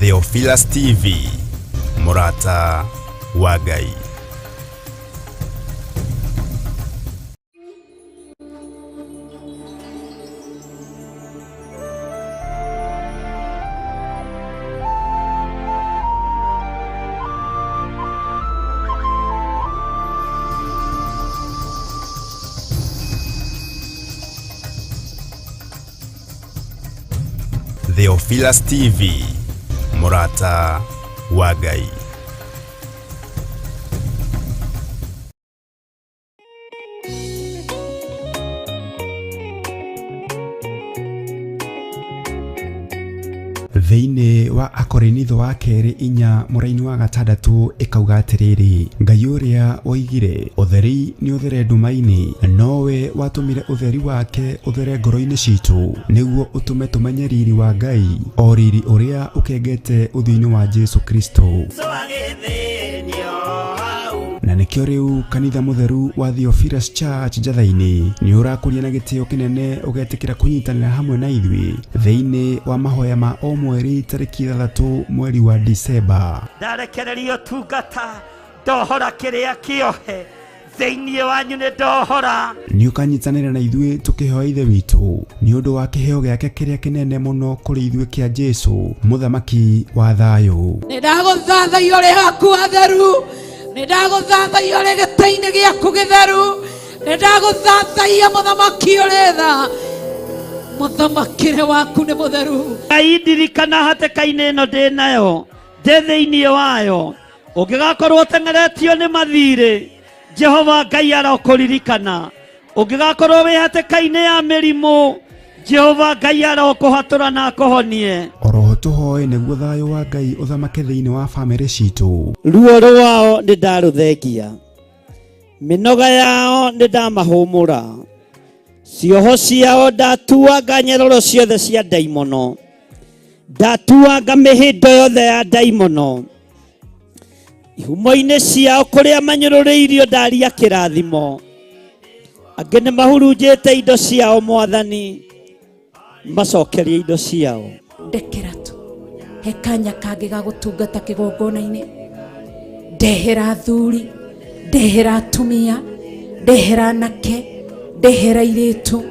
Theophilus TV, Murata wa Ngai. Theophilus TV, Murata wa Ngai. Thĩinĩ wa Akorinitho wa kerĩ 4 mũraini wa gatandatu ikauga atĩrĩrĩ, Ngai ũrĩa oigire ũtheri nĩ ũthere nduma-inĩ, nowe watũmire ũtheri wake ũthere ngoro-inĩ citũ nĩguo ũtũme tũmenye riri wa Ngai, o riri ũrĩa ũkengete ũthiũ-inĩ wa Jesu Kristo. Na nĩkĩo rĩu kanitha mũtheru wa Theophilus Church Njathainĩ nĩ ũrakũria na gĩtĩo kĩnene ũgetĩkĩra kũnyitanĩra hamwe na ithuĩ thĩinĩ wa mahoya ma o mweri tarĩki 3 mweri wa Disemba. Ndarekererio tungata ndohora kĩrĩa kĩohe thĩinĩ wanyu nĩ ndohora. Nĩ ũkanyitanĩra na ithuĩ tũkĩhoya Ithe witũ nĩ ũndũ wa kĩheo gĩake kĩrĩa kĩnene mũno kũrĩ ithuĩ kĩa Jesu mũthamaki wa thayũ. Nĩ ndagũthathaiya ũrĩ haku atheru, nĩ ndagũthathaiya ũrĩ gĩtĩ-inĩ gĩaku gĩtheru, nĩ ndagũthathaiya mũthamaki ũrĩ tha, mũthamakĩre waku nĩ mũtheru. Ngai ndirikana hatĩka-inĩ ĩno ndĩ nayo ndĩ thĩinĩ wayo, ũngĩgakorwo ũteng'eretio nĩ mathirĩ Jehova Ngai arokũririkana, ũngĩgakorwo wĩ hatĩka-inĩ ya mĩrimũ Jehova Ngai arokũhatũra na akũhonie. Oroho tũhoe nĩguo thayũ wa Ngai ũthamake thĩinĩ wa bamĩrĩ citũ. Ruo rwao nĩ ndarũthengia, mĩnoga yao nĩ ndamahũmũra, cioho ciao ndatuanga nyeroro ciothe cia ndaimono, ndatuanga mĩhĩndo yothe ya ndaimono, ihumo-inĩ ciao kũrĩa manyũrũrĩirio ndaria kĩrathimo, angĩ nĩ mahurunjĩte indo ciao Mwathani, macokerie indo ciao. Ndekera tu he kanya kangĩ ga gũtungata kĩgongona-inĩ, ndehera athuri, ndehera atumia, ndehera anake, ndehera airĩtu,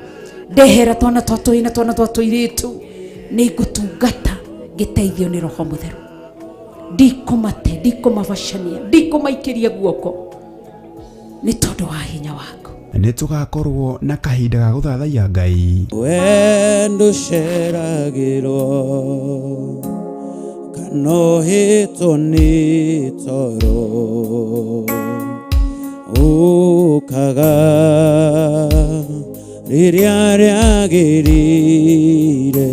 ndehera twana twa tũhĩĩ na twana twa tũirĩtu, nĩ ngũtungata ngĩteithio nĩ Roho Mũtheru. Ndikũmate, ndikũmabacania, ndikũmaikĩria guoko nĩ tondũ wa hinya waku. Nĩ tũgakorwo na kahinda ga gũthathaiya Ngai. We ndũceragĩrwo kana ũhĩtwo nĩ toro, ũkaga rĩrĩa rĩagĩrĩire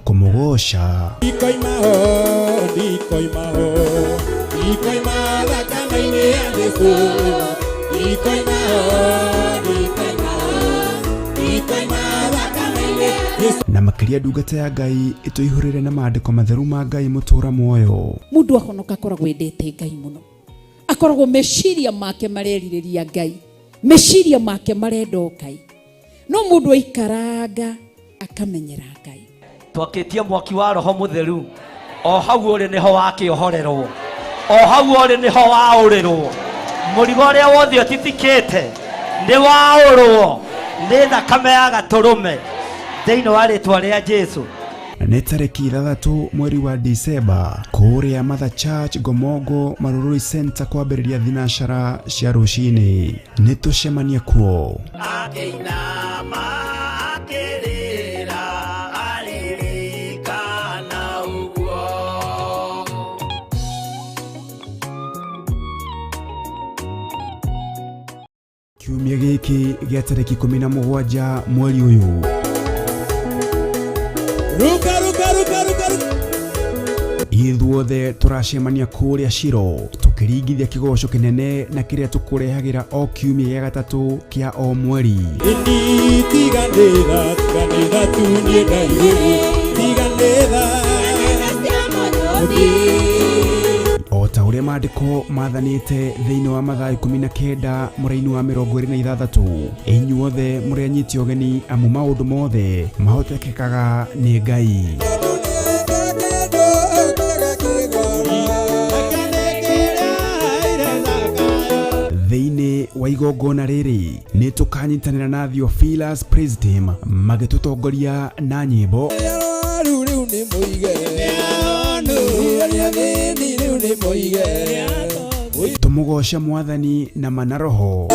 kũmũgoca. Ndikoima thakame-inĩ ya Jesũ, ndikoima thakame-inĩ ya Jesũ. Na makĩria ndungata ya Ngai ĩtũihũrĩre na maandĩko matheru ma Ngai mũtũra muoyo. Mũndũ ahonoka akoragwo endete Ngai mũno, akoragwo meciria make marerirĩria Ngai, meciria make marenda Ngai, no mũndũ aikaranga akamenyera Ngai. Twakĩtie mwaki wa Roho Mũtheru, o hau ũrĩ nĩho wakĩohorerwo, o hau ũrĩ nĩho waũrĩrwo, mũrigo ũrĩa wothe ũtitikĩte nĩ waũrwo nĩ thakame ya Gatũrũme thĩinĩ wa rĩtwa rĩa Jesu. Nĩ tarĩki 3 mweri wa Disemba kũrĩa Mother Church Gomongo Marurui Center kwambĩrĩria thinacara cia rũcinĩ. Nĩ tũcemanie kuo. Kiumia gĩkĩ gĩa tarĩki 17 mweri ũyũ. Ithuothe tũracemania kũrĩa Shiro tũkĩringithia kĩgoco kĩnene na kĩrĩa tũkũrehagĩra o kiumia gĩa gatatũ kĩa o mweri. O ta ũrĩa maandĩko mathanĩte thĩinĩ wa Mathayo 19 mũraini wa 26, inyuothe mũrĩ anyiti ũgeni amu maũndũ mothe mahotekekaga nĩ Ngai. wa igongona riri ni tukanyitanira na Theophilus Praise Team magitutongoria na nyimbo tumugosha mwathani na manaroho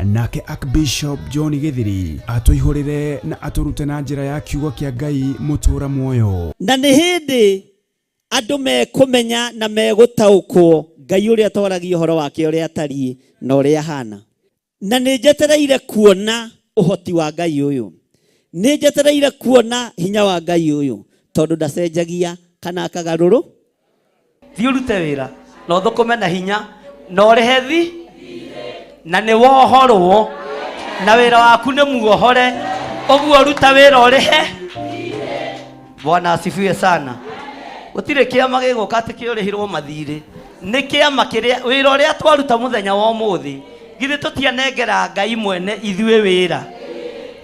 nake Archbishop John Githiri atuihurire na aturute na njira ya kiugo kia Ngai mutura muoyo na ni hindi andu mekumenya na megutaukwo Ngai uria atwaragia uhoro wake uria atariĩ na uria hana na nĩ njetereire kuona uhoti wa Ngai uyu nĩ njetereire kuona hinya wa Ngai uyu tondu ndacenjagia kana akagaruru thi urute wira na uthukume na hinya na urehe thi na nĩ wohorwo na wira waku nĩ muohore ũguo ruta wira urehe Bwana asifiwe sana. Gutire kiama giguka ati kiurihirwo mathire ni kiama kiria wira uria twaruta muthenya wa umuthi githe tutianengera Ngai mwene ithuĩ wira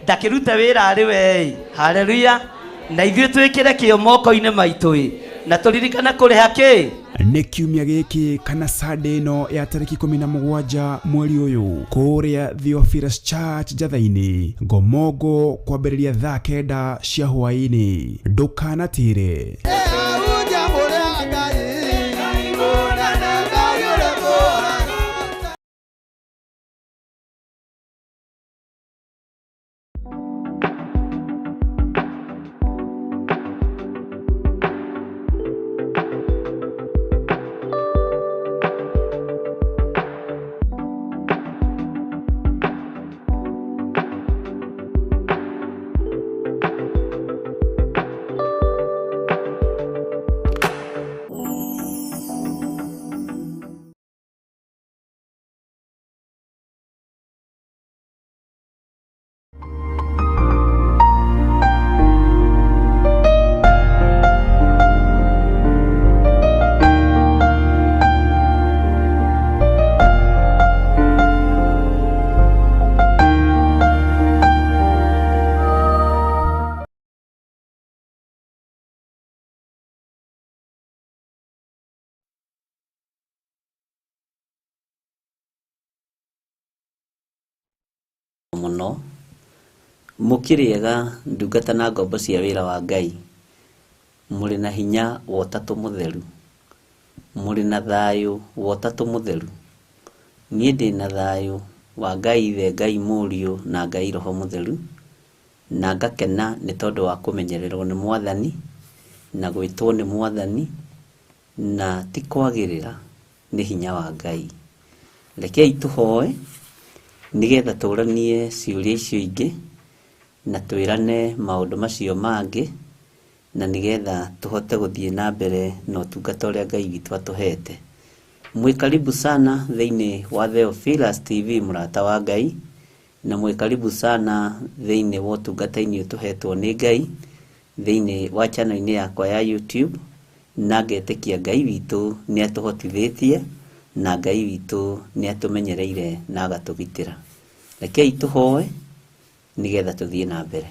ndakirute wira ari we haleluya na ithuĩ twikire kio moko-inĩ maitũ na turirikana kuriha ki ni kiumia giki kana Sunday no ya tariki 17 mweri uyu kuria Theophilus Church Njathaini Ngomongo kwambĩrĩria thaa 9 cia hwaĩ-inĩ ndukanatire muno mukiriega ndungata na ngombo cia wira wa Ngai muri na hinya wa Ũtatũ Mũtheru muri na thayu wa Ũtatũ Mũtheru niĩ ndĩ na thayu wa Ngai Ithe Ngai Mũriũ na Ngai Roho Mũtheru na ngakena nĩ tondũ wa kũmenyererwo nĩ Mwathani na gwĩtwo nĩ Mwathani na ti kwagĩrĩra nĩ hinya wa Ngai. Rekei tũhoe nigetha tũranie ciũria icio ingĩ na twĩrane maũndũ macio mangĩ na nigetha tũhote gũthiĩ na mbere na ũtungata ũrĩa Ngai witũ atũhete. Mwĩ karibu sana thĩinĩ wa Theophilus TV mũrata wa Ngai na mwĩ karibu sana thĩinĩ wa ũtungata-inĩ ũtũhetwo nĩ Ngai thĩinĩ wa channel-inĩ yakwa ya YouTube na ngetĩkia Ngai witũ nĩ atũhotithĩtie na Ngai witũ nĩ atũmenyereire na agatũgitĩra. Rekei tũhoe nigetha tũthiĩ na mbere.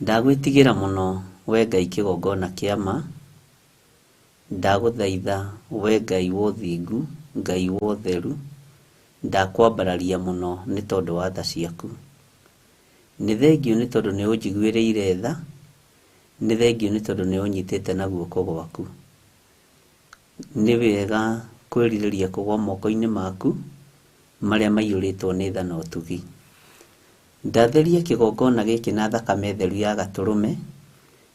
Ndagwĩtigĩra mũno we Ngai kĩgongona kĩa ma, ndagũthaitha we Ngai wa ũthingu, Ngai wa ũtheru, ndakwambararia mũno nĩ tondũ wa tha ciaku. Nĩ thengiũ nĩ tondũ nĩ ũnjiguĩrĩire tha, nĩ thengiũ nĩ tondũ nĩ ũnyitĩte na guoko gwaku. Nĩ wega kwĩrirĩria kũgwa moko-inĩ maku marĩa maiyũrĩtwo nĩ tha na ũtugi. Ndatheria kĩgongona gĩkĩ na thakame theru ya Gatũrũme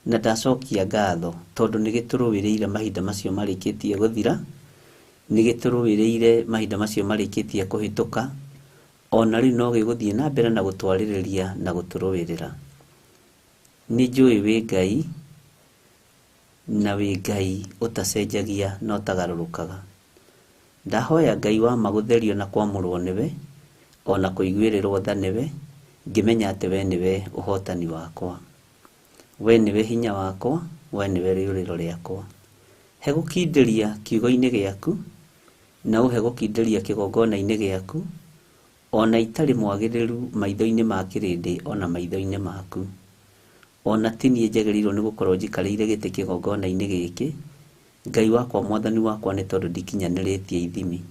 na ndacokia ngatho tondũ nĩ gĩtũrũĩrĩire mahinda macio marĩkĩtie gũthira, nĩ gĩtũrũĩrĩire mahinda macio marĩkĩtie kũhĩtũka, ona rĩu no gĩgũthiĩ na mbere na gũtwarĩrĩria na gũtũrũĩrĩra. Nĩ njũĩ wĩ Ngai na wĩ Ngai ũtacenjagia na ũtagarũrũkaga. Ndahoya Ngai wa magũtherio na kwamũrwo nĩwe, ona kũiguĩrĩrwo tha nĩwe, ngĩmenya atĩ we nĩwe ũhotani wakwa. We nĩwe hinya wakwa, we nĩwe rĩũrĩro rĩakwa. He gũkindĩria kiugo-inĩ gĩaku, na ũhe gũkindĩria kĩgongona-inĩ gĩaku, ona itari mwagiriru maitho-ini ma kirindi ona maitho-ini maku, ona tini njegerirwo ni gukorwo njikarĩire gĩtĩ kĩgongona-inĩ gĩkĩ, Ngai wakwa mwathani wakwa nĩ tondũ ndikinyanĩrĩtie ithimi,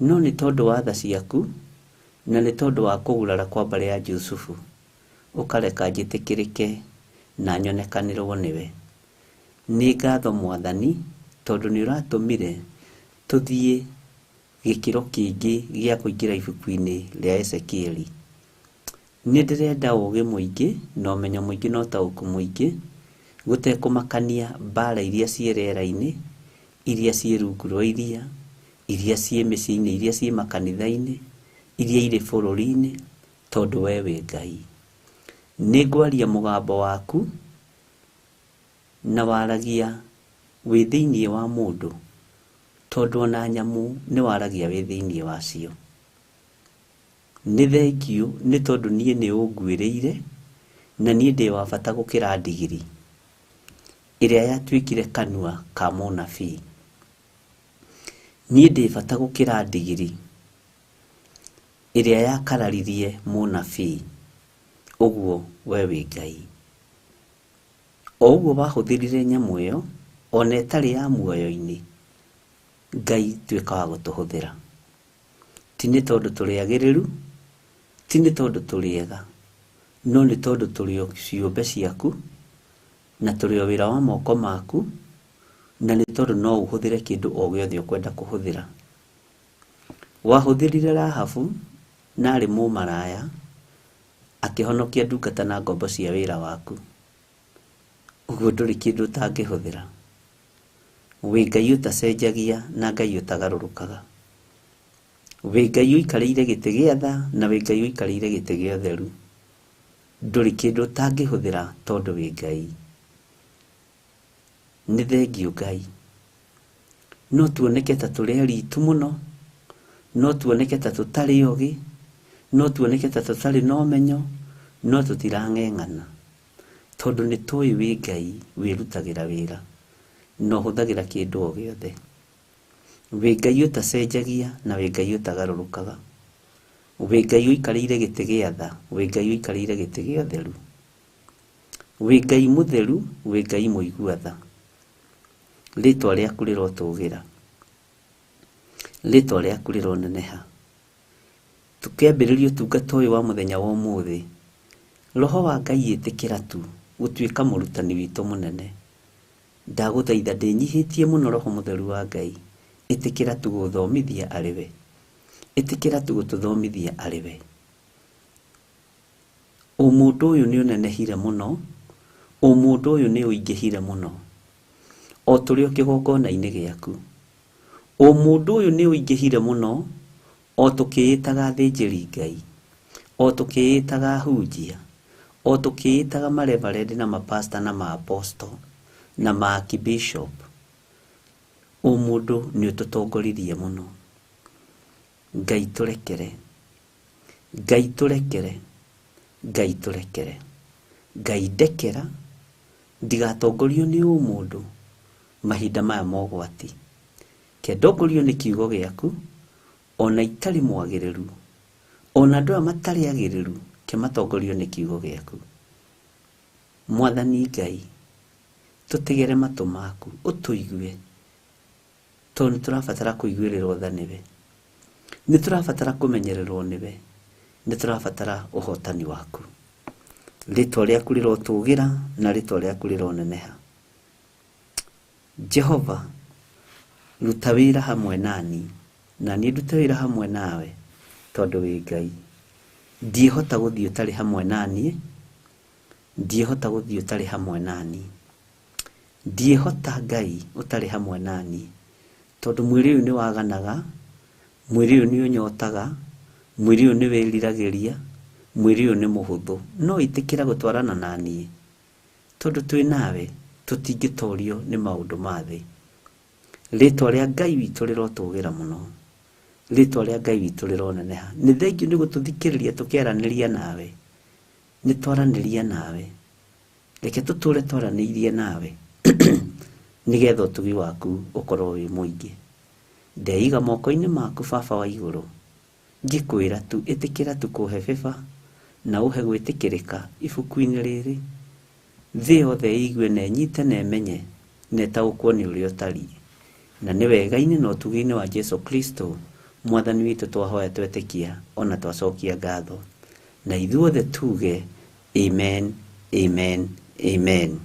no nĩ tondũ wa tha ciaku na nĩ tondũ wa kũgurara kwa mbarĩ ya Jusufu ũkareka njĩtĩkĩrĩke na nyonekanĩrwo nĩwe. Nĩ ngatho Mwathani tondũ nĩ ũratũmire tũthiĩ gĩkĩro kĩngĩ gĩa kũingĩra ibuku-inĩ rĩa Ezekieli. Nĩ ndĩrenda ũũgĩ mũingĩ na ũmenyo mũingĩ na ũtaũku mũingĩ, gũtekũmakania mbara iria ciĩ rĩera-inĩ, iria ciĩ rungu rwa iria, iria ciĩ mĩciĩ-inĩ, iria ciĩ makanitha-inĩ, iria irĩ bũrũri-inĩ, tondũ we wĩ Ngai. Nĩ ngwaria mũgambo waku na waragia wĩ thĩinĩ wa mũndũ, tondũ ona nyamũ nĩ waragia wĩ thĩinĩ wacio. Nĩ thengiũ nĩ tondũ niĩ nĩ ũnguĩrĩire na niĩ ndĩ wa bata gũkĩra ndigiri ĩrĩa yatuĩkire kanua ka mũnabii. Niĩ ndĩ bata gũkĩra ndigiri ĩrĩa yakararirie mũnabii. Ũguo we wĩ Ngai. O ũguo wahũthĩrire nyamũ ĩyo ona ĩtarĩ ya muoyo-inĩ, Ngai tuĩka wa gũtũhũthĩra. Ti nĩ tondũ tũrĩ agĩrĩru, ti nĩ tondũ tũrĩ ega, no nĩ tondũ tũrĩ o ciũmbe ciaku na tũrĩ o wĩra wa moko maku, na nĩ tondũ no ũhũthĩre kĩndũ o gĩothe ũkwenda kũhũthĩra. Wahũthĩrire Rahabu na arĩ mũmaraya akĩhonokia ndungata na ngombo cia wĩra waku. Ũguo ndũrĩ kĩndũ ũtangĩhũthĩra. Wĩ Ngai ũtacenjagia na Ngai ũtagarũrũkaga. Wĩ Ngai ũikarĩire gĩtĩ gĩa tha na wĩ Ngai ũikarĩire gĩtĩ gĩa ũtheru. Ndũrĩ kĩndũ ũtangĩhũthĩra tondũ wĩ Ngai. Nĩ thengiũ Ngai. No tuoneke ta tũrĩ aritũ mũno, no tuoneke ta tũtarĩ ũgĩ, no tuoneke ta tũtarĩ na ũmenyo, no tũtirang'eng'ana, tondũ nĩ tũĩ wĩ Ngai wĩrutagĩra wĩra na ũhũthagĩra kĩndũ o gĩothe. Wĩ Ngai ũtacenjagia na wĩ Ngai ũtagarũrũkaga. Wĩ Ngai ũikarĩire gĩtĩ gĩa tha, wĩ Ngai ũikarĩire gĩtĩ gĩa ũtheru. Wĩ Ngai mũtheru, wĩ Ngai mũigua tha. Rĩtwa rĩaku rĩrotũũgĩra, rĩtwa rĩaku rĩroneneha. Tũkĩambĩrĩria ũtungata ũyũ wa mũthenya wa ũmũthĩ, Roho wa Ngai ĩtĩkĩra tu gũtuĩka mũrutani witũ mũnene. Ndagũthaitha ndĩnyihĩtie mũno Roho Mũtheru wa Ngai, ĩtĩkĩra tu gũthomithia arĩ we, ĩtĩkĩra tu gũtũthomithia arĩ we. Mũndũ ũyũ nĩ ũnenehire mũno, mũndũ ũyũ nĩ ũingĩhire mũno, o tũrĩ o kĩgongona-inĩ gĩaku. Mũndũ ũyũ nĩ ũingĩhire mũno, o tũkĩĩtaga athĩnjĩri Ngai, o tũkĩĩtaga ahunjia, o tũkĩĩtaga mareverendi na mapasta na maaposto na maarchbishop. Mũndũ nĩ ũtũtongoririe mũno. Ngai tũrekere, Ngai tũrekere, Ngai tũrekere, Ngai ndekera ndigatongorio nĩ mũndũ mahinda maya mogwati. Ke ndongorio nĩ kiugo gĩaku, ona itarĩ mwagĩrĩru, ona andũ aya matarĩ agĩrĩru, ke matongorio nĩ kiugo gĩaku. Mwathani Ngai, tũtegere matũ maku, ũtũigue, tondũ nĩ tũrabatara kũiguĩrĩrwo tha nĩwe, nĩ tũrabatara kũmenyererwo nĩwe, nĩ tũrabatara ũhotani waku. Rĩtwa rĩaku rĩrotũũgĩra na rĩtwa rĩaku rĩroneneha. Jehova, ruta wĩra hamwe nani, na niĩ ndute wĩra hamwe nawe, tondũ wĩ Ngai. Ndiĩhota gũthiĩ ũtarĩ hamwe naniĩ, ndiĩhota gũthiĩ ũtarĩ hamwe naniĩ, ndiĩhota Ngai ũtarĩ hamwe naniĩ, tondũ mwĩrĩ ũyũ nĩ waganaga, mwĩrĩ ũyũ nĩ ũnyotaga, mwĩrĩ ũyũ nĩ wĩriragĩria, mwĩrĩ ũyũ nĩ mũhũthũ, no itĩkĩra gũtwarana naniĩ, tondũ twĩ nawe tũtingĩtorio nĩ maũndũ ma thĩ. Rĩtwa rĩa Ngai witũ rĩrotũũgĩra mũno, rĩtwa rĩa Ngai witũ rĩroneneha. Nĩ thengiũ nĩ gũtũthikĩrĩria tũkĩaranĩria nawe, nĩ twaranĩria nawe, reke tũtũũre twaranĩirie nawe nĩgetha ũtugi waku ũkorwo wĩ mũingĩ. Ndeiga moko-inĩ maku Baba wa igũrũ, ngikwira tu itikira tu kuhe favor na uhe gwitikirika ibuku-inĩ rĩrĩ thĩ yothe igwe na nyite na menye netaũkwo nĩ ũrĩa ũtariĩ na nĩ wega-inĩ na ũtugi-inĩ wa Jesu Kristo mwathani witũ twahoya twetĩkia ona twacokia ngatho na ithuothe tuge amen amen amen.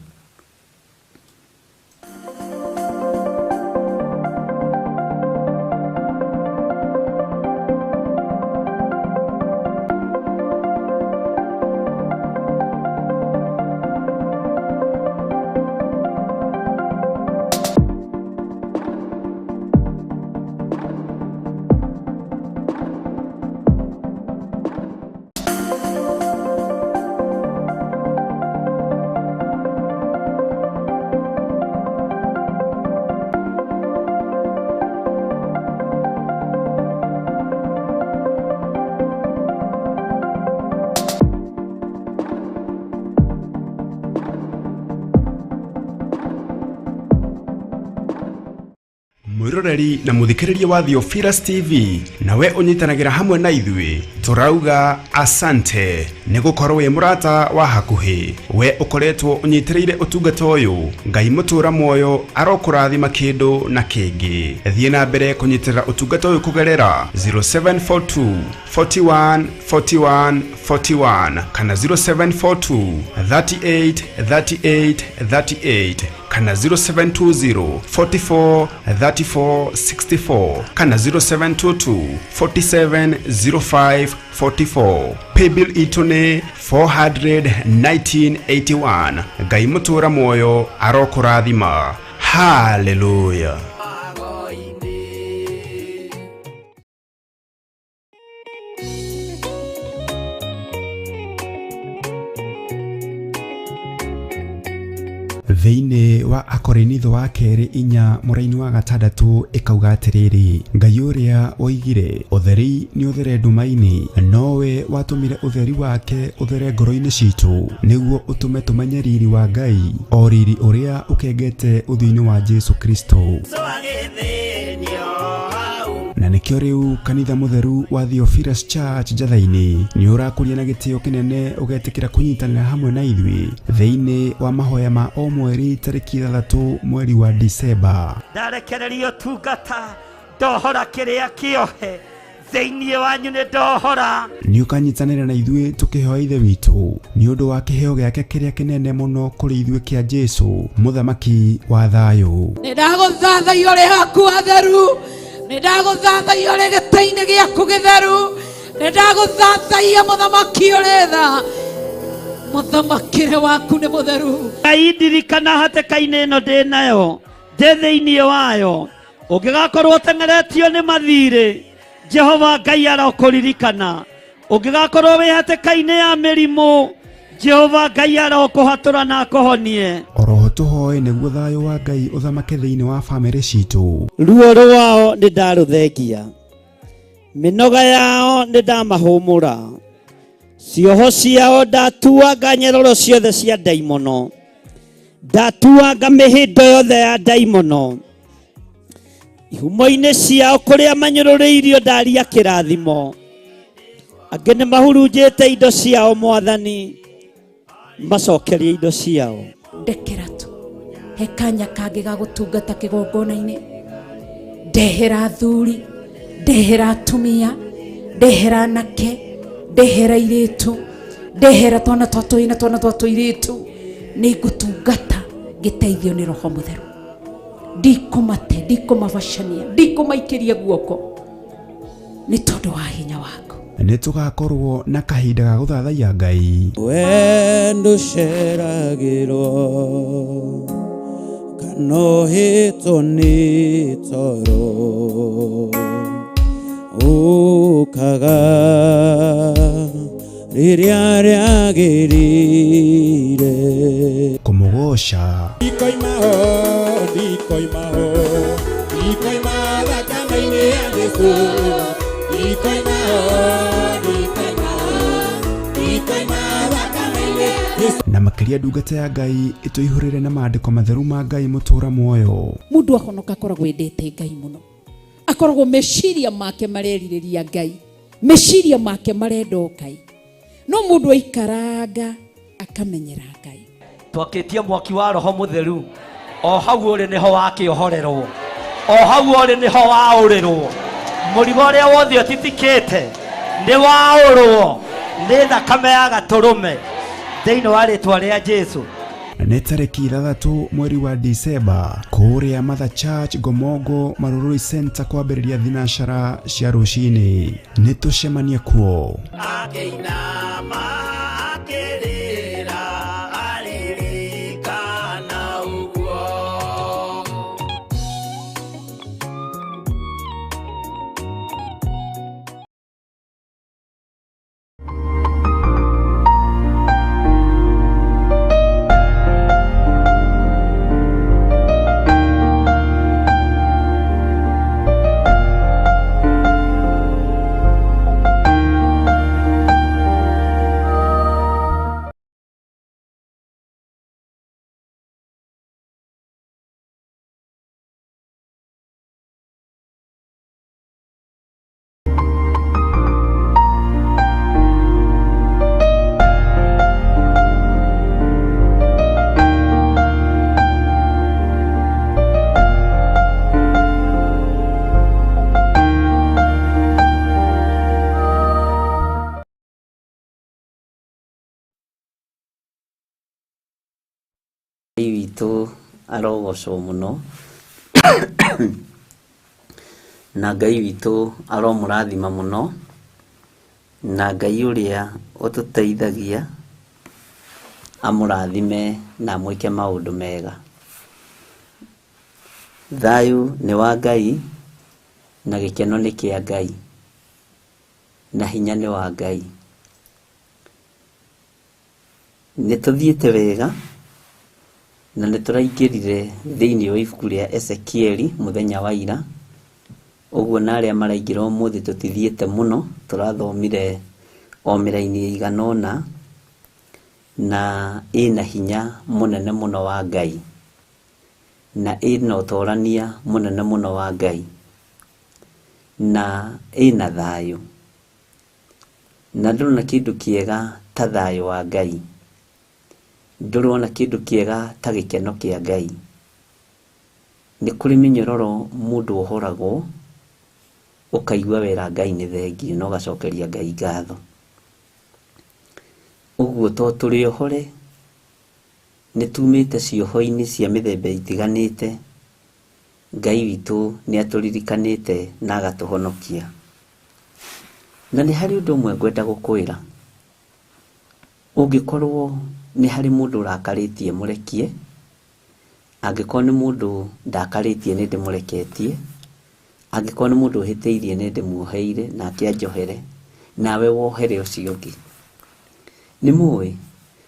Mwiroreri na muthikiriria wa Theophilus TV nawe unyitanagira hamwe na ithui turauga asante ni gukorwo wi murata wa hakuhi we ukoretwo unyitireire utungata uyu ngai mutura moyo arokurathima kindu na kingi thie na mbere kunyitirira utungata uyu kugerera 0742 41 41 41 kana 0742 38 38 38 kana 0720 44 34 64 kana 0722 47 05 44 paybill itone 41981 ngai mutura moyo arokurathima hallelujah. Thĩinĩ wa Akorinitho wa kerĩ 4 mũraini wa 6 ikauga atĩrĩrĩ ngai ũrĩa oigire ũtheri nĩ ũthere nduma-inĩ nowe watũmire ũtheri wake ũthere ngoro-inĩ citũ nĩguo ũtũme tũmenye riri wa ngai o riri ũrĩa ũkengete ũthiũ-inĩ wa Jesu Kristo. Na nikio riu kanitha mutheru wa Theophilus Church Njathaini ni urakuria na gitio kinene ugetikira kunyitanira hamwe na ithui thiini wa mahoya ma o mweri tariki 3 mweri wa Disemba. Ndarekererio tungata ndohora kiria kiohe thiini wanyu ni ndohora ni ukanyitanira na ithui tukihoya ithe witu ni undu wa kiheo giake kiria kinene muno kuri ithui kia Jesu muthamaki wa thayu. Ni ndaguthathaia uri haku atheru ni ndaguthathaia uri gitaini giaku githeru ni ndaguthathaia muthamaki uri tha muthamakire waku ni mutheru. Ndirikana hatĩka-inĩ ĩno ndĩ nayo ndĩ thĩinĩ wayo ũngĩgakorwo ũteng'eretio nĩ mathirĩ Jehova Ngai arokũririkana ũngĩgakorwo wĩ hatĩka-inĩ ya mĩrimũ Jehova Ngai arokũhatũra na akũhonie. Oroho tuhoe nĩguo thayu wa Ngai ũthamake thĩinĩ wa bamĩrĩ citũ. Ruo rwao nĩ ndarũthengia mĩnoga yao nĩ ndamahũmũra cioho ciao ndatuanga nyeroro ciothe cia ndaimono ndatuanga mĩhĩndo yothe ya ndaimono ihumo-inĩ ciao kũrĩa manyũrũrĩirio ndaria kĩrathimo angĩ nĩ mahurunjĩte indo ciao Mwathani macokerie indo ciao. Ndekera tu he kanya kangĩ ga gũtungata kĩgongona-inĩ ndehera athuri ndehera atumia ndehera anake ndehera airĩtu ndehera twana twa tũi na twana twa tũirĩtu nĩ ngũtungata ngĩteithio nĩ Roho Mũtheru ndikũmate ndikũmabacania ndikũmaikĩria guoko nĩ tondũ wa hinya waku. Nĩ tugakorwo na kahinda ga gũthathaia Ngai wendo ceragĩrwo kanohĩtwo nĩ toro ũkaga rĩrĩa rĩagĩrĩire kũmũgoca ndikoima thakame-inĩ ya Jesũ ndikoima na makĩria ndungata ya Ngai ĩtũihũrĩre na maandĩko matheru ma Ngai mũtũra muoyo. Mundu ahonoka akoragwo endete Ngai muno akoragwo meciria make marerirĩria Ngai meciria make marenda Ngai no mundu aikaranga akamenyera Ngai. Twakitie mwaki wa roho mutheru o hau uri niho wakiohorerwo o hau uri niho waurirwo murigo ria wothe utitikite ni waurwo ni thakame ya gaturume thiini wa ritwa ria Jesu. Nĩ tarĩki 6 mweri wa Disemba kũrĩa Mother Church Gomogo Marurui Center kwambĩrĩria thinacara cia rũcinĩ. Nĩ tũcemanie kuo. Witũ arogocwo mũno na Ngai witũ aromũrathima mũno na Ngai ũrĩa ũtũteithagia amũrathime na mwĩke maũndũ mega. Thayũ nĩ wa Ngai na gĩkeno nĩ kĩa Ngai na hinya nĩ wa Ngai. Nĩtũthiĩte wega na nĩtũraingĩrire thĩinĩ wa ibuku rĩa Ezekieli mũthenya wa ira. Ũguo na arĩa maraingĩra ũmũthĩ tũtithiĩte mũno, tũrathomire o mĩraini igana ũna na ĩna hinya mũnene mũno wa Ngai na ĩna ũtorania mũnene mũno wa Ngai na ĩna thayũ na ndũrona kĩndũ kĩega ta thayũ wa Ngai. Ndũrona kĩndũ kĩega ta gĩkeno kĩa Ngai. Nĩ kũrĩ mĩnyororo mũndũ ohoragwo ũkaigua wera Ngai nĩ thengiũ na ũgacokeria Ngai ngatho. Ũguo to tũrĩ ohore nĩtumĩte cioho-inĩ cia mĩthemba itiganĩte. Ngai witũ nĩ atũririkanĩte na agatũhonokia. Na nĩ harĩ ũndũ ũmwe ngwenda gũkwĩra. Ũngĩkorwo nĩ harĩ mũndũ ũrakarĩtie mũrekie, angĩkorwo nĩ mũndũ ndakarĩtie nĩ ndĩmũreketie, angĩkorwo nĩ mũndũ ũhĩtĩirie nĩ ndĩmuoheire na akĩanjohere, nawe wohere ũcio ũngĩ. Nĩ mũĩ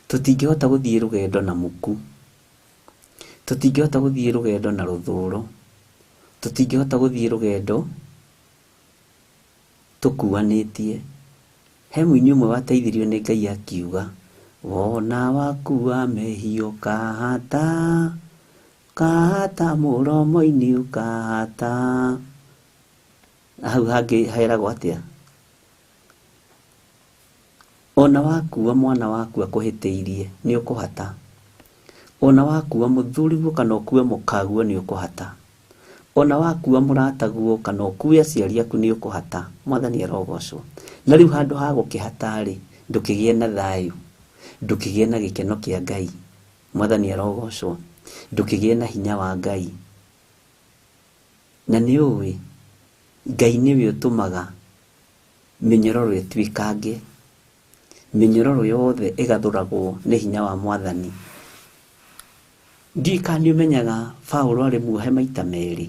tũtingĩhota gũthiĩ rũgendo na muku, tũtingĩhota gũthiĩ rũgendo na rũthũũro, tũtingĩhota gũthiĩ rũgendo tũkuanĩtie. He mũini ũmwe wateithirio nĩ Ngai akiuga, wona wakua mehio kahata, kahata mũromo-inĩ ũkahata. Hau hangĩ heragwo atĩa? Ona wakua mwana waku akũhĩtĩirie nĩ ũkũhata. Ona wakua mũthuriguo kana ũkue mũkaguo nĩ ũkũhata. Ona wakua mũrataguo kana ũkue aciari aku nĩ ũkũhata. Mwathani arogocwo. Na rĩu handũ ha gũkĩhata-rĩ, ndũkĩgĩe na thayũ, ndũkĩgĩe na gĩkeno kĩa Ngai. Mwathani arogocwo. Ndũkĩgĩe na hinya wa Ngai. Na nĩ ũĩ Ngai nĩwe ũtũmaga mĩnyororo ĩtuĩkange, mĩnyororo yothe ĩgathũragwo nĩ hinya wa Mwathani. Ndiũĩ kana nĩũmenyaga Paũlũ arĩ muohe maita merĩ,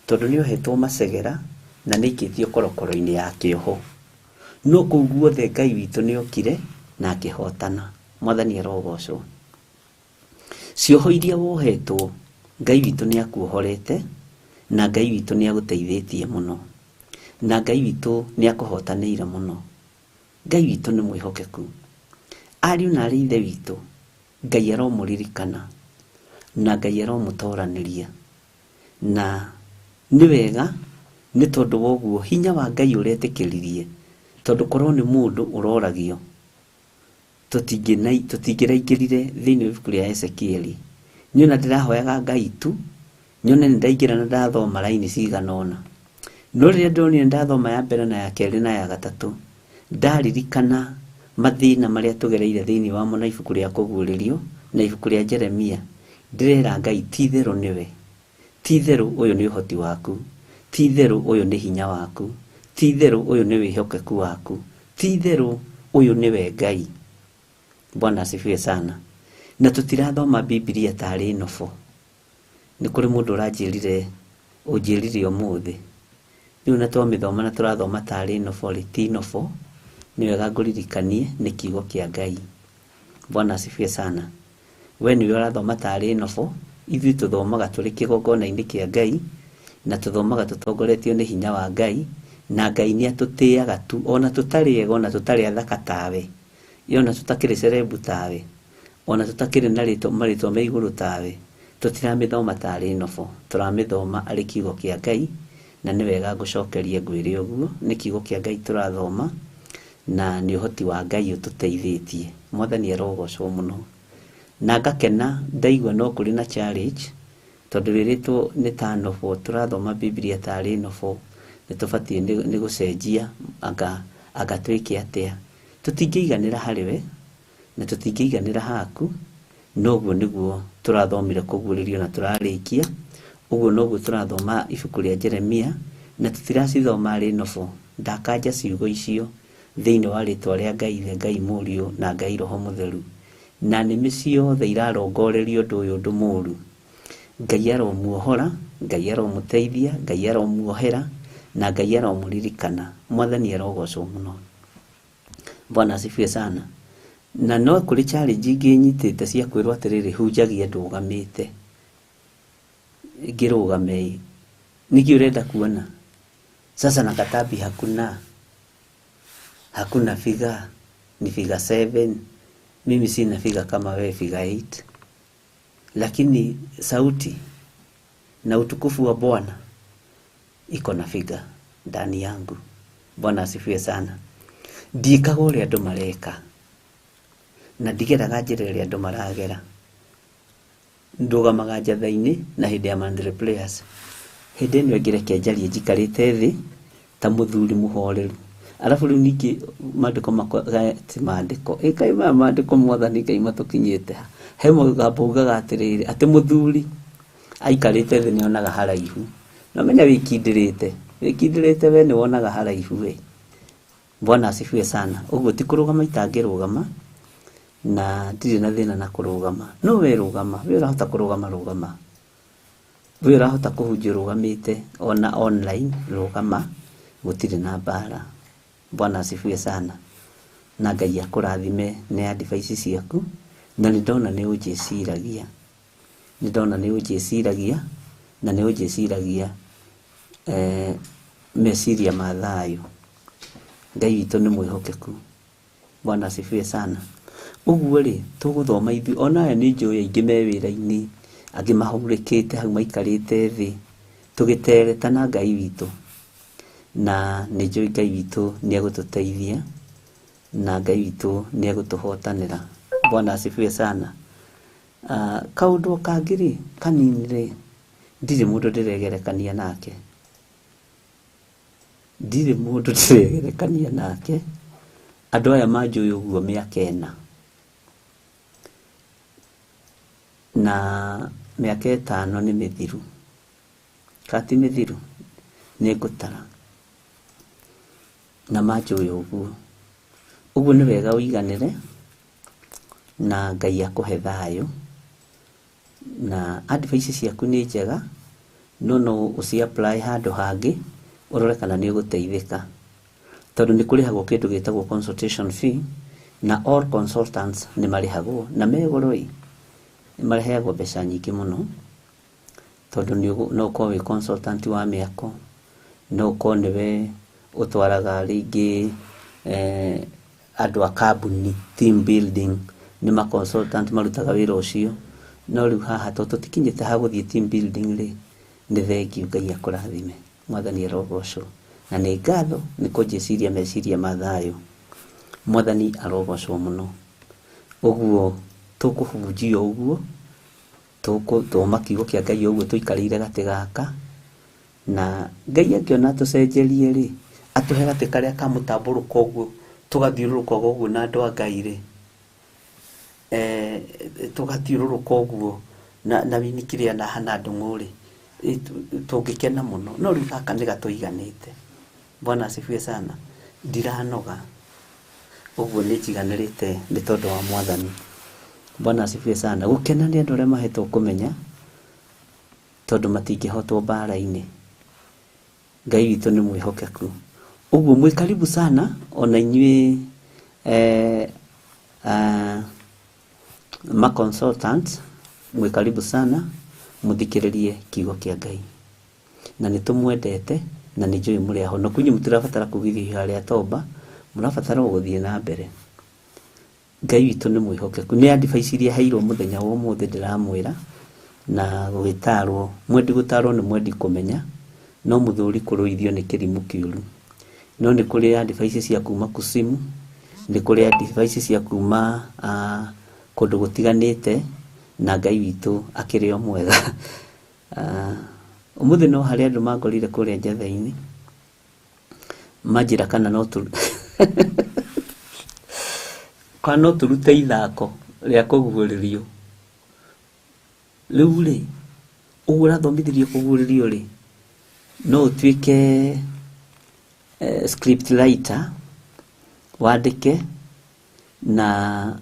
tondũ nĩohetwo macegera na nĩaikĩtio korokoro-inĩ ya kĩoho. No kũu guothe Ngai witũ nĩokire na akĩhotana. Mwathani arogocwo. Cioho iria wohetwo, Ngai witũ nĩakuohorete na Ngai witũ nĩagũteithĩtie mũno, na Ngai witũ nĩakũhotanĩire mũno. Ngai witũ nĩ mwĩhokeku. Ariũ na arĩ ithe witũ, Ngai aromũririkana na Ngai aromũtoranĩria. Na nĩ wega nĩ tondũ woguo hinya wa Ngai ũretĩkĩririe tondu korwo ni mundu uroragio tutingiraingirire thiini wa ibuku ria Ezekieli. Niona ndirahoyaga Ngai tu, nyone ndaingira na ndathoma laini cigana ona. No riria ndonire ndathoma ya mbere na ya keri na ya gatatu, ndaririkana mathina maria tugereire thiini wa na ibuku ria kuguririo na ibuku ria Jeremia. Ndirera Ngai titheru niwe, titheru uyu ni uhoti waku, titheru uyu ni hinya waku, titheru uyu ni wihokeku waku, titheru uyu niwe Ngai. Bwana asifiwe sana. Na tutirathoma Biblia tari nofo. Ni kuri mundu uranjirire unjirire umuthi. Riu na twamithoma na turathoma tari nofo ti nofo. Ni wega nguririkanie ni kiugo kia Ngai. Bwana asifiwe sana. We ni urathoma tari nofo, ithui tuthomaga turi kigongona-ini kia Ngai, na tuthomaga tutongoretio ni hinya wa Ngai, na Ngai ni atutiaga tu, ona tutari ega, ona tutari athaka tawe, ona tutakiri cerebu tawe, ona tutakiri na maritwa me iguru tawe. Tutiramithoma tari nofo, turamithoma ari kiugo kia Ngai, na ni wega ngucokerie ngwire uguo. Ni kiugo kia Ngai turathoma, na ni uhoti wa Ngai ututeithitie. Mwathani arogocwo muno. Na ngakena ndaigua no kuri na challenge, tondu riritwo ni tanofo turathoma Biblia tari nofo, nitubatie ni gucenjia agatwike atia. Tutingeiganira hariwe na tutingeiganira haku, noguo niguo turathomire kuguririo na turarikia. Uguo noguo turathoma ibuku ria Jeremia, na tutiracithoma ari nofo. Ndakanja ciugo icio thiini wa ritwa ria Ngai Muriu na Ngai Roho Mutheru, na nimi ciothe irarongorerio undu uyu undu muru. Ngai aromuohora, Ngai aromuteithia, Ngai aromuohera, na Ngai aromuririkana. Mwathani arogocwo muno. Bwana asifiwe sana. Na no kuri challenge nginyitite cia kwirwo atiriri hunjagia ndugamite, ngirugame niki urenda kuona sasa. Na katabi hakuna figa, ni figa 7. Mimi sina figa kama wewe figa 8, lakini sauti na utukufu wa Bwana iko na figa ndani yangu. Bwana asifiwe sana. Ndikaga uria andu mareka, na ndigeraga njira iria andu maragera. Ndugamaga njatha-ini na hindi ya mandre players. Hindi ino ngirekia njarie njikarite thi ta muthuri muhoreru. Alafu riu niki mandiko ti mandiko ikai mandiko Mwathani Ngai matukinyite he mugambo ugaga atiriri ati muthuri aikarite thi nionaga haraihu. No menya wikindirite we ni wonaga haraihu we. Bwana asifiwe sana. Uguo ti kurugama itangirugama, na ndiri na thina na kurugama. No we rugama, we urahota kurugama rugama, we urahota kuhunjia rugamite ona online rugama, gutiri na bara. Bwana asifiwe sana. Na Ngai akurathime ni advice ciaku, na ndona ni ujiciragia, na ni ujiciragia meciria ma thayu. Ngai witũ nĩ mwĩhokeku. Bwana asifiwe sana. Uguo ri tuguthoma ithu ona aya ni njũĩ aingĩ me wĩra-inĩ, angĩ mahurĩkĩte hau maikarĩte thĩ, tũgĩtereta na Ngai witũ, na nĩ njũĩ Ngai witũ nĩ egũtũteithia, na Ngai witũ nĩ egũtũhotanĩra. Bwana asifiwe sana. Kaũndũ kangĩ rĩ kanini rĩ, ndirĩ mũndũ ndĩregerekania nake, andũ aya manjũĩ ũguo mĩaka 4 na mĩaka 5 nĩ mĩthiru, kati mĩthiru nĩ ngũtara, na manjũĩ ũguo. Ũguo nĩ wega ũiganĩre na Ngai akũhe thayũ, na advice ciaku nĩ njega, no uci apply handũ hangĩ urore kana nĩ ũgũteithĩka, tondũ nĩ kũrĩhagwo kĩndũ gĩtagwo consultation fee, na all consultants nĩ marĩhagwo na megoro-ĩ nĩ mareheagwo mbeca nyingĩ mũno, tondũ no ũkorwo wĩ consultant wa mĩako, no ũkorwo nĩwe ũtwaraga rĩngĩ andũ a kambuni, team building, nĩ ma consultant marutaga wĩra ũcio. No rĩu haha tũtikinyĩte ha gũthiĩ team building rĩ, nĩ thengiũ, Ngai akũrathime. Mwathani arogocwo. na nĩ ngatho nĩ kũnjĩciria meciria ma thayũ. Mwathani arogocwo mũno. Ũguo tũkũhunjia ũguo, tũthoma kiugo kĩa Ngai ũguo tũikarĩire gatĩ gaka, na Ngai angĩona tũcenjerie rĩ, atũhe gatĩ karĩa kamũtambũrũka ũguo, tũgathiũrũrũka ũguo na andũ a Ngai rĩ, tũgathiũrũrũka ũguo na winikiria na hana ndũng'ũ rĩ, tũngĩkena mũno. No rĩu gaka nĩ gatũiganĩte. Bwana asifiwe sana. Ndiranoga ũguo nĩ njiganĩrĩte nĩ tondũ wa Mwathani. Bwana asifiwe sana. Gũkena nĩ andũ arĩa mahetwo kũmenya, tondũ matingĩhotwo mbara-inĩ. Ngai witũ nĩ mwĩhokeku. Ũguo mwĩ karibu sana ona inyuĩ ma consultants, mwĩ karibu sana mũthikĩrĩrie kiugo kĩa Ngai. Na nĩ tũmwendete na nĩ njũĩ mũrĩ ahonoku. Inyuĩ mũtirabatara kũgithio harĩa tomba, mũrabatara gũthiĩ na mbere. Ngai witũ nĩ mwĩhokeku. Nĩ advice iria heirwo mũthenya wa ũmũthĩ ndĩramwĩra, na gũgĩtarwo. Mwendi gũtarwo nĩ mwendi kũmenya, no mũthuri kũrũithio nĩ kĩrimũ kĩũru. No nĩ kũrĩ advice cia kuma kusimu, nĩ kũrĩ advice cia kuma kũndũ gũtiganĩte, na Ngai witũ akĩrĩ o mwega. Ũmũthĩ no harĩ andũ mangorire kũrĩa njathĩ-inĩ manjĩra kana no kana tũrute ithako rĩa kũguũrĩrio. Rĩu rĩ, ũguo ũrathomithirio kũguũrĩrio rĩ, no ũtuĩke script writer, wandĩke na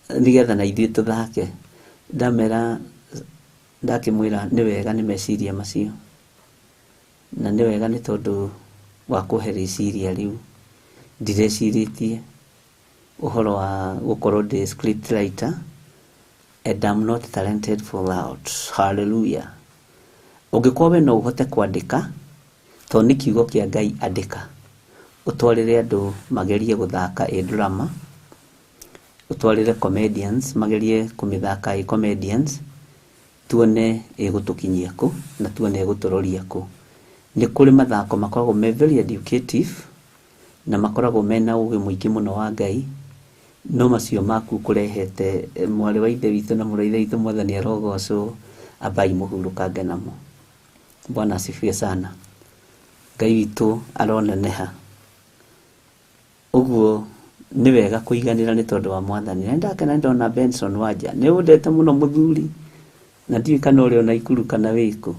nĩgetha na ithuĩ tũthake. Ndamera ndakĩmwĩra nĩ wega nĩ meciria macio, na nĩ wega nĩ tondũ wa kũhe rĩciria rĩu. Ndirecirĩtie ũhoro wa gũkorwo ndĩ script writer, and I'm not talented for that. Hallelujah. Ũngĩkorwo we no ũhote kwandĩka, tondũ nĩ kiugo kĩa Ngai, andĩka. Ũtwarĩre andũ magerie gũthaka drama, ũtwarĩre comedians magerie kũmĩthaka comedians, tuone ĩgũtũkinyia kũ na tuone ĩgũtũroria kũ. Nĩ kũrĩ mathako makoragwo me very educative na makoragwo mena ũgĩ mũingĩ mũno wa Ngai, no macio maku kũrehete mwarĩ wa ithe witũ na mũrũ wa ithe witũ Mwathani arogocwo, abai mũhurũkange namo. Bwana asifiwe sana. Ngai witũ aroneneha. Ũguo nĩ wega kũiganĩra nĩ tondũ wa Mwathani. Na ndakena ndona Benson Wanja, nĩ ũndete mũno mũthuri, na ndiũĩ kana ũrĩ ona Ikuru kana wĩkũ.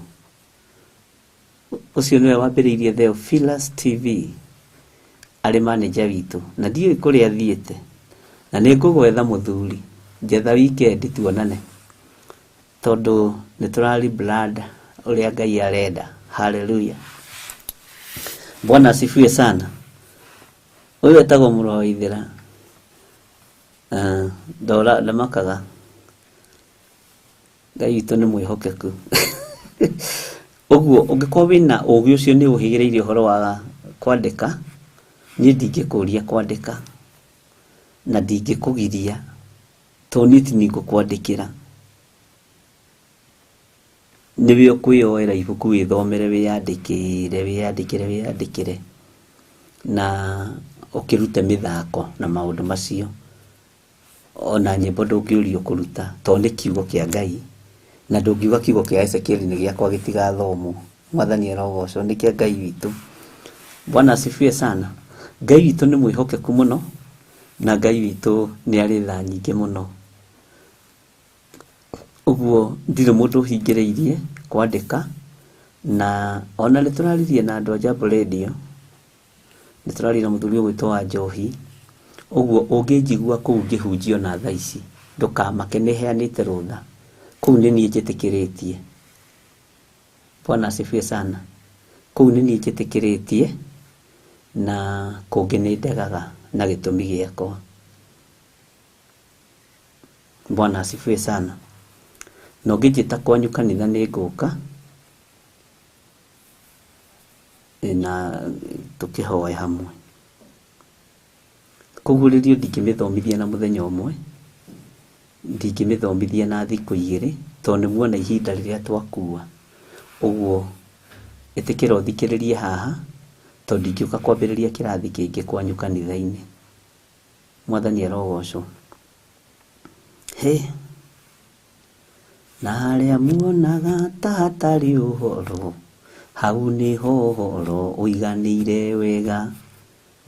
Ũcio nĩwe wambĩrĩirie Theophilus TV, arĩ manager witũ, na ndiũĩ kũrĩa athiĩte, na nĩ ngũgwetha mũthuri, njetha weekend tuonane, tondũ nĩ tũrari blood ũrĩa Ngai arenda. Hallelujah. Bwana asifiwe sana. Ũyũ etagwo mũrũ wa Ithera, ndora ndamakaga. Ngai witũ nĩ mwĩhokeku. Ũguo ũngĩkorwo wĩna ũgĩ ũcio nĩ ũhĩgĩrĩire ũhoro wa kwandĩka, niĩ ndingĩkũria kwandĩka na ndingĩkũgiria, tondũ niĩ ti niĩ ngũkwandĩkĩra. Nĩwe ũkwĩyoera ibuku wĩthomere, wĩyandĩkĩre na ũkĩrute mĩthako na maũndũ macio. Ona nyĩmbo ndũngĩũrio kũruta, tondũ nĩ kiugo kĩa Ngai, na ndũngiuga kiugo kĩa Ezekieli nĩ gĩakwa gĩtigathomwo. Mwathani arogocwo, nĩ kĩa Ngai witũ. Bwana asifiwe sana. Ngai witũ nĩ mwĩhokeku mũno, na Ngai witũ nĩ arĩ tha nyingĩ mũno. Ũguo ndirĩ mũndũ ũhingĩrĩirie kwandĩka, na ona nĩ tũraririe na andũ a Jambo Radio, nĩ tũraririe na mũthuri ũgwĩtwo wa Njohi. Ũguo ũngĩnjigua kũu ngĩhunjio na thaa ici, ndũkamake, nĩ heanĩte rũtha. Kũu nĩ niĩ njĩtĩkĩrĩtie. Bwana asifiwe sana. Kũu nĩ niĩ njĩtĩkĩrĩtie, na kũngĩ nĩ ndegaga na gĩtũmi gĩakwa. Bwana asifiwe sana. Na ũngĩnjĩta kwanyu kanitha nĩ ngũka, na tũkĩhoe hamwe. Kũguũrĩrio ndingĩmĩthomithia na mũthenya ũmwe, ndingĩmĩthomithia na thikũ igĩrĩ, tondũ nĩmuona ihinda rĩrĩa twakua. Ũguo ĩtĩkĩra ũthikĩrĩrie haha, ndingĩũka kwambĩrĩria kĩrathi kĩngĩ kwanyu kanitha-inĩ. Mwathani arogocwo. Na harĩa muonaga ta hatarĩ ũhoro, hau nĩho ũhoro ũiganĩire wega.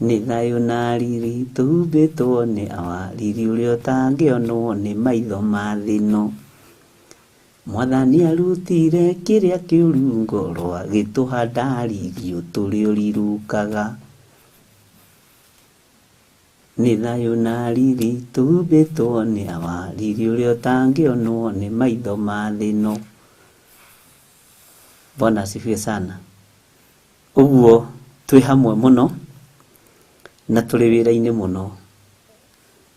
Nĩ thayũ na riri tumbĩtwo nĩ awa, riri ũrĩa ũtangĩonwo nĩ maitho ma thĩ ĩno. Mwathani arutire kĩrĩa kĩũru ngoro, agĩtũhanda riri tũrĩ ũrirukaga. Nĩ thayũ na riri tumbĩtwo nĩ awa, riri ũrĩa ũtangĩonwo nĩ maitho ma thĩ ĩno. Bwana asifiwe sana. Ũguo twĩ hamwe mũno na tũrĩ wĩra-inĩ mũno,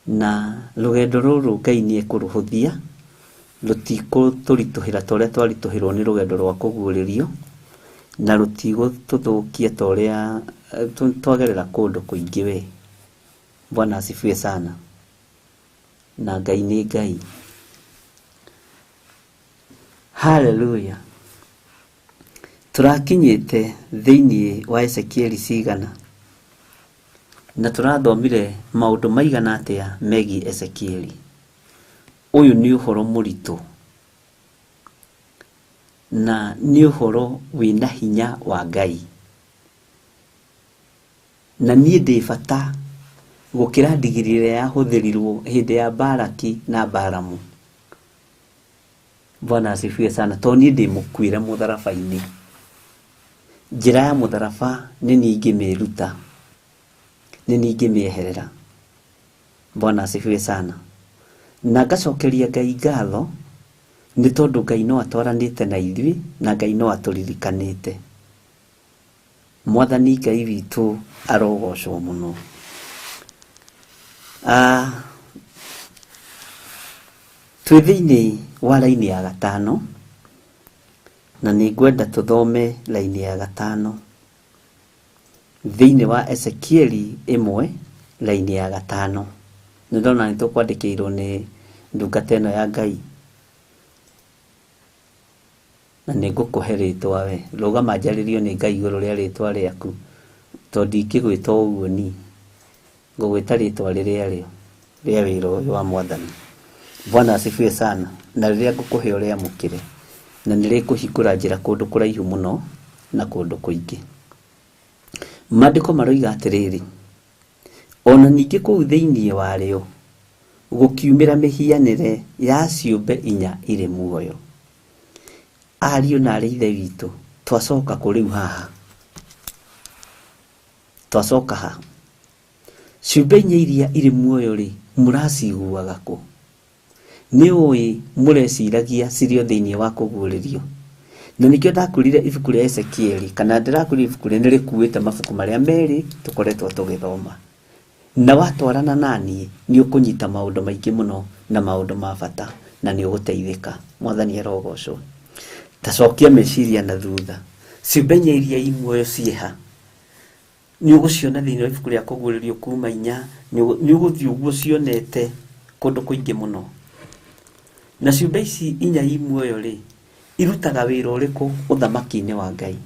na rũgendo rũrũ Ngai nĩ ekũrũhũthia, rũtikũtũritũhĩra ta ũrĩa twaritũhĩrwo nĩ rũgendo rwa kũguũrĩrio, na rũtigũtũthũkia ta ũrĩa twagerera kũndũ kũingĩ we. Bwana asifiwe sana. Na Ngai nĩ Ngai. Hallelujah. Tũrakinyĩte thĩinĩ wa Ezekieli cigana, na tũrathomire maũndũ maigana atĩa megiĩ Ezekieli. Ũyũ nĩ ũhoro mũritũ, na nĩ ũhoro wĩna hinya wa Ngai, na niĩ ndĩ bata gũkĩra ndigiri ĩrĩa yahũthĩrirwo hĩndĩ ya Balaki na Balamu. Bwana asifiwe sana. Tondũ niĩ ndĩ mũkuĩre mũtharaba-inĩ. Njĩra ya mũtharaba nĩ niĩ ingĩmĩruta, nĩ niĩ ingĩmĩeherera. Bwana asifiwe sana. Na ngacokeria Ngai ngatho nĩ tondũ Ngai no atwaranĩte na ithuĩ, na Ngai no atũririkanĩte. Mwathani Ngai witũ arogocwo mũno. Twĩ thĩinĩ wa raini ya 5, na nĩ ngwenda tũthome raini ya 5 thĩinĩ wa Ezekieli 1 raini ya 5. Nĩ ndona nĩ tũkwandĩkĩirwo nĩ ndungata ĩno ya Ngai, na nĩ ngũkũhe rĩtwa we. Rũgama njarĩrio nĩ Ngai igũrũ rĩa rĩtwa rĩaku, tondũ ndingĩgwĩta ũguo ni, ngũgwĩta rĩtwa rĩrĩa rĩo rĩa wĩra ũyũ wa Mwathani. Bwana asifiwe sana. Na rĩrĩa ngũkũhe ũrĩa mũkĩre, na nĩ rĩkũhingũra njĩra kũndũ kũraihu mũno na kũndũ kũingĩ. Maandĩko maroiga atĩrĩrĩ, ona ningĩ kũu thĩinĩ warĩo gũkiumĩra mĩhianĩre ya ciũmbe 4 irĩ muoyo. Ariũ na aarĩ ithe witũ, twacoka kũrĩu haha. Twacoka haha. Ciũmbe 4 iria irĩ muoyo rĩ, mũraciguaga kũ? Nĩ ũĩ mũreciragia cirĩ o thĩinĩ wa kũguũrĩrio. Na nĩkĩo ndakwĩrire ibuku rĩa Ezekieli, kana ndĩrakwĩrire ibuku rĩrĩa nĩ rĩkuĩte mabuku marĩa merĩ tũkoretwo tũgĩthoma. Na watwarana naniĩ nĩ ũkũnyita maũndũ maingĩ mũno na maũndũ ma bata, na nĩ ũgũteithĩka. Mwathani arogocwo. Tacokia meciria na thutha. Ciũmbe 4 iria i muoyo ciĩha, nĩ ũgũciona thĩinĩ wa ibuku rĩa kũguũrĩrio kuma 4, nĩ ũgũthiĩ ũguo cionete kũndũ kũingĩ mũno. Na ciũmbe ici 4 i muoyo rĩ, irutaga wĩra ũrĩkũ ũthamaki-inĩ wa Ngai?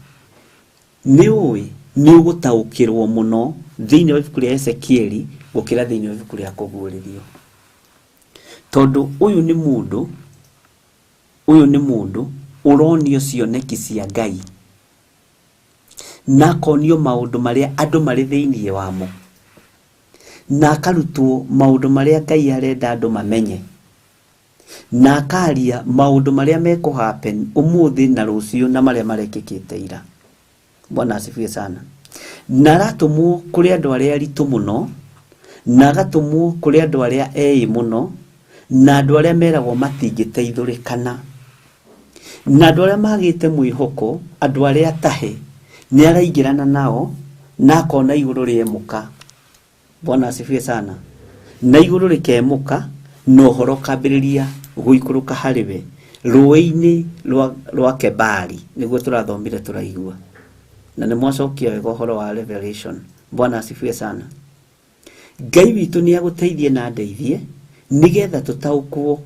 Nĩ ũĩ nĩ ũgũtaũkĩrwo mũno thĩinĩ wa ibuku rĩa Ezekieli gũkĩra thĩinĩ wa ibuku rĩa kũguũrĩrio. Tondũ ũyũ nĩ mũndũ ũronio cioneki cia Ngai, na akonio maũndũ marĩa andũ marĩ thĩinĩ wamo, na akarutwo maũndũ marĩa Ngai arenda andũ mamenye, na akaria maũndũ marĩa mekũhappen ũmũthĩ na rũciũ na marĩa marekĩkĩte ira. Bwana asifiwe sana. Na aratũmwo kũrĩ andũ arĩa aritũ mũno, na agatũmwo kũrĩ andũ arĩa eĩ mũno, na andũ arĩa meragwo matingĩteithũrĩkana, na andũ arĩa magĩte mwĩhoko, andũ arĩa atahe, nĩ araingĩrana nao na akona igũrũ rĩemũka. Bwana asifiwe sana. Na igũrũ rĩkemũka, na ũhoro ũkambĩrĩria gũikũrũka harĩ we rũĩ-inĩ rwa Kebari, nĩguo tũrathomire tũraigua. Na nĩ mwacokia wega ũhoro wa Revelation. Bwana asifiwe sana. Ngai witũ nĩ agũteithie na ndeithie nĩgetha tũtaũkwo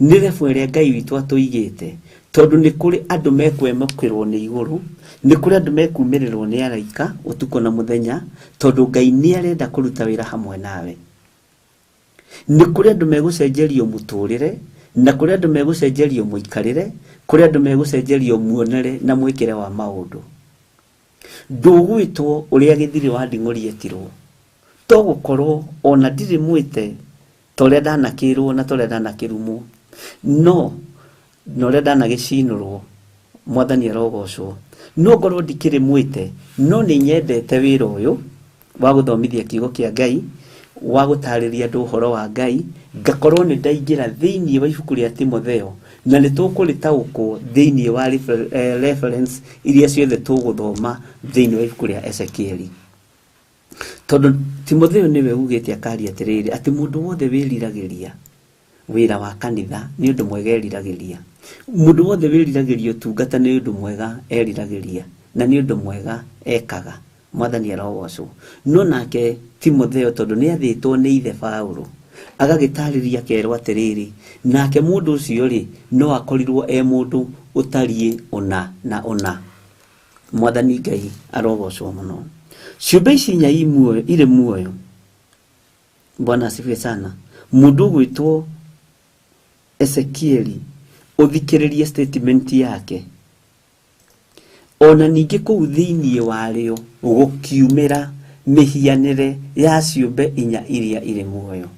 nĩ rebu ĩrĩa Ngai witũ atũigĩte, tondu ni kuri andu mekwemukirwo ni iguru, ni kuri andu mekumirirwo ni araika utuko na muthenya, tondu Ngai ni arenda kuruta wira hamwe nawe. Ni kuri andu megucenjerio muturire, na kuri andu megucenjerio muikarire, kuri andu megucenjerio muonere na mwikire wa maundu. Ndugwitwo uria githiri wa nding'ori etirwo, to gukorwo ona ndiri mwite toria ndanakirwo na toria ndanakirumo, no noria ndanagicinurwo. Mwathani arogocwo. No ngorwo ndikiri mwite, no ni nyendete wira uyu wa guthomithia kiugo kia Ngai, wa gutariria andu uhoro wa Ngai, ngakorwo ni ndaingira thiini wa ibuku ria Timotheo, na ni tukuritaukwo thiini wa reference iria ciothe tuguthoma thiini wa ibuku ria Ezekieli. Tondu Timotheo niwe ugite akari atiriri ati mundu wothe wiriragiria wira wa kanitha ni undu mwega eriragiria. Mundu wothe wiriragiria utungata ni undu mwega eriragiria, na ni undu mwega ekaga. Mwathani arogocwo. No nake Timotheo tondu ni athitwo ni ithe Paulo, agagitariria kerwa atiriri, nake mundu ucio ri no akorirwo mundu utarie ona na ona. Mwathani Ngai arogocwo muno. Ciumbe ici inya ire muoyo, Bwana asifiwe sana. Mundu gwitwo Ezekieli, uthikiririe statement yake. Ona ningi kuu thiini wario gukiumira mihianire ya ciumbe inya iria ire muoyo.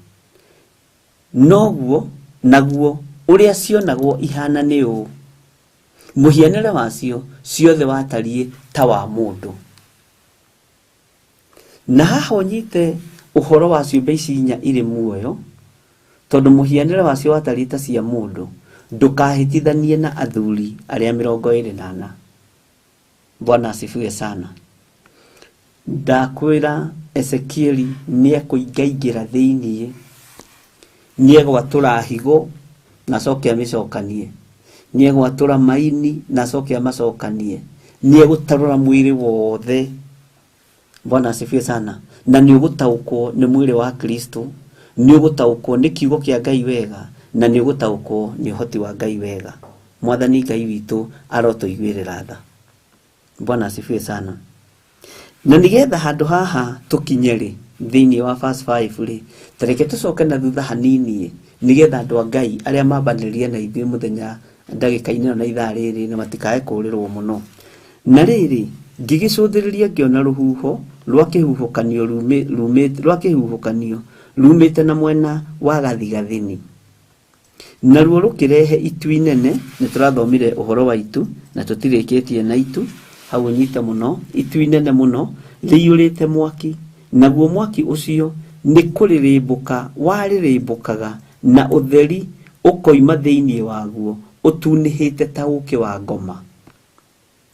Noguo naguo uria cionagwo ihana ni u, muhianire wacio ciothe watarie ta wa mundu. Na haha unyite uhoro wa ciumbe ici inya ire muoyo, tondu muhianire wacio watarie ta cia mundu, ndukahitithanie na athuri aria 24. Bwana asifiwe sana. Ndakwira Ezekieli ni ekuingaingira thiini, ni egwatura higo na coke amicokanie, ni egwatura maini na coke amacokanie, ni egutarura mwiri wothe. Bwana asifiwe sana. Na ni ugutaukwo ni mwiri wa Kristo, ni ugutaukwo ni kiugo kia Ngai wega, na ni ugutaukwo ni hoti wa Ngai wega. Mwathani Ngai witu arotuiguirira tha. Bwana asifiwe sana. Na nigetha handu haha tukinyeri thiini wa verse 5 ri, tareke tucoke na thutha hanini nigetha andu a Ngai aria mambanirie na ithuĩ muthenya ndagika-ini na ithaa riri na matikae kurirwo muno. Na riri ngigicũthĩrĩria ngiona ruhuho rwa kihuhukanio rumite na mwena wa gathigathini, naruo rukirehe itu inene. Ni turathomire uhoro wa itu na tutirikitie na itu hau nyita muno. Itu inene muno riyurite mwaki, naguo mwaki ucio ni kuririmbuka waririmbukaga, na utheri ukoima thiini waguo utunihite ta uki wa ngoma.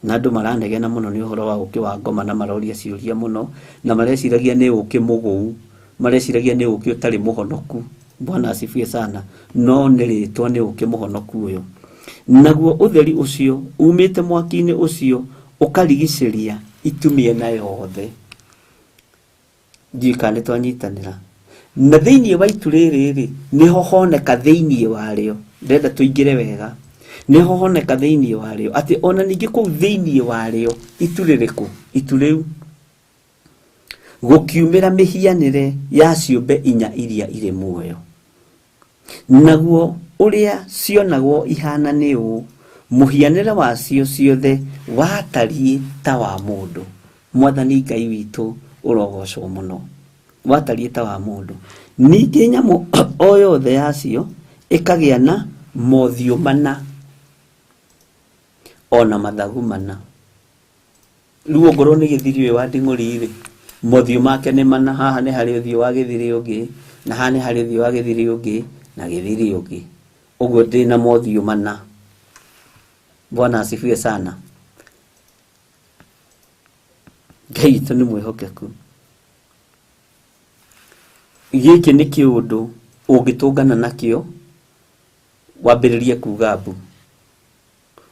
Na andu maranegena muno ni uhoro wa uki wa ngoma, na maroria ciuria muno, na mareciragia ni uki muguu, mareciragia ni uki utari muhonoku. Bwana asifiwe sana. No niritwa ni uki muhonoku uyu. Naguo utheri ucio umite mwaki-ini ucio ukarigiceria itumie na yothe. Ndikane twanyitanira. Na thiini wa itu riri niho honeka thiini wario. Ndenda tuingire wega. Niho honeka thiini wario ati ona ningi kuu thiini wario itu ririku, itu riu gukiumira mihianire ya ciumbe inya iria ire muoyo. Naguo uria cionagwo ihana ni u, muhianire wacio ciothe watarie ta wa mundu. Mwathani Ngai witu urogocwo muno. Watarie ta wa mundu. Ningi nyamu o yothe yacio ikagia na mothio mana, ona mathagu mana. Ruo ngoro ni githiri wa nding'ori ri, mothio make ni mana. Haha ni hari uthio wa githiri ungi, na haha ni hari uthio wa githiri ungi, na githiri ungi. Uguo ndina mothio mana. Bwana asifiwe sana. Ngai tu ni mwihokeku. Giki ni kiundu ungitungana nakio, wambiririe kuga mbu,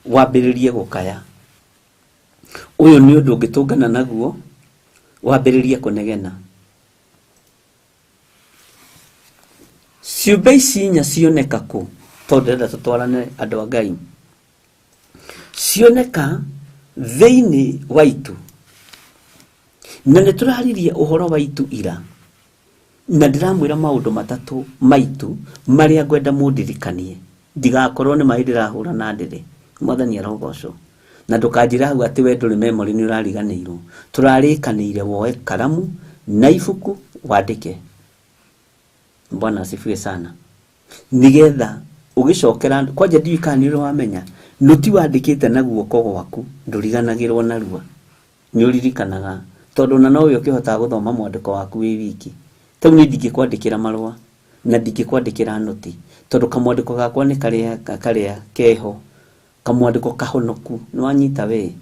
wambiririe gukaya. Uyu ni undu ungitungana naguo, wambiririe kunegena. Ciumbe ici inya cioneka ku, tondu ndenda tutwarane andu a Ngai. cioneka thĩinĩ waitu. Na nĩ tũraririe ũhoro waitu ira, na ndiramwĩra maũndũ matatũ maitu marĩa ngwenda mũndirikanie, ndigakorwo nĩ mahĩndĩ ndĩrahũra na ndĩrĩ. Mwathani arogocwo. Na ndũkanjĩra hau atĩ we ndũrĩ memory nĩ ũrariganĩirwo. Tũrarĩkanĩire woe karamu na ibuku wandĩke. Bwana asifiwe sana. Nigetha ũgĩcokera kwanja ndiũĩ kana nĩ wamenya nũti wandĩkĩte na guoko gwaku ndũriganagĩrwo narua. Nĩ ũririkanaga tondũ na nowe ũkĩhota gũthoma mwandĩko waku wĩ wiki. Tau nĩ ndingĩkwandĩkĩra marũa na ndingĩkwandĩkĩra nũti tondũ kamwandĩko gakwa nĩ karĩa keho, kamwandĩko kahonoku. Nĩ wanyita we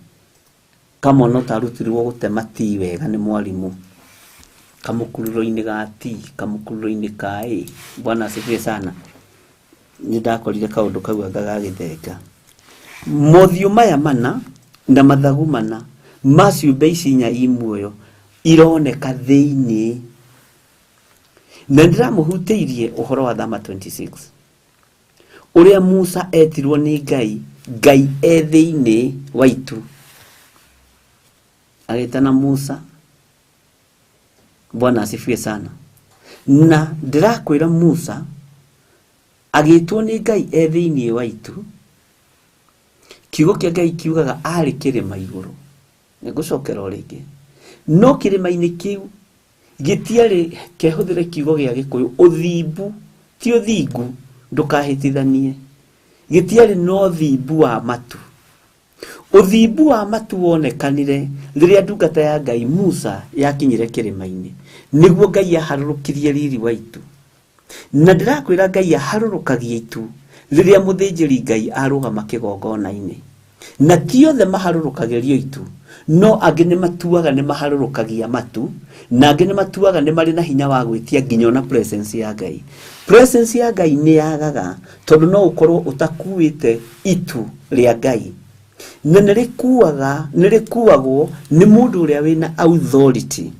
kamono tarutirwo gũtema ti wega nĩ mwarimũ, kamũkururo-inĩ ga ti, kamũkururo-inĩ ka ĩ. Bwana asifiwe sana. Nĩ ndakorire kaũndũ kau ngagagĩthenga. Mothiũ maya mana na mathagu mana ma ciũmbe ici inya i muoyo ironeka thĩinĩ. Na ndiramũhutĩirie ũhoro wa Thama 26 ũrĩa Musa etirwo nĩ Ngai, Ngai thĩinĩ waitu. Agĩtana Musa. Bwana asifiwe sana. Na ndĩrakwĩra Musa agĩtwo nĩ Ngai thĩinĩ waitu. Kiugo kĩa Ngai kiugaga arĩ kĩrĩma igũrũ. Nĩngũcokera o rĩngĩ. No kĩrĩma-inĩ kĩu gĩtiarĩ, kehũthĩre kiugo gĩa Gĩkũyũ, ũthimbu ti ũthingu, ndũkahĩtithanie. Gĩtiarĩ no ũthimbu wa matu. Ũthimbu wa matu wonekanire rĩrĩa ndungata ya Ngai Musa yakinyire kĩrĩma-inĩ, nĩguo Ngai aharũrũkirie riri waitu. Na ndĩrakwĩra Ngai aharũrũkagia itu rĩrĩa mũthĩnjĩri Ngai arũgama kĩgongona-inĩ. Na ti othe maharũrũkagĩrio itu, no angĩ nĩ matuaga nĩ maharũrũkagia matu, na angĩ nĩ matuaga nĩ marĩ na hinya wa gwĩtia nginya na presence ya Ngai. Presence ya Ngai nĩ yagaga tondũ no ũkorwo ũtakuĩte itu rĩa Ngai. Na nĩrĩkuagwo nĩ mũndũ ũrĩa wĩna authority.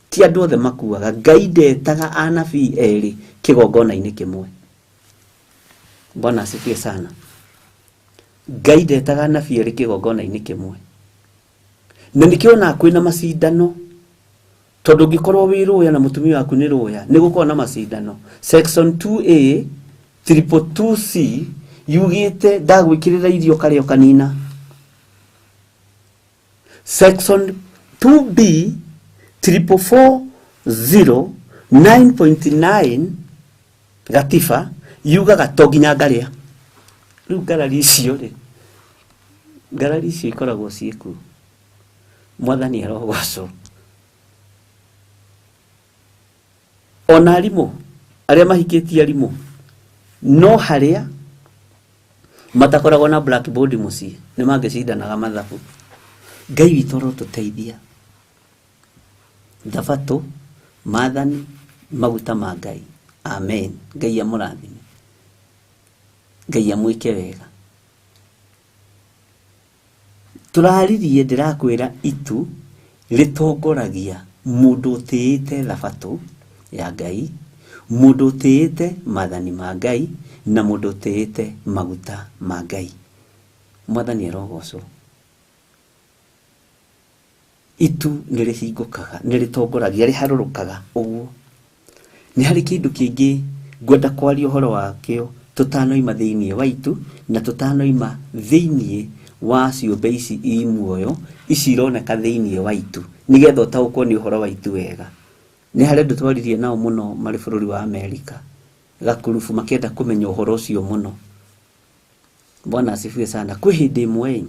Ti andũ othe makuaga. Ngai ndetaga anabii erĩ kĩgongona-inĩ kĩmwe. Bwana asifiwe sana. Ngai ndetaga anabii erĩ kĩgongona-inĩ kĩmwe. Na nĩkĩona kwĩna macindano, tondũ ũngĩkorwo wĩ Rũya na mũtumia waku nĩ Rũya, nĩ gũkorwo na macindano. Section 2A 222C yugĩte ndagwĩkĩrĩra irio karĩa kanina. Section 2B 4440 9.9 gatiba yugaga to nginya ngarĩa. Rĩu ngarari icio rĩ, ngarari icio ikoragwo ciĩku. Mwathani arogocwo. Ona arimũ arĩa mahikĩtie arimũ no harĩa matakoragwo na blackboard mũciĩ nĩ mangĩcindanaga mathabu. Ngai witũ arotũteithia. Thabatũ, maathani, maguta ma Ngai. Amen. Ngai amũrathime. Ngai amwĩke wega. Tũraririe ndĩrakwĩra itu rĩtongoragia mũndũ ũtĩĩte thabatũ ya Ngai, mũndũ ũtĩĩte maathani ma Ngai, na mũndũ ũtĩĩte maguta ma Ngai. Mwathani arogocwo. Itu nĩrĩhingũkaga, nĩrĩtongoragia, rĩharũrũkaga ũguo. Nĩ harĩ kĩndũ kĩngĩ ngwenda kwaria ũhoro wakĩo tũtanoima thĩinĩ wa itu na tũtanoima thĩinĩ wa ciũmbe ici i muoyo ici ironeka thĩinĩ wa itu, nĩgetha ũtaũkwo nĩ ũhoro wa itu wega. Nĩ harĩ andũ twaririe nao mũno marĩ bũrũri wa Amerika, gakurubu makĩenda kũmenya ũhoro ũcio mũno. Bwana asifiwe sana. Kwĩ hĩndĩ ĩmwe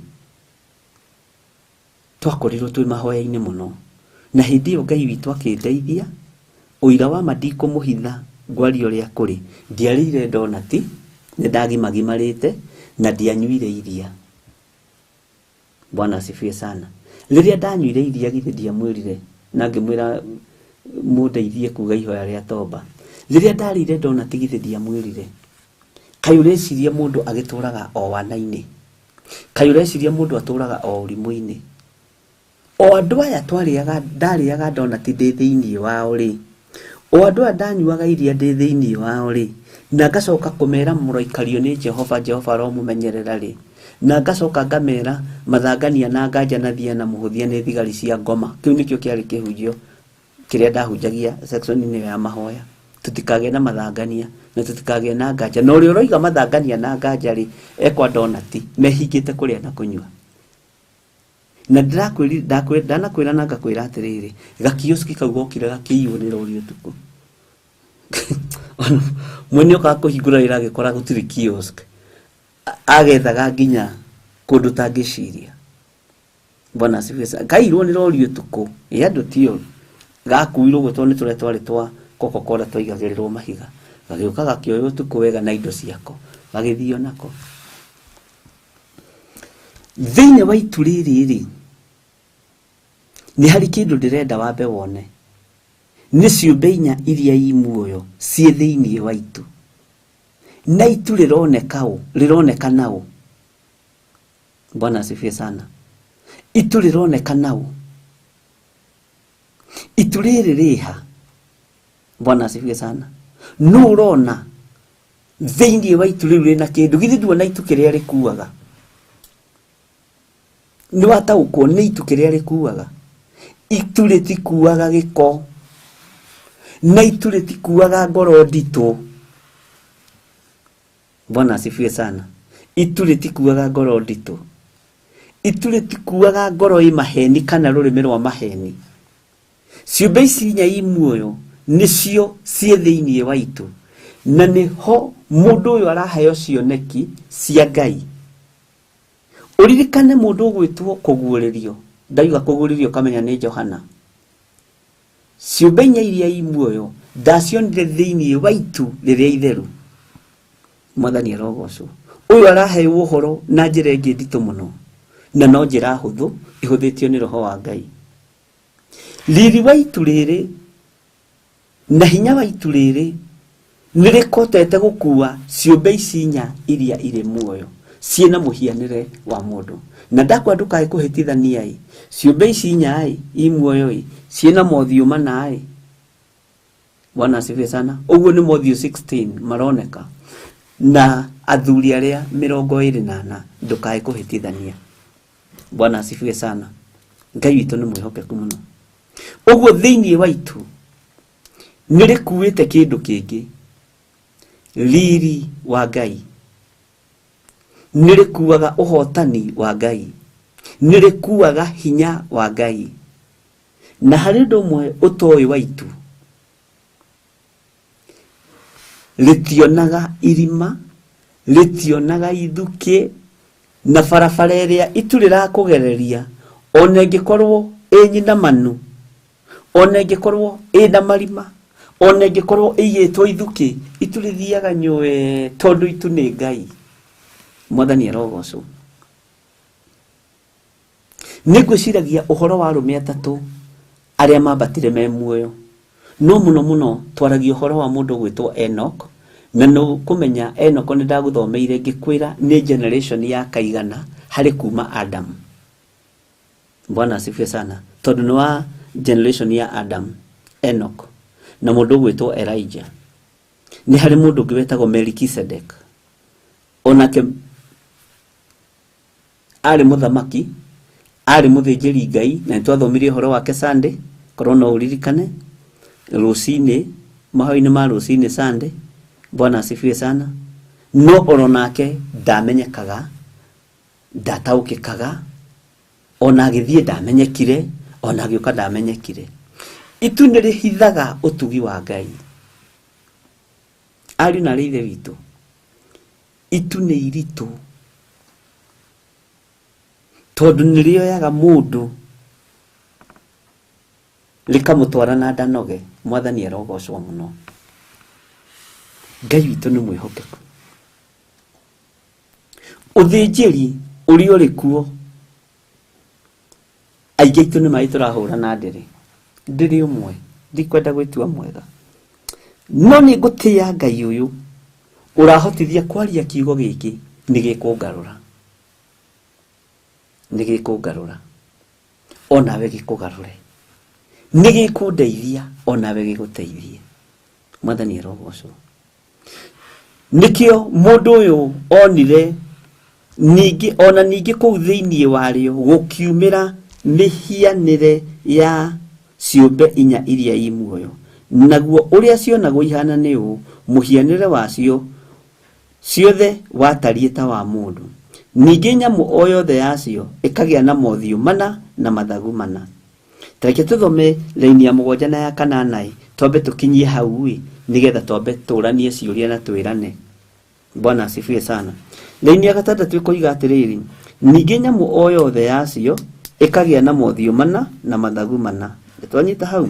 twakorirwo twĩ mahoya-inĩ mũno, na hĩndĩ ĩyo Ngai witũ akĩndeithia, ũira wa mandikũmũhitha ngwaria ũrĩa kũrĩ. Ndiarĩire donati, nĩ ndagimagimarĩte na ndianyuire iria. Bwana asifiwe sana. Rĩrĩa ndanyuire iria githĩ ndiamwĩrire na ngĩmwĩra mũndeithie kuga ihoya rĩa toba. Rĩrĩa ndarĩire donati githĩ ndiamwĩrire. Kaĩ ũreciria mũndũ agĩtũraga o wana-inĩ? Kaĩ ũreciria mũndũ atũraga o ũrimũ-inĩ? O andũ aya ndarĩaga donati ndĩ thĩinĩ wao rĩ, o andũ aya ndanyuaga iria ndĩ thĩinĩ wao rĩ, na ngacoka kũmera mũroikario nĩ Jehova, Jehova aromũmenyerera rĩ, na ngacoka ngamera mathangania na nganja na thia na muhuthia ni thigari cia ngoma. Kiu nikio kiari kihunjio kiria ndahunjagia section-ini ya mahoya. Tutikage na mathangania na tutikage na nganja. No uri uroiga mathangania na nganja ri ekwa donati mehingite kuria na kunyua. Na ndanakwira na ngakwira atiriri gakioski kau gokire gakiiyo ni rori utuku. Mwene okakuhingura ira gikora gutiri kiosk agethaga nginya kundu tangiciria. Bwana sivesa kairwo ni rori utuku yando tio gakuirwo gutone tule twari twa Coca-Cola twaigagirwo mahiga gagioka gakioyo utuku wega na indo ciako gagithio nako. Thine wa ituriri ni hari kindu ndirenda wambe wone ni ciumbe inya iria i muoyo cie thiini wa itu na itu rironeka nao. Bwana asifiwe sana. Itu rironeka nao. Itu riri riha. Bwana asifiwe sana. No urona thiini wa itu riu rina kindu githithwa na itu kiria rikuaga ni wataukwo ni itu kiria rikuaga. Itu ritikuaga giko na itu ritikuaga ngoro ndito. Bwana asifiwe sana. Itu ritikuaga ngoro ndito. Itu ritikuaga ngoro i maheni kana rurimi rwa maheni. Ciumbe ici inya i muoyo nicio cie thiini wa itu na niho mundu uyu araheo cioneki cia Ngai. Uririkane mundu gwitwo kuguuririo. Ndaiga kuguuririo kamenya ni Johana. Ciumbe inya iria i muoyo ndacionire thiini wa itu riria itheru. Mwathani arogocwo. Uyu araheo uhoro na njira ingi nditu muno na no njira huthu ihuthitio ni roho wa Ngai. Riri wa itu riri na hinya wa itu riri nirikotete gukua ciumbe ici inya iria iri muoyo ciena muhianire wa mundu. Na ndakwa ndukae kuhitithania i ciumbe ici inya i muoyo i ciena mothiu mana i. Bwana asifiwe sana. Uguo ni Matthew 16 maroneka na athuri aria 24 ndukae kuhitithania. Bwana asifiwe sana. Ngai witu ni mwihokeku muno. Uguo thiini wa itu nirikuite kindu kingi riri wa Ngai. Nirikuaga uhotani wa Ngai. Nirikuaga hinya wa Ngai. Na hari ndomwe utoi wa itu litionaga irima, litionaga ithuki na barabara iria itu rirakugereria ona ingikorwo nyina manu, ona ingikorwo ina marima, ona ingikorwo iyetwo ithuki, itu rithiaga nywe tondu itu ni Ngai. Mwathani arogocwo. Nigwiciragia uhoro wa arume atatu aria mambatire me muoyo. No muno twaragia uhoro wa mundu gwitwo Enoch. Na no kumenya Enoch ni ndaguthomeire ngikwira ni generation ya kaigana hari kuma Adam. Bwana asifiwe sana. Tondu ni wa generation ya Adam, Enoch na mundu gwitwo Elijah. Ni hari mundu gwetagwo Melkisedek. Onake ari muthamaki, ari muthinjiri Ngai na twathomirie horo wake Sunday, korona uririkane rucini mahoini ma rucini Sunday. Bwana asifiwe sana. No oronake ndamenyekaga, ndataukikaga, ona agithie ndamenyekire, ona agioka ndamenyekire. Itu nirihithaga utugi wa Ngai. Ari na rithe witu itu ni iritu tondu nirioyaga mundu likamutwara na ndanoge. Mwathani arogocwo muno. Ngai witu ni mwihokeku. Uthinjiri uri uri kuo aingi itu ni mai turahura na ndiri umwe ndikwenda gwitua mwega. No ni gutia Ngai uyu urahotithia kwaria kiugo giki nigikungarura, nigikungarura ona we gikugarure, nigikundeithia ona we giguteithie. Mwathani arogocwo. Nikio mundu uyu onire Ningĩ ona ningĩ kũu thĩinĩ warĩo gũkiumĩra mĩhianĩre ya ciũmbe inya iria i muoyo. Naguo ũrĩa cionagwo ihana nĩ ũũ: mũhianĩre wacio ciothe watariĩ ta wa mũndũ. Ningĩ nyamũ o yothe yacio ĩkagĩa na mothiũ mana na mathagu mana. Tareke tũthome raini ya 7 na ya 8 twambe tũkinyie hau nigetha twambe tũranie ciũria na twĩrane. Bwana asifiwe sana. Raini ya 6 ĩkoiga atĩrĩrĩ: ningĩ nyamũ o yothe yacio ĩkagĩa na mothiũ mana na mathagu mana. Twanyita hau.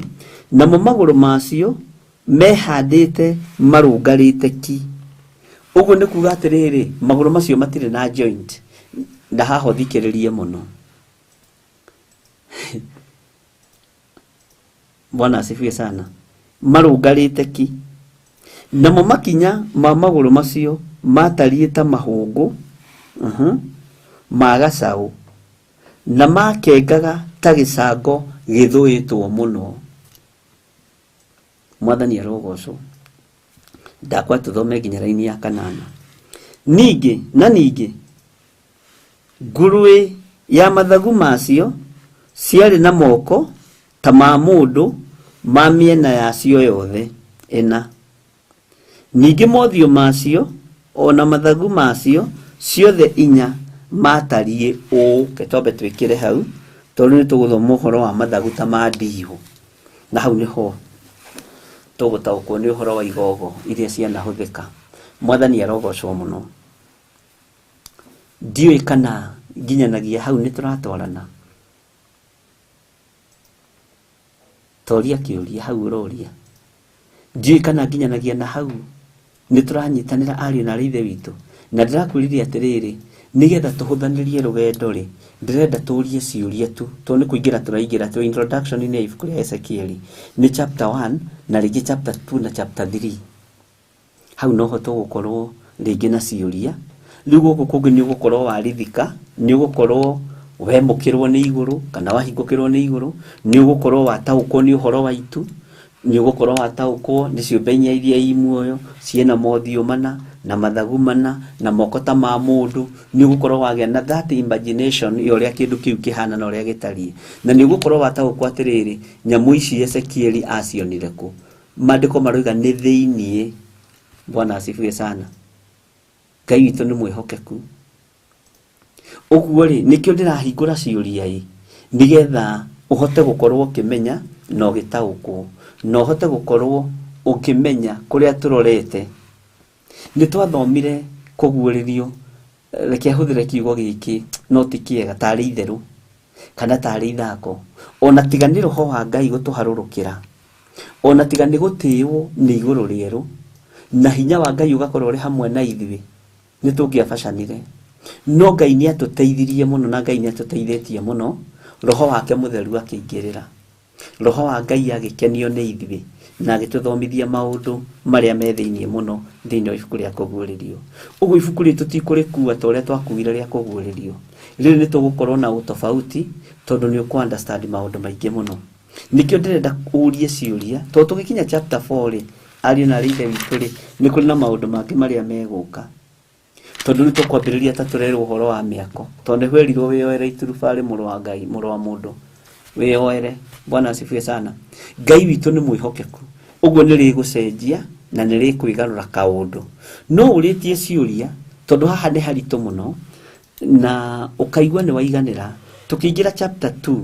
Namo magũrũ macio mehandĩte marũngarĩte ki. Ũguo nĩ kuuga atĩrĩrĩ, magũrũ macio matirĩ na joint. Ndahaho thikĩrĩrie mũno. Bwana asifiwe sana. Marũngarĩte ki. Namo makinya ma magũrũ macio matariĩ ta mahũngũ ma gacaũ, na makengaga ta gĩcango gĩthũĩtwo mũno. Mwathani arogocwo. Ndakwa tũthome nginya raini ya 8. Ningĩ ngũrwe ya mathagu macio ciarĩ na moko ta ma mũndũ ma mĩena yacio yothe 4. Ningĩ mothiũ macio ona mathagu macio ciothe 4 matariĩ ũũ. Ketombe twĩkĩre hau tondũ nĩ tũgũthoma ũhoro wa mathagu ta ma ndihũ, na hau nĩho tũgũtaũkwo nĩ ũhoro wa igogo iria cianahũthĩka. Mwathani arogocwo mũno. Ndiũĩ kana nginyanagia hau nĩ tũratwarana. Toria kĩũria hau ũroria. Ndiũĩ kana nginyanagia na hau nĩ tũranyitanĩra ariũ na ithe witũ. Na ndĩrakwĩrire atĩrĩrĩ, nigetha tũhũthanĩrie rũgendo ndĩrenda tũrie ciũria tu, tondũ nĩ kũingĩra tũraingĩra tu. Introduction nĩ ibuku rĩa Ezekiel nĩ chapter 1 na rĩngĩ chapter 2 na chapter 3. Hau noho tũgũkorwo rĩngĩ na ciũria. Rĩu gũkũ kũngĩ nĩ ũgũkorwo warithika, nĩ ũgũkorwo wemũkĩrwo nĩ igũrũ kana wahingũkĩrwo nĩ igũrũ, nĩ ũgũkorwo wataũkwo nĩ ũhoro waitu, nĩ ũgũkorwo wataũkwo nĩ ciũmbe inya iria i muoyo ciĩna mothiũ mana na mathagu mana na moko ta ma mũndũ. Nĩ ũgũkorwo wagĩa na that imagination ya ũrĩa kĩndũ kĩu kĩhana na ũrĩa gĩtariĩ, na nĩ ũgũkorwo wataũkwo atĩrĩrĩ, nyamũ ici Ezekiel acionire kũ. Maandĩko maroiga nĩ thĩiniĩ. Bwana asifiwe sana. Ngai witũ nĩ mwĩhokeku. Ũguo nĩkĩo ndĩrahingũra ciũria nigetha ũhote gũkorwo ũkĩmenya na ũgĩtaũkwo, na ũhote gũkorwo ũkĩmenya kũrĩa tũrorete. Nĩ twathomire kũguũrĩrio, reke hũthĩre kiugo gĩkĩ no ti kĩega, tarĩ itherũ kana tarĩ ithako. Ona tiga nĩ roho wa Ngai gũtũharũrũkĩra, ona tiga nĩ gũtĩĩo nĩ igũrũ rĩerũ, na hinya wa Ngai ũgakorwo ũrĩ hamwe na ithuĩ, nĩ tũngĩabacanire. No Ngai nĩ atũteithirie mũno, na Ngai nĩ atũteithĩtie mũno. Roho wake mũtheru akĩingĩrĩra, roho wa Ngai agĩkenio nĩ ithuĩ na agĩtũthomithia maũndũ marĩa me thĩiniĩ mũno thĩinĩ wa ibuku rĩa kũguũrĩrio. Ũguo ibuku rĩrĩ tũtikũrĩkua ta ũrĩa twakuire rĩa kũguũrĩrio. Rĩrĩ nĩ tũgũkorwo na ũtofauti tondũ nĩ ũkũ understand maũndũ maingĩ mũno. Nĩkĩo ndĩrenda ũrie ciũria, tondũ tũgĩkinya chapter 4 ariũ na ithe witũ nĩ kũrĩ na maũndũ mangĩ marĩa megũka. Tondũ nĩ tũkwambĩrĩria ta tũrerwo ũhoro wa mĩako, tondũ nĩ werirwo wĩyoere iturubarĩ mũrũ wa Ngai, mũrũ wa mũndũ wĩyoere. Bwana asifiwe sana. Ngai witũ nĩ mwĩhokeku, ũguo nĩ rĩgũcenjia na nĩ rĩkwĩgarũra kaũndũ. No ũrĩtie ciũria tondũ haha nĩ haritũ mũno na ũkaigua nĩ waiganĩra. Tũkĩingĩra chapter 2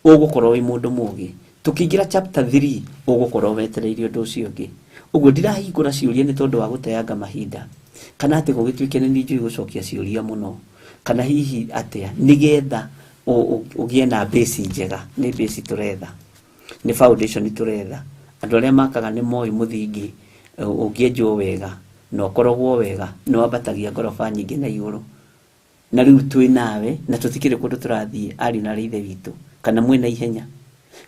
ũgũkorwo wĩ mũndũ mũũgĩ, tũkĩingĩra chapter 3 ũgũkorwo wetereire ũndũ ũcio ũngĩ. Ũguo ndirahingũra ciũria nĩ tondũ wa gũteanga mahinda, kana atĩ gũgĩtuĩke nĩ njũĩ gũcokia ciũria mũno, kana hihi atĩa, nĩgetha ũgĩe na base njega. Nĩ base tũretha, nĩ foundation tũretha. Andũ arĩa makaga nĩ moĩ mũthingi ũngĩenjwo wega na ũkoragwo wega, nĩ wambatagia ngoroba nyingĩ na igũrũ. Na rĩu twĩ nawe na tũtikĩrĩ kũndũ tũrathiĩ ariũ na ithe witũ, kana mwĩna ihenya,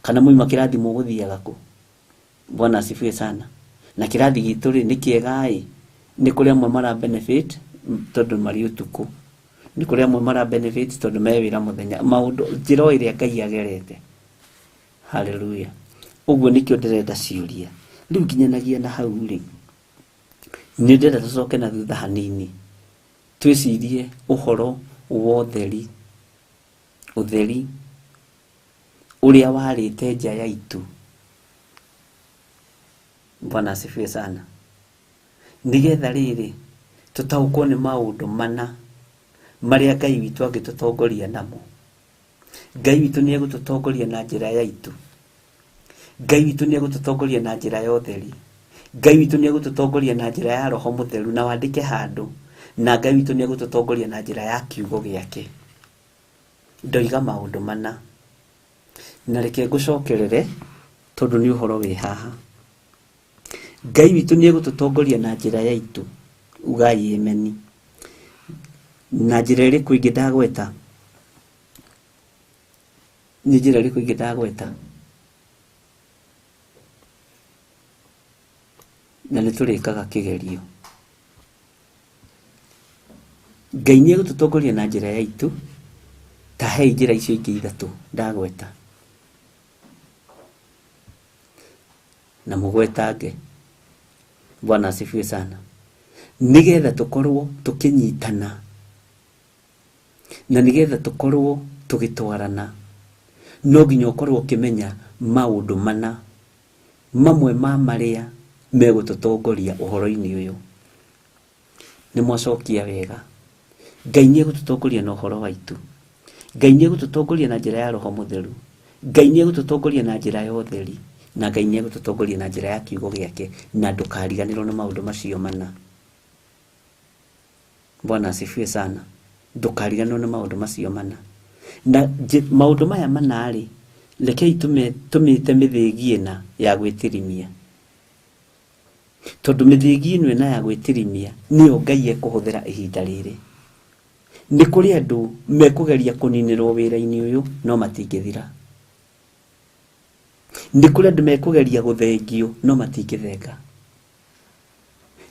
kana mũima kĩrathi mũgũthiaga kũ. Bwana asifiwe sana. Na kĩrathi gitũ nĩ kĩega nĩ kũrĩ amwe mara benefit tondũ marĩ ũtukũ, nĩ kũrĩ amwe mara benefit tondũ me wĩra mũthenya. Maũndũ njĩra ĩrĩa Ngai agerete. Haleluya. Ũguo nĩkĩo ndĩrenda ciũria. Rĩu nginyanagia na hau nĩ ndĩrenda tũcoke na thutha hanini twicirie uhoro wa utheri uria warite nja yaitu. Bwana asifiwe sana. Nigetha riri tutaukwo ni maundu mana maria Ngai witu angitutongoria namo. Ngai witu ni egututongoria na njira yaitu. Ngai witu ni egututongoria na njira ya utheri. Ngai witu ni egututongoria na njira ya Roho Mutheru, na wandike handu, na Ngai witu ni egututongoria na njira ya kiugo giake. Ndoiga maundu mana na reke ngucokerere tondu ni uhoro wi haha. Ngai witu ni egututongoria na njira yaitu. Ugai ameni. Na njira iriku ingi ndagweta? Ni njira iriku ingi ndagweta? Na niturikaga kigerio. Ngai ni egututongoria na njira yaitu. Ta he njira icio ingi ithatu ndagweta. Na mugwetange. Bwana asifiwe sana. Nigetha tukorwo tukinyitana, na nigetha tukorwo tugitwarana, no nginya ukorwo ukimenya maundu mana mamwe ma maria megututongoria uhoro-ini uyu. Ni mwacokia wega. Ngai ni egututongoria na uhoro waitu. Ngai ni egututongoria na njira ya Roho Mutheru. Ngai ni egututongoria na njira ya utheri, na Ngai ni egututongoria na njira ya kiugo giake, na ndukariganirwo na maundu macio mana. Bwana asifiwe sana. Ndukariganirwo na maundu macio mana. Na maundu maya mana ri, rekei tumite mithigi ina ya gwitirimia. Tondu mithigi ino ina ya gwitirimia niyo Ngai ekuhuthira ihinda riri. Ni kuri andu mekugeria kuninirwo wira-ini uyu no matingithira. Ni kuri andu mekugeria guthengio no matingithenga.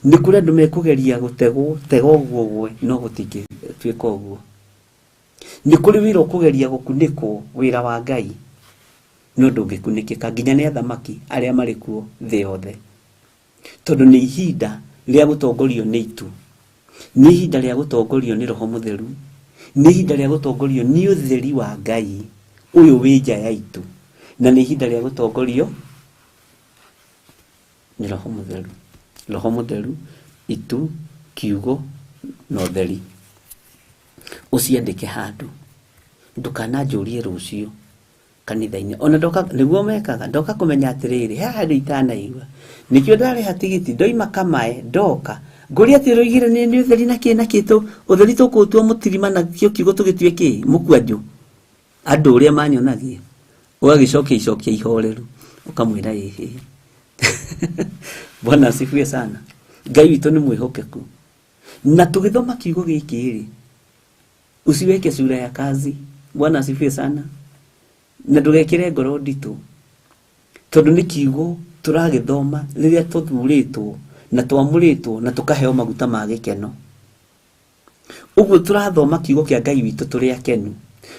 Ni kuri andu mekugeria gutegwo guo no gutingituika uguo. Ni kuri wira ukugeria gukunikwo wira wa Ngai no ndungikunikika nginya ni athamaki aria mari kuo thi yothe. Tondu ni ihinda ria gutongorio ni itu. Ni ihinda ria gutongorio ni Roho Mutheru. Ni ihinda ria gutongorio ni utheri wa Ngai uyu wi nja yaitu. Na ni ihinda ria gutongorio ni Roho Mutheru. Roho Mutheru, itu, kiugo na utheri. Uciandike handu. Ndukananjurie rucio kanitha-ini. Ona ndoka niguo mekaga, ndoka kumenya atiriri, he handu itanaigua. Nikio ndari hatigiti ndoima Kamae ndoka. Nguri ati roigire ni utheri na kitu utheri tukutua mutirima na kio kiugo tugitue ki mukwanju. Andu uria manyonagia. Ugagicokia ihoreru. Ukamwira hihi. Bwana asifiwe sana. Ngai witu ni mwihokeku. Na tugithoma kiugo giki ri, usiweke sura ya kazi. Bwana asifiwe sana. Na ndugekire ngoro nditu. Tondu ni kiugo turagithoma riria tuthuritwo na twamuritwo na tukaheo maguta ma gikeno. Uguo turathoma kiugo kia Ngai witu turi akenu.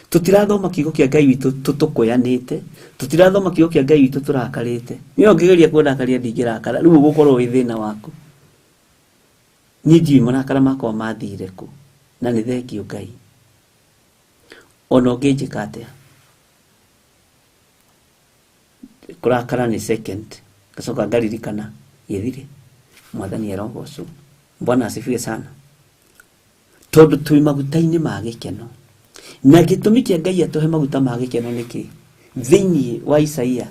Tutirathoma kiugo kia Ngai witu tutukoyanite. Tutirathoma kiugo kia Ngai witu turakarite. Niyo ngigeria kundakaria ndingirakara. Riu gukorwo wi thina waku. Ni ndi marakara makwa mathire ku. Na ni thengio Ngai. Ono ngijika atia. Kurakara ni second. Gacoka ngaririkana yethire. Mwathani arongocu. Bwana asifiwe sana. Tondu twi maguta-ini ma gikeno. Na gitumi kia Ngai atuhe maguta ma gikeno niki? Thiini wa Isaia.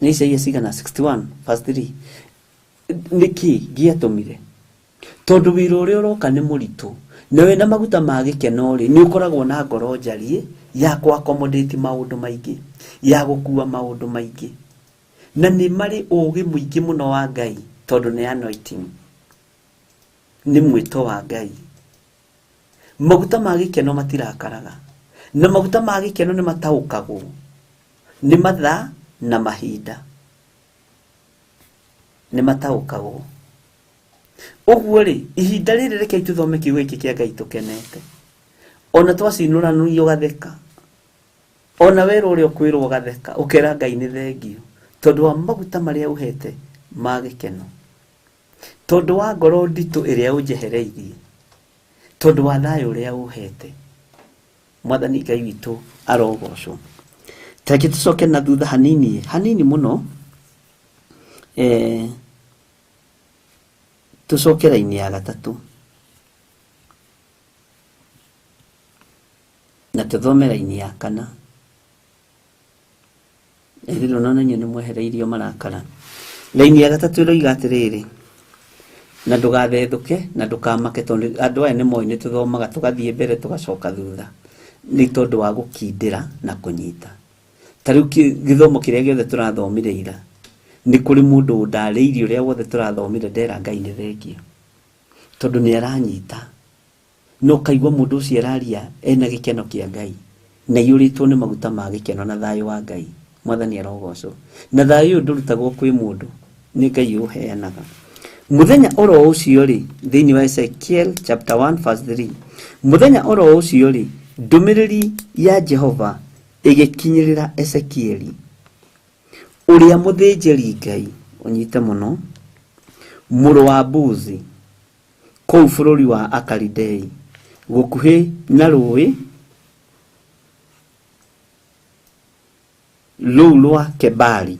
Ni Isaia sigana 61 verse 3. Niki giatumire? Tondu wira uria uroka ni muritu. Na we na maguta ma gikeno ri ni ukoragwo na ngoro njarie ya ku accommodate maundu maingi, ya gukua maundu maingi. Na ni mari ugi muingi muno wa Ngai tondu ni anointing. Ni mwito wa Ngai. Maguta ma gikeno matirakaraga. Na maguta ma gikeno ni mataukagwo. Ni mathaa na mahinda. Ni mataukagwo. Uguo ri ihinda riri reke tuthome kiugo giki kia Ngai tukenete. Ona twacinura nui ugatheka. Ona wero uri ukwirwo ugatheka. Ukera Ngai ni thengio tondu wa maguta maria uhete ma gikeno. tondu wa ngoro nditu iria unjehereirie, tondu wa thayo uria uhete. Mwathani Ngai witu arogocwo. Take tucoke na thutha hanini muno, tucoke raini ya gatatu na tuthome raini ya kana. Rĩrĩ nona nĩ mwehereirio marakara. Raini ya gatatu ĩroiga atĩrĩrĩ, na ndũgathethũke na ndũkamake, tondũ andũ aya nĩ moĩ nĩ tũthomaga tũgathiĩ mbere tũgacoka thutha, nĩ tondũ wa gũkindĩra na kũnyita. Ta rĩu gĩthomo kĩrĩa gĩothe tũrathomire ira, nĩ kũrĩ mũndũ ndarĩirie ũrĩa wothe tũrathomire, ndera Ngai nĩ thengio, tondũ nĩ aranyita. No kaigua mũndũ ũcio araria ena gĩkeno kĩa Ngai, na iyũrĩtwo nĩ maguta ma gĩkeno na thayũ wa Ngai. Mwathani arogocwo. Na thayũ ndũrutagwo kwĩ mũndũ, nĩ Ngai ũheanaga. Muthenya oro ũcio rĩ, thĩinĩ wa Ezekiel chapter 1 verse 3, muthenya oro ũcio rĩ, ndũmĩrĩri ya Jehova ĩgĩkinyĩrĩra Ezekieli, ũrĩa mũthĩnjĩri Ngai, ũnyite mũno, mũrũ wa Buzi, kũu bũrũri wa Akalidei, gũkuhĩ na rũĩ rũu rwa Kebari.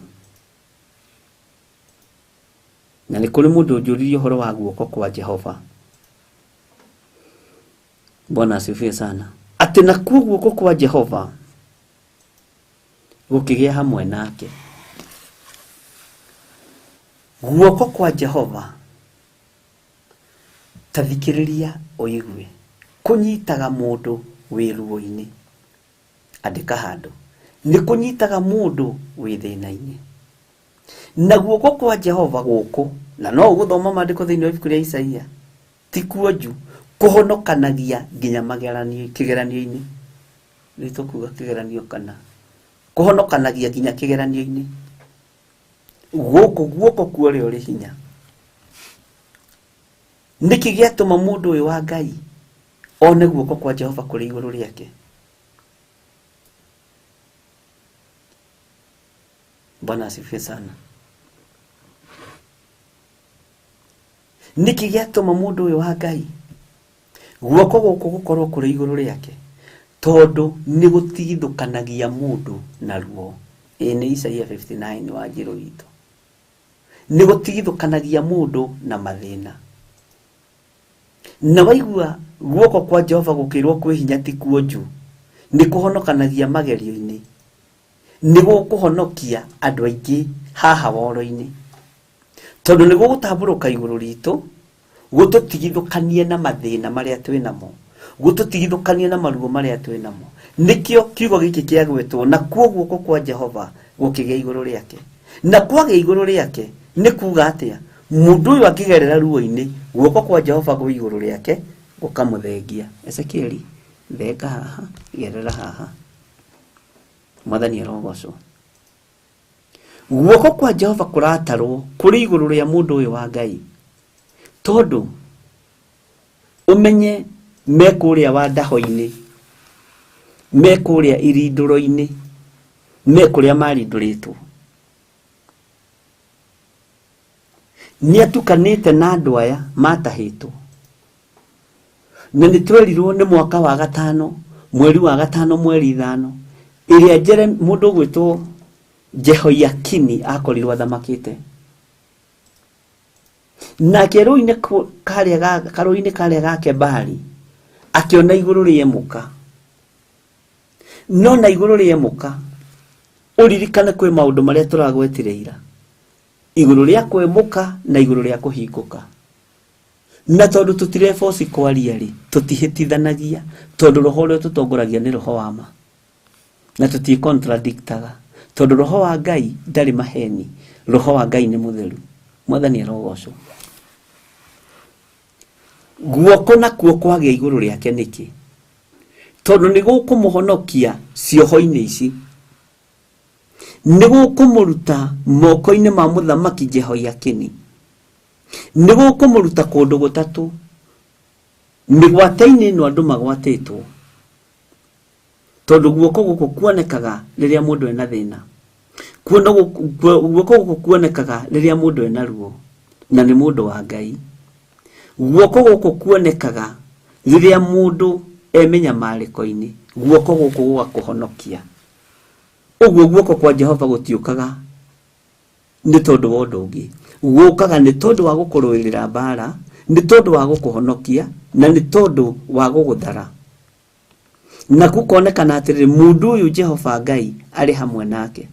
Na nĩ kũrĩ mũndũ ũnjũririe ũhoro wa guoko kwa Jehova. Bwana asifiwe sana. Atĩ nakuo guoko kwa Jehova gũkĩgĩa hamwe nake. Guoko kwa Jehova, ta thikĩrĩria ũigue, kũnyitaga mũndũ wĩ ruo-inĩ. Andĩka handũ, nĩ kũnyitaga mũndũ wĩ thĩna-inĩ. Na guoko kwa Jehova gũkũ, na no ũgũthoma maandĩko thĩinĩ wa ibuku rĩa Isaia, ti kuonju, kũhonokanagia nginya kĩgeranio-inĩ. Nĩ tũkuga kĩgeranio kana kũhonokanagia nginya kĩgeranio-inĩ. Gũkũ guoko kuo ũrĩ hinya. Nĩkĩ gĩatũma mũndũ ũyũ wa Ngai one guoko kwa Jehova kũrĩ igũrũ rĩake? Bwana asifiwe sana. Nĩkĩ gĩatũma mũndũ ũyũ wa Ngai guoko gũkũ gũkorwo kũrĩ igũrũ rĩake? Tondũ nĩ gũtigithũkanagia mũndũ na ruo. Nĩ Isaia 59 wa njĩro witũ. Nĩ gũtigithũkanagia mũndũ na mathĩna. Na waigua guoko kwa Jehova gũkĩrwo kwĩ hinya ti kuonju, nĩ kũhonokanagia magerio-inĩ, nĩ gũkũhonokia andũ aingĩ haha woro-inĩ. Tondũ nĩ gũgũtambũrũka igũrũ ritũ, gũtũtigithũkanie na mathĩna marĩa twĩ namo, gũtũtigithũkanie na maruo marĩa twĩ namo. Nĩkĩo kiugo gĩkĩ kĩagwĩtwo na kuo guoko kwa Jehova gũkĩgĩa igũrũ rĩake. Na kwagĩa igũrũ rĩake nĩ kuuga atĩa? Mũndũ ũyũ akĩgerera ruo-inĩ, guoko kwa Jehova gwĩ igũrũ rĩake gũkamũthengia. Ezekieli, thenga haha, gerera haha. Mwathani arogocwo. Guoko kwa Jehova kũratarwo kũrĩ igũrũ rĩa mũndũ ũyũ wa Ngai, tondũ ũmenye me kũrĩa wandaho-inĩ, me kũrĩa irindũro-inĩ, me kũrĩa marindũrĩtwo, nĩ atukanĩte na andũ aya matahĩtwo. Na nĩ twerirwo nĩ mwaka wa gatano, mweri wa gatano, mweri 5, ĩrĩa mũndũ gwĩtwo Jehoiakini akorirwo athamakĩte. Nake karũi-inĩ karĩa ga Kebari akĩona igũrũ rĩemũka. No na igũrũ rĩemũka, ũririkane kwĩ maũndũ marĩa tũragwetire ira. Igũrũ rĩa kwemũka na igũrũ rĩa kũhingũka. Na tondũ tũtireboci kwaria rĩ, tũtihĩtithanagia, tondũ roho ũrĩa tũtongoragia nĩ roho wa ma. Na tũtiĩ-contradictaga, tondũ roho wa Ngai ndarĩ maheni, roho wa Ngai nĩ mũtheru. Mwathani arogocwo. Guoko nakuo kwagĩa igũrũ rĩake nĩkĩ? Tondũ nĩ gũkũmũhonokia cioho-inĩ ici, nĩ gũkũmũruta moko-inĩ ma mũthamaki Jehoiakini, nĩ gũkũmũruta kũndũ gũtatũ. Mĩgwate-inĩ ĩno andũ magwatĩtwo, tondũ guoko gũkũ kuonekaga rĩrĩa mũndũ ena thĩna. Guoko gũkũ kuonekaga rĩrĩa mũndũ ena ruo. na nĩ mũndũ wa Ngai. Guoko gũkũ kuonekaga rĩrĩa mũndũ emenya marĩko-inĩ, guoko gũkũ gũgakũhonokia. Ũguo guoko kwa Jehova gũtiũkaga nĩ tondũ wa ũndũ ũngĩ, gũkaga nĩ tondũ wa gũkũrũĩrĩra mbara, nĩ tondũ wa gũkũhonokia, na nĩ tondũ wa gũgũthara. Na kukonekana atĩrĩrĩ, mũndũ ũyũ Jehova Ngai arĩ hamwe nake.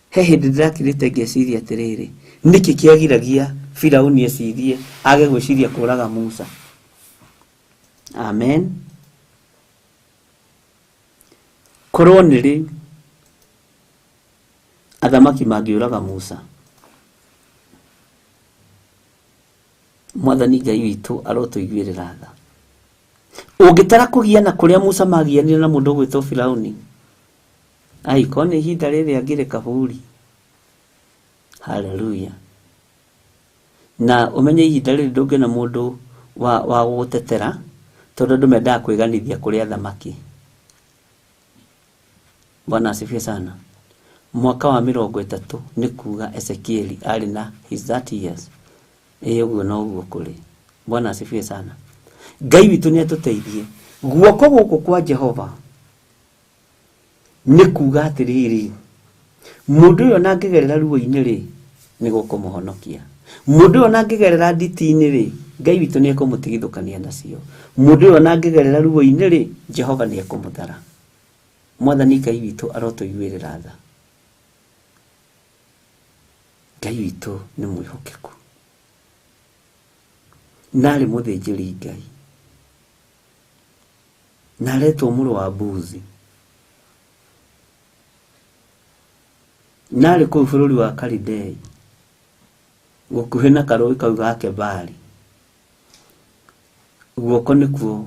He hĩndĩ ndĩrakĩrĩte ngeciria atĩrĩrĩ, nĩkĩ kĩagiragia Firaũni ecirie age gwĩciria kũraga Musa? Amen. Korwo nĩrĩ athamaki mangĩũraga Musa, Mwathani Ngai witũ arotũiguĩrĩra tha. Ũngĩtara kũgiana kũrĩa Musa magianire na mũndũ gwĩtwo Firaũni, korwo nĩ ihinda rĩrĩ angĩrĩ kaburi. Haleluya. Na ũmenye ihinda rĩrĩ ndũngĩona mũndũ wa gũgũtetera, tondũ andũ mendaga kwĩganithia kũrĩ athamaki. Bwana asifiwe sana. Mwaka wa 30 nĩ kuga Ezekieli arĩ na his 30 years. Ũguo no ũguo kũrĩ. Bwana asifiwe sana. Ngai witũ nĩ atũteithie. Guoko gũkũ kwa Jehova nĩ kuga atĩrĩrĩ, mũndũ ũyũ na angĩgerera ruo-inĩ rĩ, nĩ gũkũmũhonokia. Mũndũ ũyũ na angĩgerera nditi-inĩ rĩ, Ngai witũ nĩ ekũmũtigithũkania nacio. Mũndũ ũyũ na angĩgerera ruo-inĩ rĩ, Jehova nĩ ekũmũthara. Mwathani Ngai witũ arotũiguĩrĩra tha. Ngai witũ nĩ mwĩhokeku. Narĩ mũthĩnjĩri Ngai, naretwo mũrũ wa mbuzi, narĩ kũu bũrũri wa Kalidei, gũkuhĩ na karũĩ kau ga Kebari. Guoko nĩkuo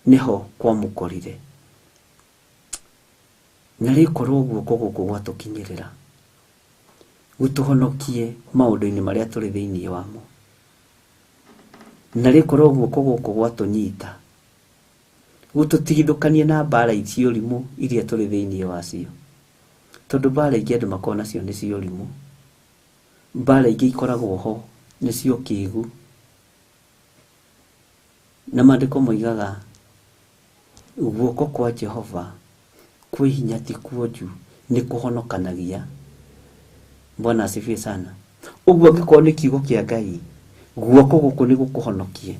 nĩho kwamũkorire. Na rĩkorwo guoko gũkũ gwatũkinyĩrĩra, gũtũhonokie maũndũ-inĩ marĩa tũrĩ thĩinĩ wamo. Na rĩkorwo guoko gũkũ gwatũnyita, gũtũtigithũkanie na mbara icio iria tũrĩ thĩinĩ wacio. Tondũ mbara ingĩ andũ makona cio nĩ ciorimũ. Mbara ingĩ ikoragwo ho nĩcio kĩĩgu. Na maandĩko moigaga guoko kwa Jehova kwĩ hinya ti kuonju, nĩ kũhonokanagia. Bwana asifiwe sana. Ũguo angĩkorwo nĩ kiugo kĩa Ngai, guoko gũkũ nĩ gũkũhonokie.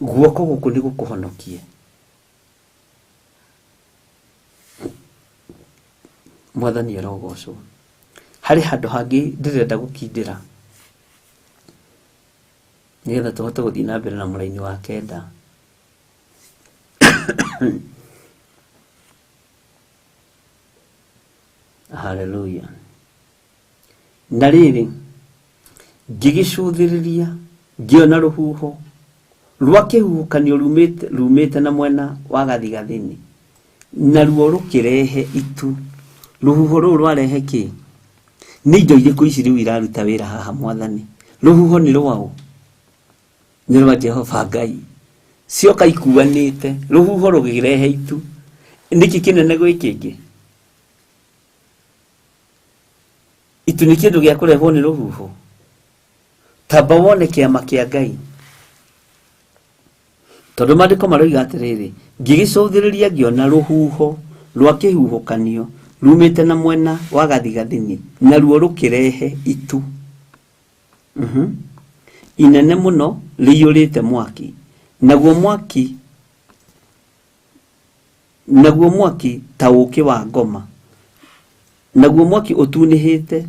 Guoko gũkũ nĩ gũkũhonokie. Mwathani arogocwo. Harĩ handũ hangĩ ndĩrenda gũkindĩra, nĩgetha tũhote gũthiĩ na mbere na mũraini wa 9. Haleluya. Na rĩrĩ, ngĩgĩcũthĩrĩria ngĩona rũhuho rwa kĩhuhũkanio rumĩte na mwena wa gathigathini, na ruo rũkĩrehe itu. Rũhuho rũu rwarehe kĩ? Nĩ indo irĩkũ ici rĩu iraruta wĩra haha Mwathani? Rũhuho nĩ rwaũ? Nĩ rwa Jehova Ngai. Cioka ikuanĩte, rũhuho rũgĩrehe itu. Nĩkĩ kĩnene gwĩ kĩngĩ? Itu nĩ kĩndũ gĩa kũrehwo nĩ rũhuho? Tamba wone kĩama kĩa Ngai. Tondũ maandĩko maroiga atĩrĩrĩ, ngĩgĩcũthĩrĩria ngĩona rũhuho rwa kĩhuhũkanio rumĩte na mwena wa gathigathini, na ruo rũkĩrehe itu. Inene mũno rĩiyũrĩte mwaki. Naguo mwaki ta ũũkĩ wa ngoma. Naguo mwaki ũtunĩhĩte,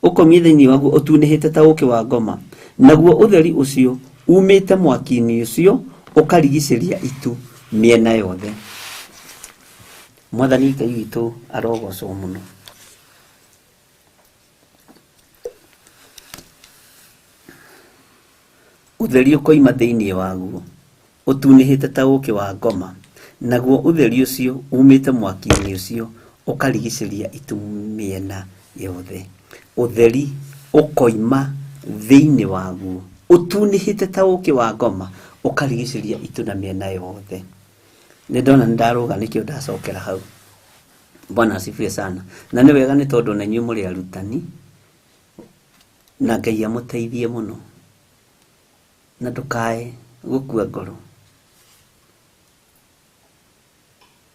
ũkomie thĩinĩ waguo ũtunĩhĩte ta ũũkĩ wa ngoma. Naguo ũtheri ũcio umĩte mwaki-inĩ ũcio ũkarigicĩria itu mĩena yothe. Mwathani Ngai witũ arogocwo mũno. Ũtheri ũkoima thĩinĩ waguo ũtunĩhĩte ta ũũkĩ wa ngoma. Naguo ũtheri ũcio umĩte mwaki-inĩ ũcio ũkarigicĩria itu mĩena yothe. Ũtheri ũkoima thĩinĩ waguo ũtunĩhĩte ta ũũkĩ wa ngoma ũkarigicĩria itu na mĩena yothe. Nĩ ndona ndarũga nĩkĩo ndacokera hau. Bwana asifiwe sana. Na nĩ wega nĩ tondũ na inyuĩ mũrĩ arutani na Ngai amũteithie mũno na ndũkae gũkua ngoro.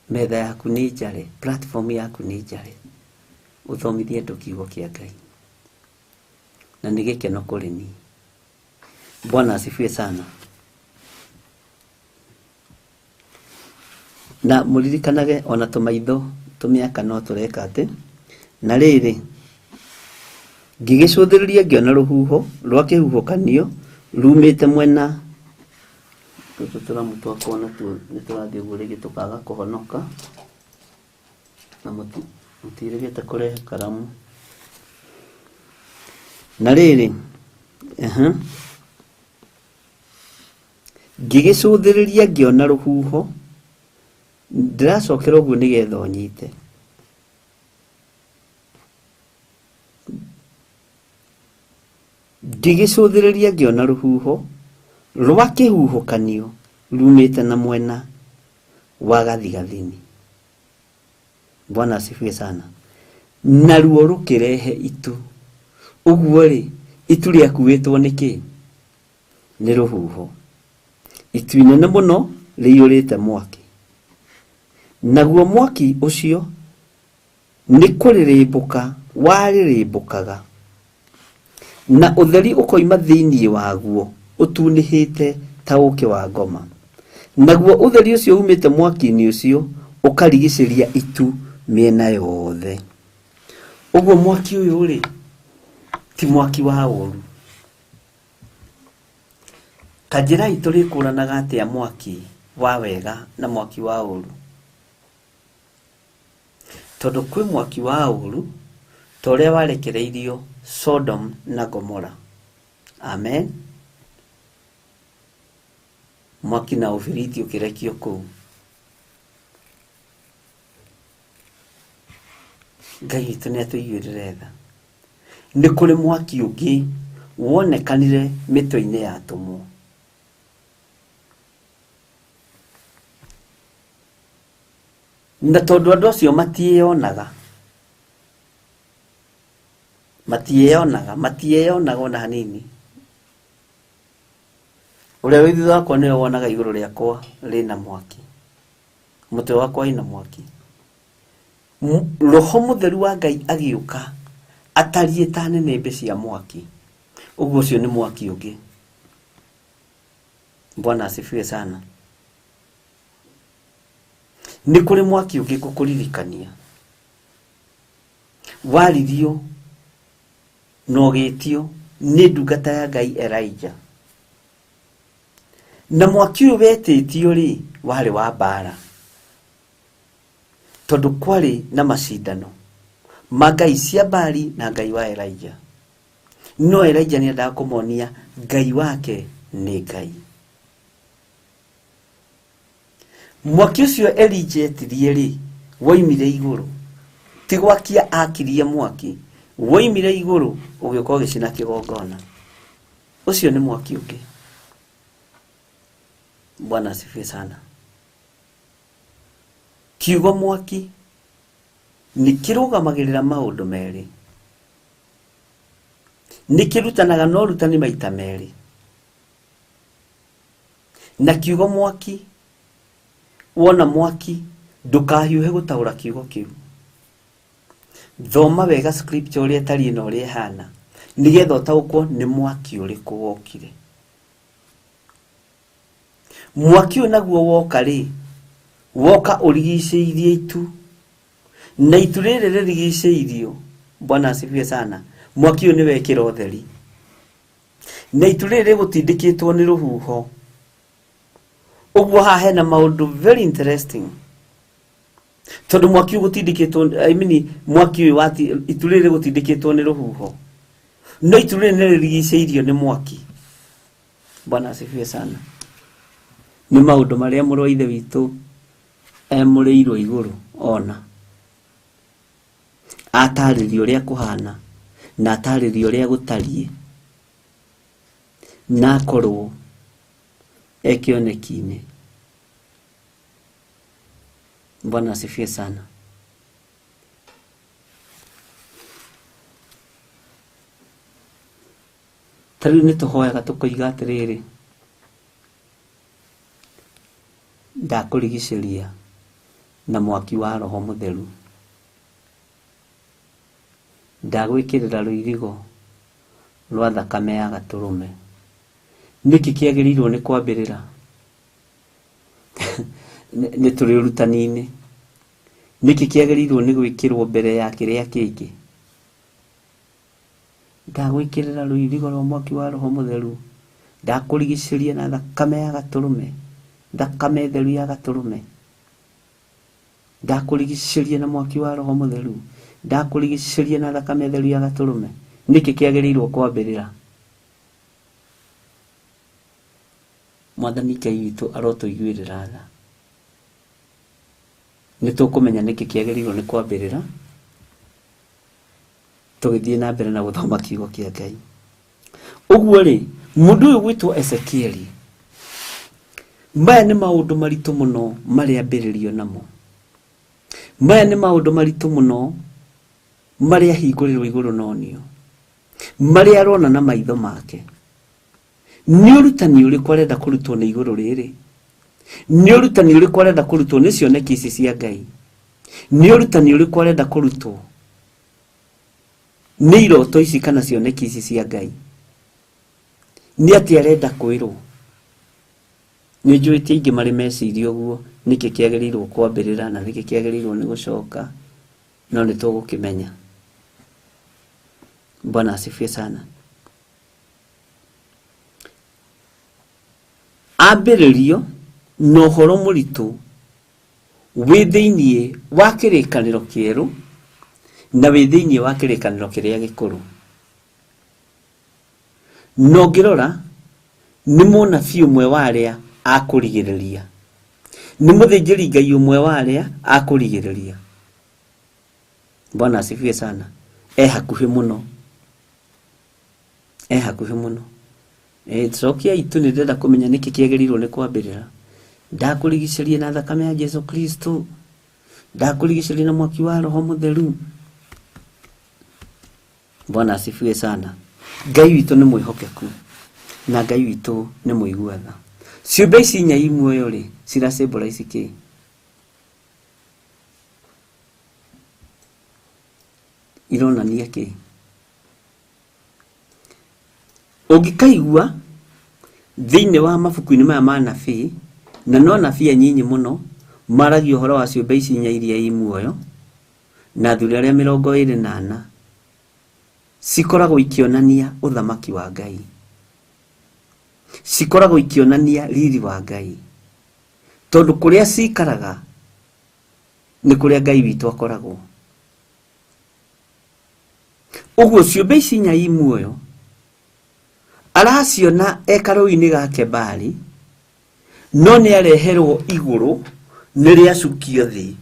Metha yaku nĩ njare, platform yaku nĩ njare, ũthomithie andũ kiugo kĩa Ngai na nĩ gĩkeno kũrĩ niĩ. Bwana asifiwe sana. Na mũririkanage ona tũmaitho tũmĩaka no tũreka atĩ. Na rĩrĩ ngĩgĩcũthĩrĩria ngĩona rũhuho rwa kĩhuhũkanio rumĩte mwena tũtũ tũramu twakwa natuo nĩ tũrathiĩ ũguo rĩngĩ tũkaga kũhonoka na mũtirĩgĩte kũrehe karamu. Na rĩrĩ ngĩgĩcũthĩrĩria ngĩona rũhuho, ndĩracokera ũguo nĩgetha ũnyite. Ngĩgĩcũthĩrĩria ngĩona rũhuho rwa kĩhuhũkanio rumĩte na mwena wa gathigathini. Bwana asifiwe sana. Naruo rũkĩrehe itu. Ũguo rĩ, itu rĩakuĩtwo nĩkĩ? Nĩ rũhuho. Itu inene mũno rĩiyũrĩte mwaki. Naguo mwaki ũcio nĩ kũrĩrĩmbũka warĩrĩmbũkaga, na ũtheri ũkoima thĩinĩ waguo ũtunĩhĩte ta ũũkĩ wa ngoma. Naguo ũtheri ũcio umĩte mwaki-inĩ ũcio ũkarigicĩria itu mĩena yothe. Ũguo mwaki ũyũ rĩ, ti mwaki wa ũru. Kanjĩrai tũrĩkũranaga atĩa mwaki wa wega na mwaki wa ũru? Tondũ kwĩ mwaki wa ũru ta ũrĩa warekereirio Sodom na Gomora. Amen. Mwaki na ũbiriti ũkĩrekio kũu. Ngai witũ nĩ atũiguĩrĩre tha. Nĩ kũrĩ mwaki ũngĩ wonekanire mĩtwe-inĩ ya atũmwo. Na tondũ andũ acio matiĩonaga ona hanini. Ũrĩa wĩ thutha wakwa nĩwe wonaga igũrũ rĩakwa rĩna mwaki, mũtwe wakwa wĩna mwaki. Roho mũtheru wa Ngai agĩũka atariĩ ta nĩnĩmbĩ cia mwaki. Ũguo ũcio nĩ mwaki ũngĩ. Bwana asifiwe sana. Nĩ kũrĩ mwaki ũngĩ ngũkũririkania. Waririo na ũgĩtio nĩ ndungata ya Ngai Elijah. Na mwaki ũyũ wetĩtio rĩ, warĩ wa mbara. Tondũ kwarĩ na macindano ma ngai cia Baali na Ngai wa Elijah. No Elijah nĩ endaga kũmonia Ngai wake nĩ Ngai. Mwaki ũcio Elijah etirie rĩ, woimire igũrũ. Ti gwakia akirie mwaki, woimire igũrũ ũgĩũka ũgĩcina kĩgongona. Ũcio nĩ mwaki ũngĩ. Bwana asifiwe sana. Kiugo mwaki nĩ kĩrũgamagĩrĩra maũndũ merĩ. Nĩ kĩrutanaga na ũrutani maita merĩ. Na kiugo mwaki, wona mwaki ndũkahiũhe gũtaũra kiugo kĩu. Thoma wega scripture ũrĩa tariĩ na ũrĩa hana, nĩgetha ũtaũkwo nĩ mwaki ũrĩkũ wokire. Mwaki ũyũ naguo woka rĩ, woka ũrigicĩirie itu, na itu rĩrĩ rĩrigicĩirio. Bwana asifiwe sana. Mwaki ũyũ nĩ wekĩra ũtheri, na itu rĩrĩ rĩgũtindĩkĩtwo nĩ rũhuho. Ũguo haha hena maũndũ very interesting. Tondũ mwaki ũyũ gũtindĩkĩtwo, mwaki ũyũ itu rĩrĩ rĩgũtindĩkĩtwo nĩ rũhuho, no itu rĩrĩ nĩ rĩrigicĩirio nĩ mwaki. Bwana asifiwe sana. Nĩ maũndũ marĩa mũrũ wa ithe witũ mũrĩirwo igũrũ ona. Atarĩrio ũrĩa kũhana na atarĩrio ũrĩa gũtariĩ, na akorwo ekĩoneki-inĩ. Bwana asifiwe sana. Tariu nĩ tũhoyaga tũkoiga atĩrĩrĩ, ndakũrigicĩria na mwaki wa Roho Mũtheru, ndagwĩkĩrĩra rũirigo rwa thakame ya Gatũrũme. Nĩkĩ kĩagĩrĩirwo nĩ kwambĩrĩra? Nĩ tũrĩ ũrutani-inĩ. Nĩkĩ kĩagĩrĩirwo nĩ gwĩkĩrwo mbere ya kĩrĩa kĩngĩ? Ndagwĩkĩrĩra rũirigo rwa mwaki wa Roho Mũtheru, ndakũrigicĩria na thakame ya Gatũrũme, thakame theru ya Gatũrũme, ndakũrigicĩria na mwaki wa Roho Mũtheru, ndakũrigicĩria na thakame theru ya Gatũrũme. Nĩkĩ kĩagĩrĩirwo kwambĩrĩra? Mwathani Ngai witũ arotũiguĩrĩra tha. Nĩ tũkũmenya nĩkĩ kĩagĩrĩirwo nĩ kwambĩrĩra tũgĩthiĩ na mbere na gũthoma kiugo kĩa Ngai. Ũguo rĩ, mũndũ ũyũ gwĩtwo Ezekieli, maya nĩ maũndũ maritũ mũno marĩa ambĩrĩrio namo. Maya nĩ maũndũ maritũ mũno marĩa hingũrĩrwo igũrũ nonio, marĩa arona na maitho make. Nĩ ũrutani ũrĩkũ arenda kũrutwo nĩ igũrũ rĩrĩ? Nĩ ũrutani ũrĩkũ arenda kũrutwo nĩ cioneki ici cia Ngai? Nĩ ũrutani ũrĩkũ arenda kũrutwo nĩ iroto ici kana cioneki ici cia Ngai? Nĩ atĩ arenda kwĩrwo? Nĩ njũĩtie ingĩ marĩ meciria ũguo, nĩkĩ kĩagĩrĩirwo kwambĩrĩra na nĩkĩ kĩagĩrĩirwo nĩ gũcoka, no nĩ tũgũkĩmenya. Bwana asifiwe sana. Ambĩrĩrio na ũhoro mũritũ wĩ thĩinĩ wa kĩrĩkanĩro kĩerũ na wĩ thĩinĩ wa kĩrĩkanĩro kĩrĩa gĩkũrũ. No ngĩrora nĩ mũnabii ũmwe wa arĩa akũrigĩrĩria, nĩ mũthĩnjĩri Ngai ũmwe wa arĩa akũrigĩrĩria. Bwana asifiwe sana. Hakuhĩ mũno, hakuhĩ mũno. Cokia itu nĩ ndĩrenda kũmenya nĩkĩ kĩagĩrĩirwo nĩ kwambĩrĩra. Ndakũrigicĩria na thakame ya Jesu Kristo, ndakũrigicĩria na mwaki wa Roho Mũtheru. Bwana asifiwe sana. Ngai witũ nĩ mwĩhokeku na Ngai witũ nĩ mũigua tha. Ciũmbe ici inya muoyo rĩ, ciracembũraici kĩ? Ironania kĩ? Ũngĩkaigua thĩinĩ wa mabuku-inĩ maya ma nabii, na no nabii anyinyi mũno maragia ũhoro wa ciũmbe ici inya iria muoyo na athuri arĩa 24 cikoragwo ikĩonania ũthamaki wa Ngai, cikoragwo ikĩonania riri wa Ngai, tondũ kũrĩa cikaraga nĩ kũrĩa Ngai witũ akoragwo. Ũguo ciũmbe ici inya muoyo araciona ekarũi-inĩ gake Baali, no nĩ areherwo igũrũ nĩ rĩacukio thĩ.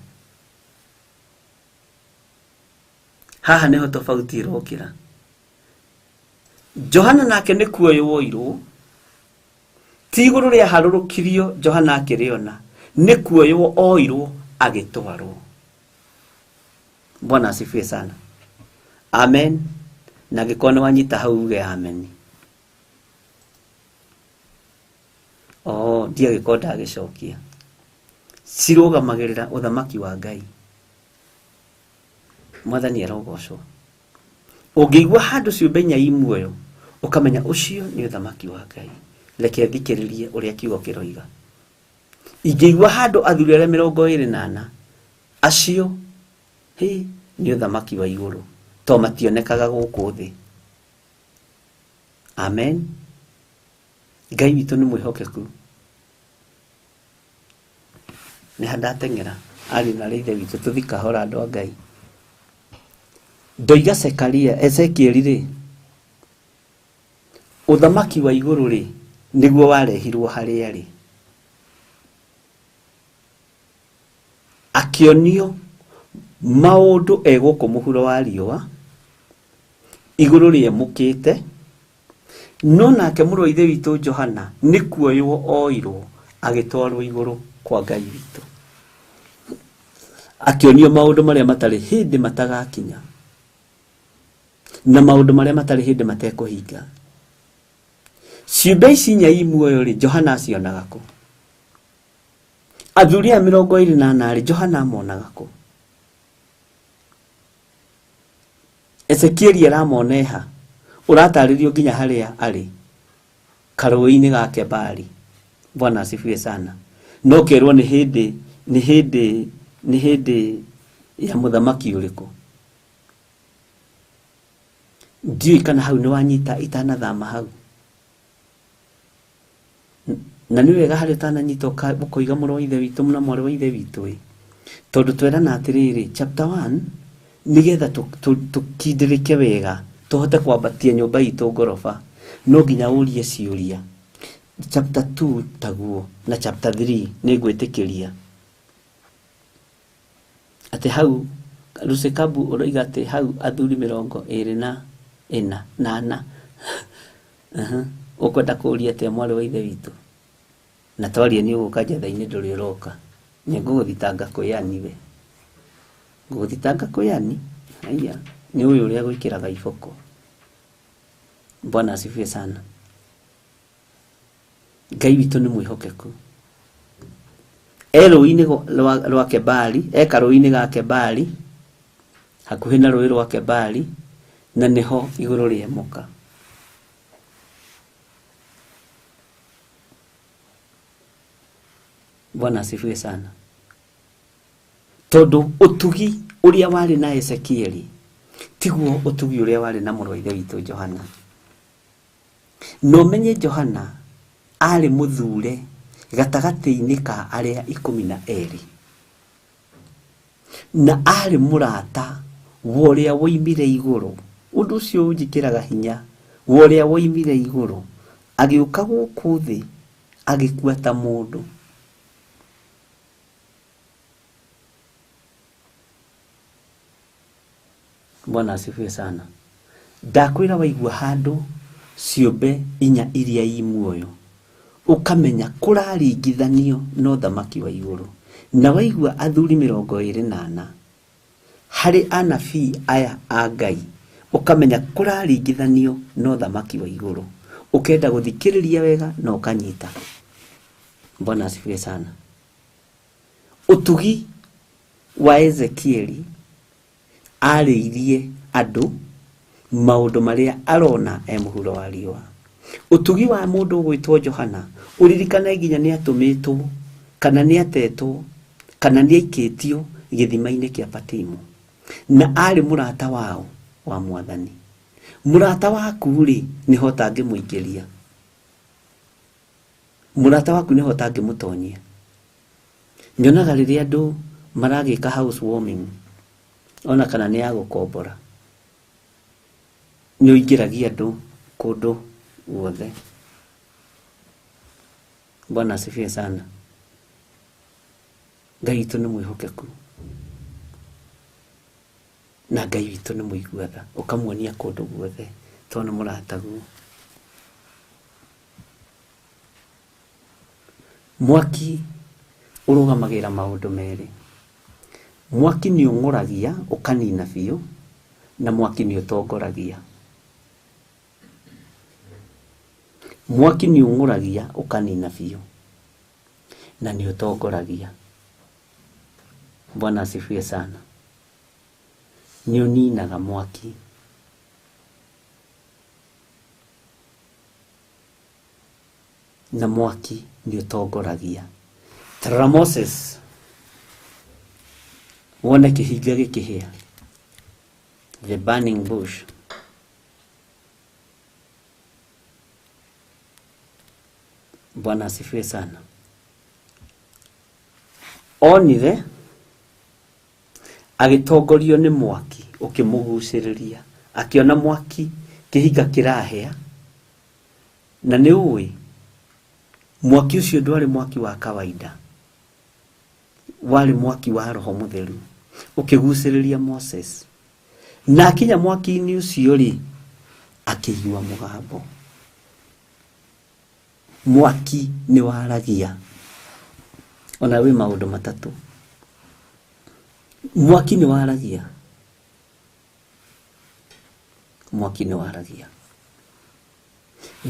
Haha nĩho tofauti ĩrokĩra. Johana nake nĩ kuoyo woirwo, ti igũrũ rĩa harũrũkirio Johana akĩrĩona, nĩ kuoyo oirwo agĩtwarwo. Bwana asifiwe sana. Amen. Na angĩkorwo nĩ wanyita hau uge amen. Ndiagĩkorwo ndagĩcokia. Cirũgamagĩrĩra ũthamaki wa Ngai. Mwathani arogocwo. Ũngĩigua handũ ciũmbe inya muoyo ũkamenya ũcio nĩ ũthamaki wa Ngai. Reke thikĩrĩrie ũrĩa kiugo kĩroiga. Ingĩigua handũ athuri arĩa 24 acio nĩ ũthamaki wa igũrũ, to mationekaga gũkũ thĩ. Amen. Ngai witũ nĩ mwĩhokeku. Nĩ handateng'era ariũ na ithe witũ tũthikahora andũ a Ngai. Ndoiga Ezekieli rĩ, ũthamaki wa igũrũ rĩ nĩguo warehirwo harĩa rĩ, akĩonio maũndũ egũkũ mũhuro wa riũa, igũrũ rĩemũkĩte, no nake mũrũ wa ithe witũ Johana nĩ kuoywo oirwo agĩtwarwo igũrũ kwa Ngai witũ, akĩonio maũndũ marĩa matarĩ hĩndĩ matagakinya na maũndũ marĩa matarĩ hĩndĩ matekũhinga. ciũmbe ici nyai muoyo ri Johana acionaga kũ? Athuri a 28 ri Johana amonaga kũ? Ezekieli aramoneha ũratarĩrio nginya harĩa arĩ karũĩ-inĩ ga Kebari. Bwana asifiwe sana. No kerwo nĩ hĩndĩ ya mũthamaki ũrĩkũ? Ndiũĩ kana hau nĩ wanyita itanathama hau. Na nĩ wega harĩ ũtananyita ũkoiga mũrũ wa ithe witũ na mwarĩ wa ithe witũ. Tondũ twerana atĩrĩrĩ, chapter 1 nigetha tukindĩrĩke wega tuhote kwambatia nyũmba itũ ngoroba, no nginya ũrie ciũria. Chapter 2 taguo na chapter 3 nĩ ngwĩtĩkĩria atĩ hau Rusekabu ũroiga atĩ hau athuri 24 ũkwenda kũũria atĩa mwarĩ wa ithe witũ? Na twarie nĩ ũgũka njetha-inĩ ndũrĩ ũroka, nĩ ngũgũthitanga kwĩyani we, ngũgũthitanga kwĩyani. Haya, nĩ ũyũ ũrĩa gwĩkĩraga iboko. Bwana asifiwe sana. Ngai witũ nĩ mwĩhokeku. Rũĩ-inĩ rwa Kebari, karũĩ-inĩ ga Kebari, hakuhĩ na rũĩ rwa Kebari, na nĩho igũrũ rĩemoka. Bwana asifiwe sana. Tondũ ũtugi ũrĩa warĩ na Ezekieli tiguo ũtugi ũrĩa warĩ na mũrũ wa ithe witũ Johana. No menye Johana arĩ mũthure gatagatĩ-inĩ ka arĩa 12 na arĩ mũrata wa ũrĩa woimire igũrũ. Ũndũ ũcio ũnjĩkĩraga hinya, wa ũrĩa woimire igũrũ agĩũka gũkũ thĩ agĩkua ta mũndũ. Bwana asifiwe sana. Ndakwĩra waigua handũ ciũmbe 4 iria i muoyo ukamenya kũraringithanio no thamaki wa igũrũ, na waigua athuri 24 harĩ anabii aya a Ngai ukamenya kũraringithanio no thamaki wa igũrũ, ukenda gũthikĩrĩria wega na ukanyita. Bwana asifiwe sana. Utugi wa Ezekieli arĩirie andũ maũndũ marĩa arona mũhuro wa riũa. Utugi wa mũndũ gwĩtwo Johana uririkane nginya nĩ atũmĩtwo kana nĩ atetwo kana nĩ aikĩtio gĩthima-inĩ kĩa Patimu, na arĩ mũrata wao wa Mwathani. Mũrata waku rĩ nĩho ũtangĩmũingĩria, mũrata waku nĩho ũtangĩmũtonyia. Nyonaga rĩrĩa andũ maragĩka housewarming ona kana nĩ ya gũkombora, nĩ ũingĩragia andũ kũndũ guothe. Bwana asifiwe sana. Ngai witũ nĩ mwĩhokeku na Ngai witũ nĩ mũiguatha, ũkamuonia kũndũ guothe tondũ nĩ mũrataguo. Mwaki ũrũgamagĩra maũndũ merĩ. Mwaki nĩ ũng'ũragia ũkanina biũ, na mwaki nĩ ũtongoragia. Mwaki nĩ ũng'ũragia ũkanina biũ na nĩ ũtongoragia. Bwana asifiwe sana. Nĩ ũninaga mwaki. Na mwaki nĩ ũtongoragia. Tarora Moses, wone kĩhinga gĩkĩhĩa, the burning bush. Bwana asifiwe sana. Onire agĩtongorio nĩ mwaki ũkĩmũgucĩrĩria, akĩona mwaki kĩhinga kĩrahĩa. Na nĩ ũĩ mwaki ũcio ndwarĩ mwaki wa kawaida, warĩ mwaki wa Roho Mũtheru ũkĩgucĩrĩria Moses. Na akinya mwaki-inĩ ũcio rĩ, akĩigua mũgambo. Mwaki nĩ waragia. Ona wĩ maũndũ matatũ. Mwaki nĩ waragia. Mwaki nĩ waragia.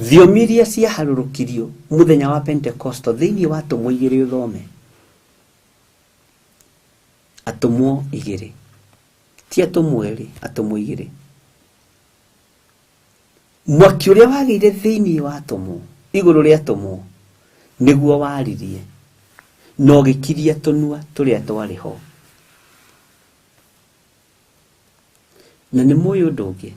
thiomiria cia harurukirio muthenya wa Pentecost thiini wa atumwo 2 uthome atumwo 2 ti atumwo 2 atumwo 2 mwaki uria wagire thiini wa atumwo iguru ria atumwo niguo waririe no gikiria tunua turia twari ho na ni moyo ndungi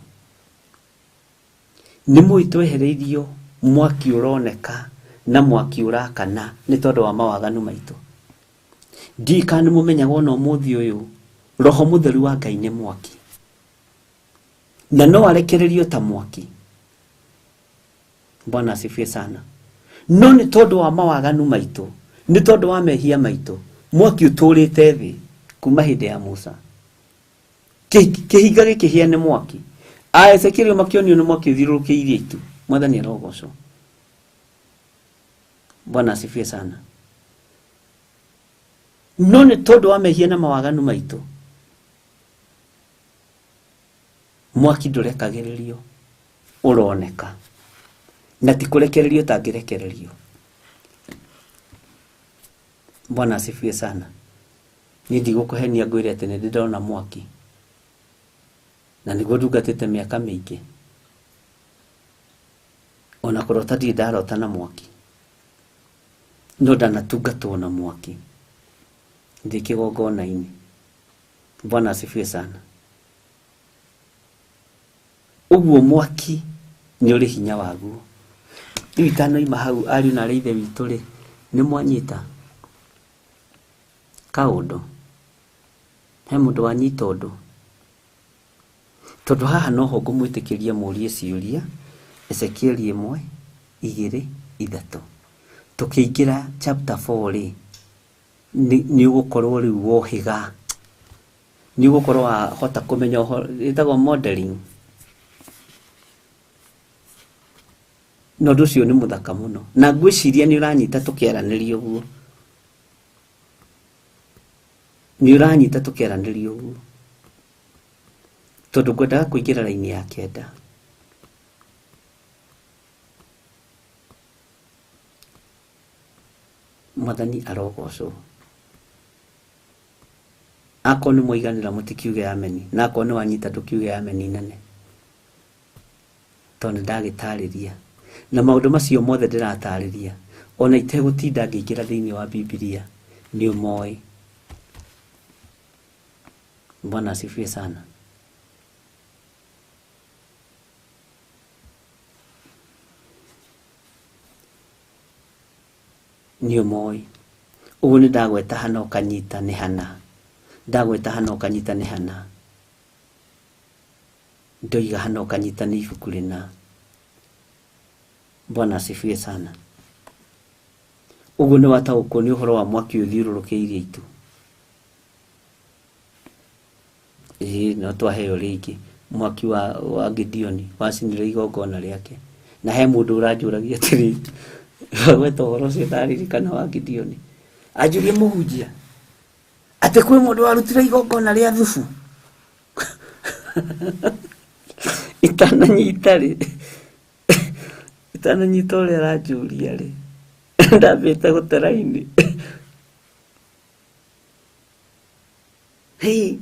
ni muito ehereirio mwaki uroneka na mwaki urakana ni tondu wa mawaganu maitu ndikani mumenyaga ona umuthi uyu roho mutheru wa Ngai ni mwaki na no arekererio ta mwaki. Bwana asifiwe sana. No ni tondu wa mawaganu maitu ni tondu wa mehia maitu mwaki uturite thi kuma hindi ya Musa kihinga gikihia ni mwaki Ezekiel makionio ni mwaki uthirurukiirie itu mwathani arogoco. Bwana asifiwe sana. No ni tondu wa mehia na mawaganu maitu mwaki ndurekagiririo uroneka na tikurekererio tangirekererio. Bwana asifiwe sana. Ni ndigukuhenia ngwire ati ni ndona mwaki na niguo ndugatite miaka mingi ona kurota ndi ndarota na mwaki no ndanatungatwo na mwaki ndi kigongona-ini. Bwana asifiwe sana. Uguo mwaki ni uri hinya waguo. Itano ima hau ari na reithe witu ri ni mwanyita kaundu he mundu wanyita undu tondu haha noho ngumwitikiria murie ciuria Ezekiel 1, 2, 3 tukiingira chapter 4 ri ni ugukorwo riu wohiga ni ugukorwo hota kumenya itagwo modeling. No nducio ni muthaka muno na ngwiciria ni uranyita tukiaranirio guo ni uranyita tukiaranirio guo tondu ngwendaga kuingira raini ya 9. Mwathani arogoco. Ako ni muiganira mutikiuge ameni na ako ni wanyita tukiuge ameni nene tondu ndagitariria na maundu macio mothe ndiratariria ona itegutinda ngiingira thiini wa Biblia ni umoi. Bwana asifiwe sana. Ni umoi. Ugu ni ndagweta hana ukanyita ni hana. Ndagweta hana ukanyita ni hana. Ndoiga hana ukanyita ni ibuku rina. Bwana asifiwe sana. Ugu ni wataũkwo ni uhoro wa mwaki uthiũrũrũkĩirie itu. No twaheo ringi mwaki wa Gideoni wacinire igongona riake na he mundu uranjuragia atiri weta uhoro cio ndaririkana wa Gideoni anjurie muhunjia ati kwi mundu warutire igongona ria thubu itananyita uria aranjuria ri ndambite guteraini hei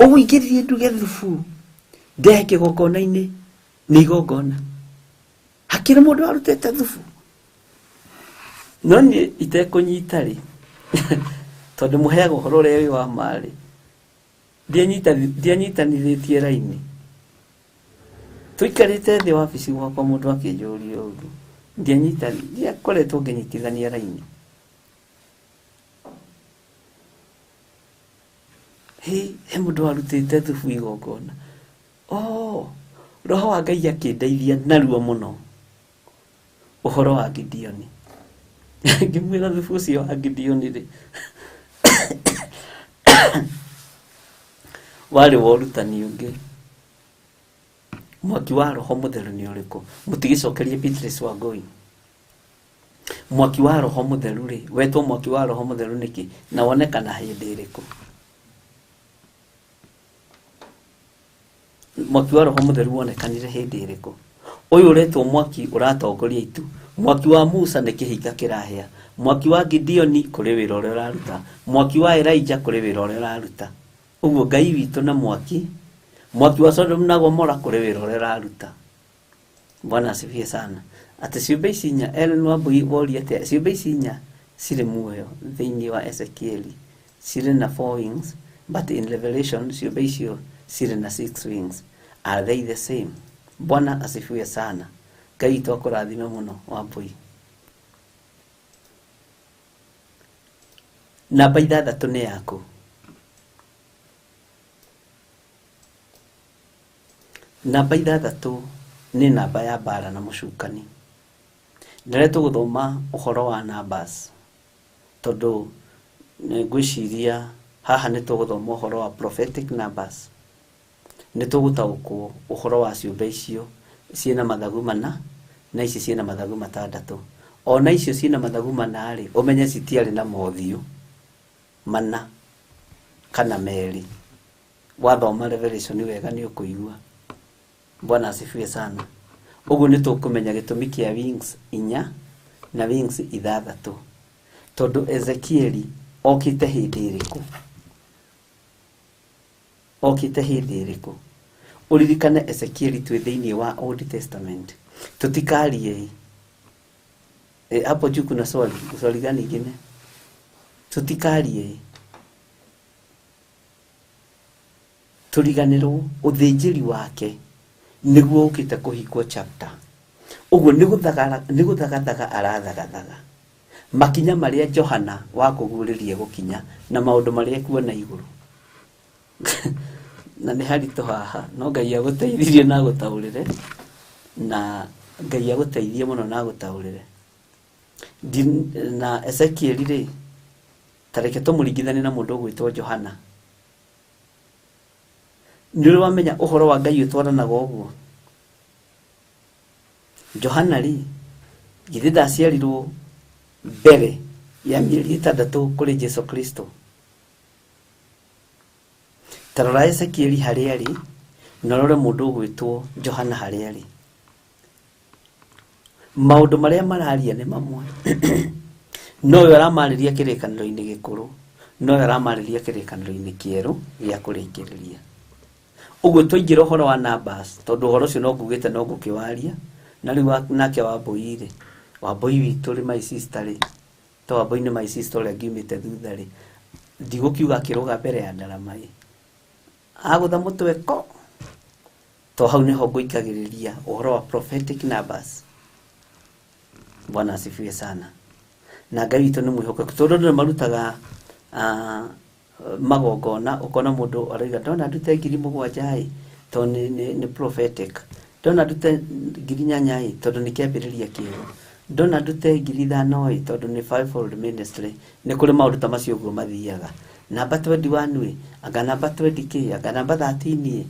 uwingiririe nduge thubu ndehe kigongona-ini ni igongona hakiri mundu warutite thubu no ni itekunyita ri tondu muheaga uhoro uria wi wa mari ndianyitanithitie raini tuikarite thi wabici gwakwa mundu akinjuria undu ndiakoretwo nginyitithania raini. He mundu warutite thubu igongona roho wa Ngai akindeithia naruo muno uhoro wa Gideoni ngimwira thubu ucio wa Gideoni ri wari worutani ungi mwaki wa roho mutheru ni uriku mutigicokerie Beatrice wa Ngui. Mwaki wa roho mutheru ri wetwo mwaki wa roho mutheru niki na wonekana hindi iriku? Mwaki wa roho mutheru wonekanire hindi iriku? Uyu uretwo mwaki uratongoria itu. Mwaki wa Musa nĩ kĩhinga kĩrahĩa. Mwaki wa Gideoni kũrĩ wĩra ũrĩa ũraruta. Mwaki wa Elijah kũrĩ wĩra ũrĩa ũraruta. Ũguo Ngai witũ na mwaki. Mwaki wa Sodom na Gomora kũrĩ wĩra ũrĩa ũraruta. Bwana asifiwe sana. Ati ciũmbe ici inya Ellen Wambui woria ati ciũmbe ici inya cirĩ muoyo thĩinĩ wa Ezekieli cirĩ na 4 wings, but in Revelation ciũmbe icio cirĩ na 6 wings. Are they the same? Bwana asifiwe sana. Ngai witũ akũrathime mũno Wambui. Namba 6 nĩ yaku. Namba 6 nĩ namba ya bara na mũcukani. Ndiretwo gũthoma ũhoro wa numbers tondũ ngwĩciria haha nĩ tũgũthoma ũhoro wa prophetic numbers. Nĩ tũgũtaũkwo ũhoro wa ciũmbe icio ciĩna mathagu mana na ici ciĩna mathagu 6. Ona icio ciĩna mathagu 4 rĩ, ũmenye citiarĩ na mothiũ 4 kana 2. Wathoma Revelation wega nĩ ũkũigua. Bwana asifiwe sana. Ugu nĩ tũkũmenya gĩtũmi kĩa wings 4 na wings 6. Tondũ Ezekieli okĩte hĩndĩ ĩrĩkũ? Okĩte hĩndĩ ĩrĩkũ? Uririkane Ezekieli twĩ thĩinĩ wa Old Testament. Tutikarie hapo juu kuna swali gani ingine? Tutikarie turiganĩrwo ũthĩnjĩri wake niguo ukite kuhikwo chapter. Uguo nĩ gũthagathaga arathagathaga makinya marĩa Johana wa kũgurĩrie gũkinya na maũndũ marĩa kuona igũrũ. Na nĩ haritũ haha, no Ngai agũteithirie na agũtaũrĩre, na Ngai agũteithie mũno na agũtaũrĩre. Na Ezekieli rĩ, tareke tũmũringithanie na mũndũ ũgwĩtwo Johana. Nĩũrĩ wamenya ũhoro wa Ngai ũtwaranaga ũguo? Johana rĩ, githĩ ndaciarirwo mbere ya mĩeri 6 kũrĩ Jesu Kristo? Tarora Ezekieli harĩa arĩ, na rore mũndũ ũgwĩtwo Johana harĩa arĩ. Maũndũ marĩa mararia nĩ mamwe. Nowe aramarĩria kĩrĩkanĩro-inĩ gĩkũrũ, nowe aramarĩria kĩrĩkanĩro-inĩ kĩerũ gĩa kũrĩkĩrĩria. Uguo tũingĩra ũhoro wa numbers tondũ ũhoro ũcio no ngugĩte no ngũkĩwaria, na rĩu nake Wambui rĩ, Wambui witũ rĩ, my sister rĩ, to Wambui nĩ my sister ũrĩa ngiumĩte thutha rĩ, ndigũkiuga akĩrũga mbere ya Ndarama ĩ, agũtha mũtwe ko, to hau nĩho ngũikagĩrĩria ũhoro wa prophetic numbers. Bwana asifiwe sana. Na Ngai witũ nĩ mwĩhokeku tondũ nĩ marutaga magongona, ukona mũndũ araiga ndona ndute 7,000 to nĩ prophetic, ndona ndute 8,000 tondũ nĩ kĩambĩrĩria kĩerũ, ndona ndute 5,000 tondũ nĩ fivefold ministry. Nĩ kũrĩ maũndũ ta macio ũguo mathiaga. Namba 21 anga namba 20k anga namba 13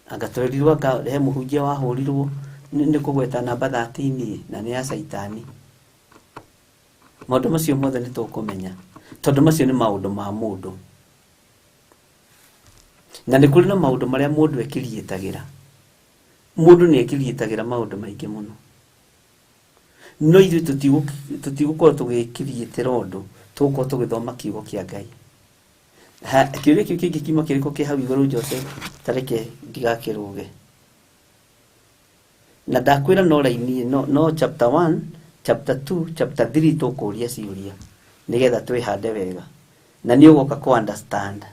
anga twerirwo anga he mũhunjia wahũrirwo nĩ kũgweta namba 13 na nĩ ya Saitani. Maũndũ macio mothe nĩ tũkũmenya tondũ macio nĩ maũndũ ma mũndũ, na nĩ kũrĩ na maũndũ marĩa mũndũ ekiriĩtagĩra. Mũndũ nĩ ekiriĩtagĩra maũndũ maingĩ mũno, no ithuĩ tũtigũkorwo tũgĩkiriĩtĩra ũndũ, tũgũkorwo tũgĩthoma kiugo kĩa Ngai. Kĩũria kĩu kĩngĩ kiuma kĩrĩkũ kĩ hau igũrũ Joseph, tareke ndigakĩrũge. Na ndakwĩra no raini no chapter 1, chapter 2, chapter 3 tũkũria ciũria nigetha twĩhande wega, na nĩ ũgoka ku understand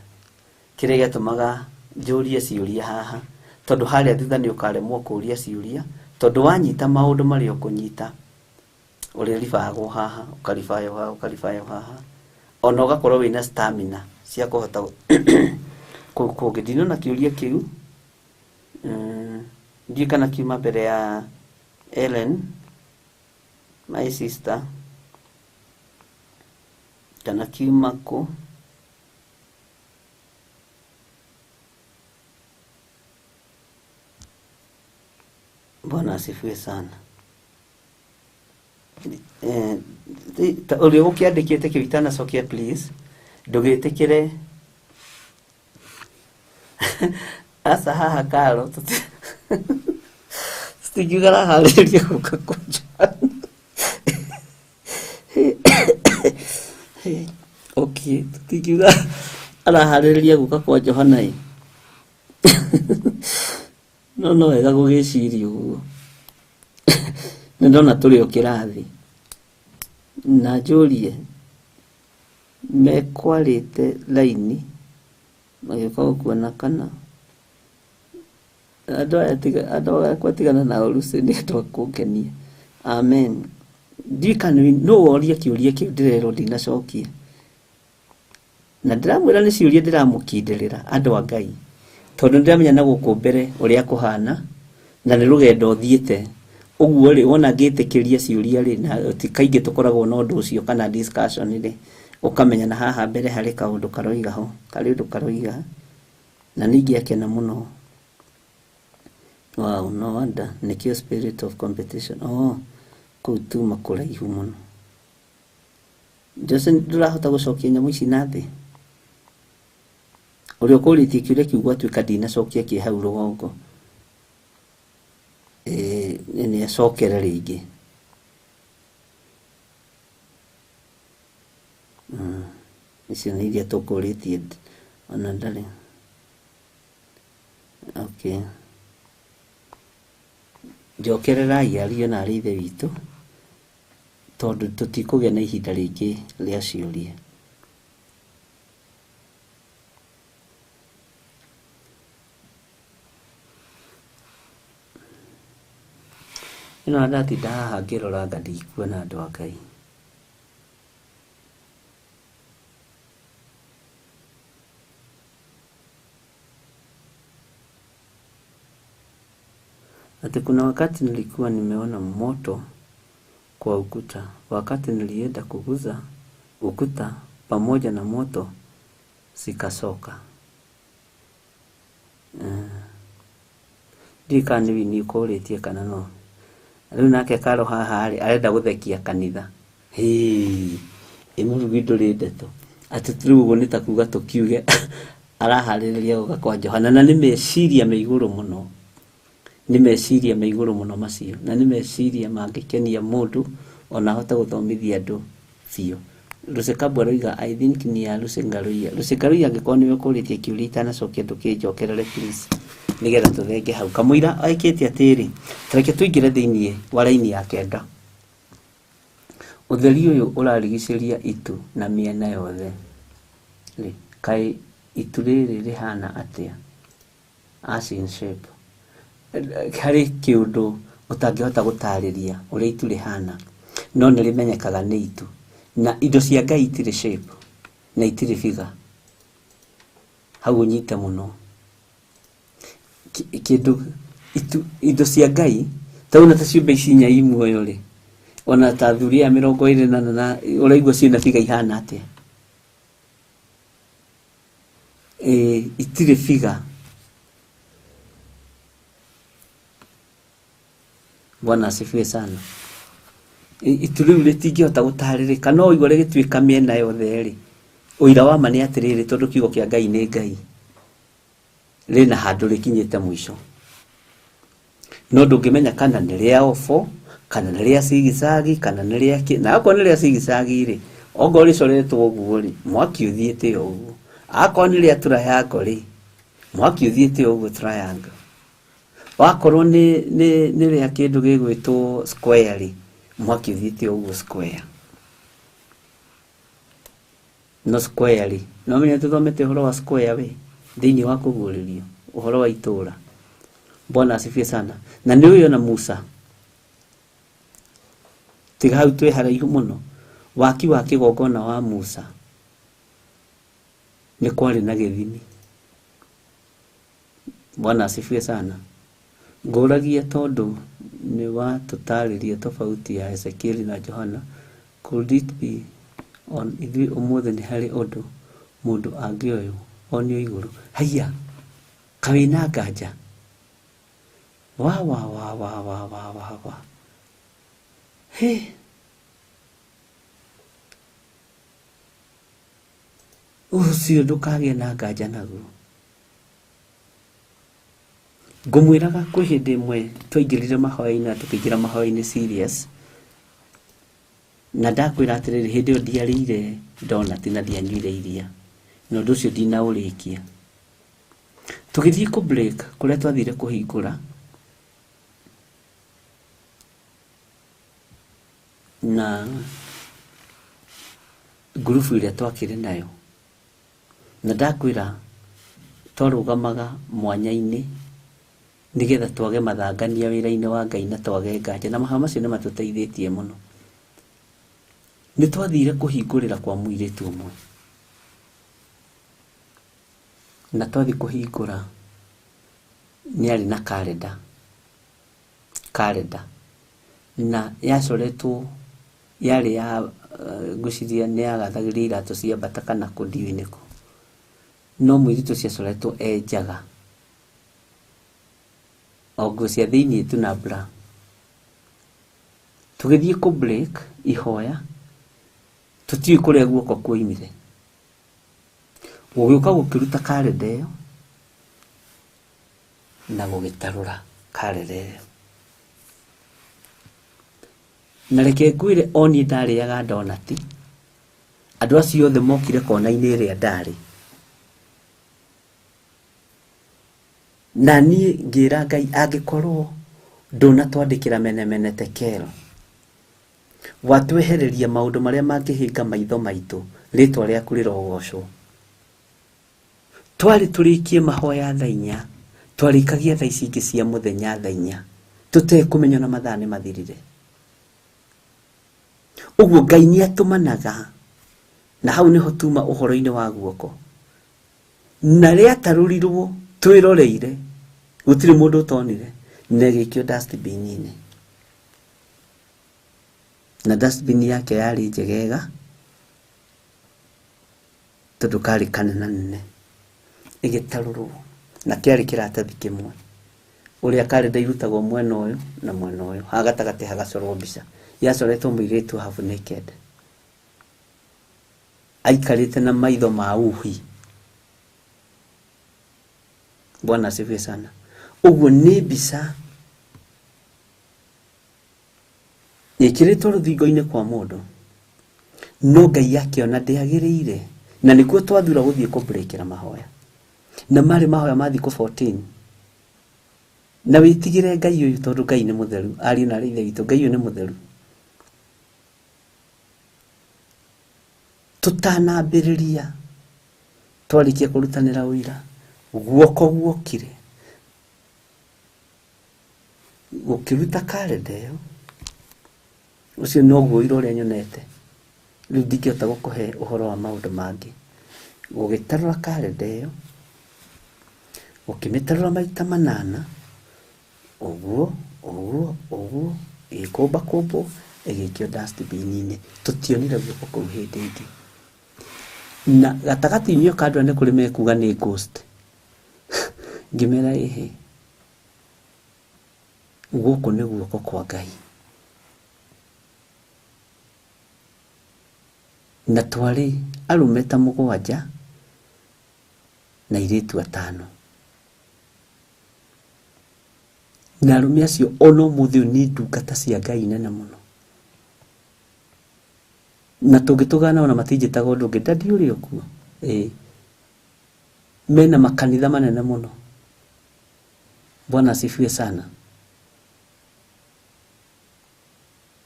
kĩrĩa gĩatũmaga njũrie ciũria haha, tondũ harĩa thutha nĩ ũkaremwo kũria ciũria, tondũ wanyita maũndũ marĩa ũkũnyita ũrĩribagwo haha, ũkaribayo haha, ona ũgakorwo wĩna stamina cia kũhota kũgĩthino na kĩũria kĩu. Ndiĩ kana kiuma mbere ya Ellen, my sister, kana kiuma kũ. Bwana asifiwe sana. Ũrĩa ũkĩandĩkĩte kĩu itanacokia please, ndũgĩtĩkĩre asa haha Karo tũtingiuga araharĩrĩria gũka kwa Johana. Okay, tũtingiuga araharĩrĩria gũka kwa Johana ĩ. No wega gũgĩciria ũguo. Nĩndona tũrĩ o kĩrathi na njũrie mekwarĩte laini magĩũka kuona kana andũ aya kwatigana na Lucy nĩ andũ a kũngenia. Amen. Ndikana no woria kĩũria kĩu ndĩrerwo ndinacokia, na ndĩramwĩra nĩ ciũria ndĩramũkindĩrĩra andũ a Ngai, tondũ ndĩramenya na gũkũ mbere ũrĩa kũhana na nĩ rũgendo thiĩte ũguo rĩ, wona ngĩtĩkĩria ciũria rĩ, na ti kaingĩ tũkoragwo na ũndũ ũcio kana discussion rĩ, ũkamenya na haha mbere harĩ kaũndũ karoiga ho, karĩ ũndũ karoiga, na ningĩ akena mũno. Wow, no wonder nĩkĩo spirit of competition. Kũu tuma kũraihu mũno. Jose, ndũrahota gũcokia nyamũ ici na thĩ? Ũrĩa ũkũrĩtie kĩũria kĩu gwatuĩka ndinacokia kĩ hau rũgongo, nĩ acokere rĩngĩ. Icio nĩ iria tũkũrĩtie ona ndarĩ. Okay. Njokererai ario na arĩ ithe witũ, tondũ tũtikũgĩa na ihinda rĩngĩ rĩa ciũria. Ĩno ndatinda haha ngĩrora anga ndikuona andũ a Ngai. Ati kuna wakati nilikuwa nimeona moto kwa ukuta, wakati nilienda kuguza ukuta pamoja na moto sikasoka. Ndika ni ũkũrĩtie kana no. Rĩu nake Karo haha arenda gũthekia kanitha. Mũrugi ndũrĩ ndeto. Ati rĩu ũguo nĩ ta kuga tũkiuge araharĩrĩria gũka kwa Johana, na nĩ meciria me igũrũ mũno. Nĩ meciria me igũrũ mũno macio, na nĩ meciria mangĩkenia mũndũ ona ahota gũthomithia andũ biũ. Lucy Kabwe roiga I think ni ya Lucy Ngaruiya. Lucy Ngaruiya angĩkorwo nĩwe ũkũrĩtie kĩũria itanacokia ndũkĩnjokerere please, nĩgetha tũthenge hau. Kamũira aikĩte atĩrĩ, tareke tũingĩre thĩinĩ wa raini ya kenda. Ũtheri ũyũ ũrarigicĩria itu na mĩena yothe. Kaĩ itu rĩrĩ rĩhana atĩa? As in shape. Harĩ kĩũndũ ũtangĩhota gũtarĩria ũrĩa itu rĩhana, no nĩ rĩmenyekaga nĩ itu. Na indo cia Ngai itirĩ shape na itirĩ figure. Hau ũnyite mũno. Kĩndũ indo cia Ngai tauna ta ciũmbe ici inya muoyo rĩ, ona ta thuria 28 na ũraigua ciĩna figure ihana atĩa? Itirĩ figure. Bwana asifiwe sana. Itu rĩu rĩtingĩhota gũtarĩrĩka, no igua rĩgĩtuĩka mĩena yothe rĩ, ũira wa ma nĩ atĩrĩrĩ, tondũ kiugo kĩa Ngai nĩ Ngai, rĩna handũ rĩkinyĩte mũico. No ndũngĩmenya kana nĩ rĩa ofo kana nĩ rĩa sigizagi kana nĩ rĩa kĩ, na akorwo nĩ rĩa sigizagi rĩ, ongo rĩcoretwo ũguo rĩ, mwaki ũthiĩte ũguo. Akorwo nĩ rĩa triangle rĩ, mwaki ũthiĩte ũguo triangle. Wakorwo nĩ rĩa kĩndũ gĩgwĩtwo square rĩ, mwaki ũthiĩte ũguo square. No square rĩ, no menya tũthomete ũhoro wa square we thĩinĩ wa kũguũrĩrio ũhoro wa itũũra. Bwana asifiwe sana. Na nĩ ũyũ na Musa, tiga hau twĩ haraihu mũno, waki wa kĩgongona wa Musa nĩ kwarĩ na gĩthimi. Bwana asifiwe sana. Ngũragia tondũ nĩ wa tũtarĩria tofauti ya Ezekiel na Johana. Could it be on ithuĩ ũmũthĩ nĩ harĩ ũndũ mũndũ angĩoywo onio igũrũ? Haiya, kawĩna nganja. Wa ũcio ndũkagĩe na nganja naguo. ngumwiraga kwĩ hĩndĩ ĩmwe twaingĩrire mahoya-inĩ na tũkĩingĩra mahoya-inĩ serious, na ndakwĩra atĩrĩrĩ hĩndĩ ĩyo ndiarĩire donut na ndianyuire iria, na ũndũ ũcio ndinaũrĩkia. Tũgĩthiĩ kũ break kũrĩa twathire kũhingũra, na ngurubu ĩrĩa twakĩrĩ nayo, na ndakwĩra twarũgamaga mwanya-inĩ nĩgetha twage mathangania wĩra-inĩ wa Ngai na twage nganja, na mahoya macio nĩ matũteithĩtie mũno. Nĩ twathire kũhingũrĩra kwa mũirĩtu ũmwe, na twathi kũhingũra nĩ arĩ na kalenda na yacoretwo yarĩ ya ngwĩciria nĩ yagathagĩria iratũ cia mbata kana kũndiũ-inĩ kũ, no mũirĩtu ciacoretwo enjaga o nguo cia thĩiniĩ tu na bra. Tũgĩthiĩ kũ break ihoya, tũtiũĩ kũrĩa guoko kuoimire, gũgĩũka gũkĩruta kalenda ĩyo na gũgĩtarũra kalenda ĩyo. Na reke ngwĩre o niĩ ndarĩaga donut, andũ acio othe mokire kona-inĩ ĩrĩa ndarĩ, na niĩ ngĩra Ngai angĩkorwo ndũnatwandĩkĩra Menemene Tekelo, watwehereria maũndũ marĩa mangĩhinga maitho maitũ, rĩtwa rĩaku rĩrogocwo. Twarĩ tũrĩkie mahoya thaa 4, twarĩkagia thaa ici ingĩ cia mũthenya thaa 4, tũtekũmenya na mathaa nĩ mathirire. Ũguo Ngai nĩ atũmanaga, na hau nĩho tuma ũhoro-inĩ wa guoko. Na rĩatarũrirwo twĩroreire, gũtirĩ mũndũ ũtonire, na gĩkĩo dustbin-inĩ. Na dustbin yake yarĩ njegega, tondũ karĩ kanenanene, ĩgĩtarũrwo na kĩarĩ kĩratathi kĩmwe, ũrĩa kalenda irutagwo mwena ũyũ na mwena ũyũ, ha gatagatĩ hagacorwo mbica, yacoretwo mũirĩtu half naked, aikarĩte na maitho ma uhi. Bwana asifiwe sana. Ũguo nĩ mbica ĩkĩrĩtwo rũthingo-inĩ kwa mũndũ, no Ngai akĩona ndĩagĩrĩire, na nĩkuo twathura gũthiĩ kũbreakĩra mahoya, na marĩ mahoya ma thikũ 14. Na wĩtigĩre Ngai ũyũ, tondũ Ngai nĩ mũtheru, ariũ na ithe witũ, Ngai ũyũ nĩ mũtheru. Tũtanambĩrĩria twarĩkia kũrutanĩra ũira, guoko guokire gũkĩruta kalenda ĩyo. Ũcio noguo ũira ũrĩa nyonete. Rĩu ndingĩhota gũkũhe ũhoro wa maũndũ mangĩ. Gũgĩtarũra kalenda ĩyo, gũkĩmĩtarũra maita 8, ũguo ĩgĩkũmbakũmbwo, ĩgĩikio dustbin-inĩ. Tũtionire guoko kũu hĩndĩ ĩngĩ. Na gatagatĩ-inĩ ka andũ nĩ kũrĩ mekuga nĩ ghost. Ngĩmera ĩhĩ, gũkũ nĩ guoko kwa Ngai. Na twarĩ arũme ta 7 na airĩtu 5. Na arũme acio ona ũmũthĩ nĩ ndungata cia Ngai nene mũno. Na tũngĩtũgana ona matinjĩtaga ũndũ ũngĩ, ndadi ũrĩ okuo. Mena makanitha manene mũno. Bwana asifiwe sana.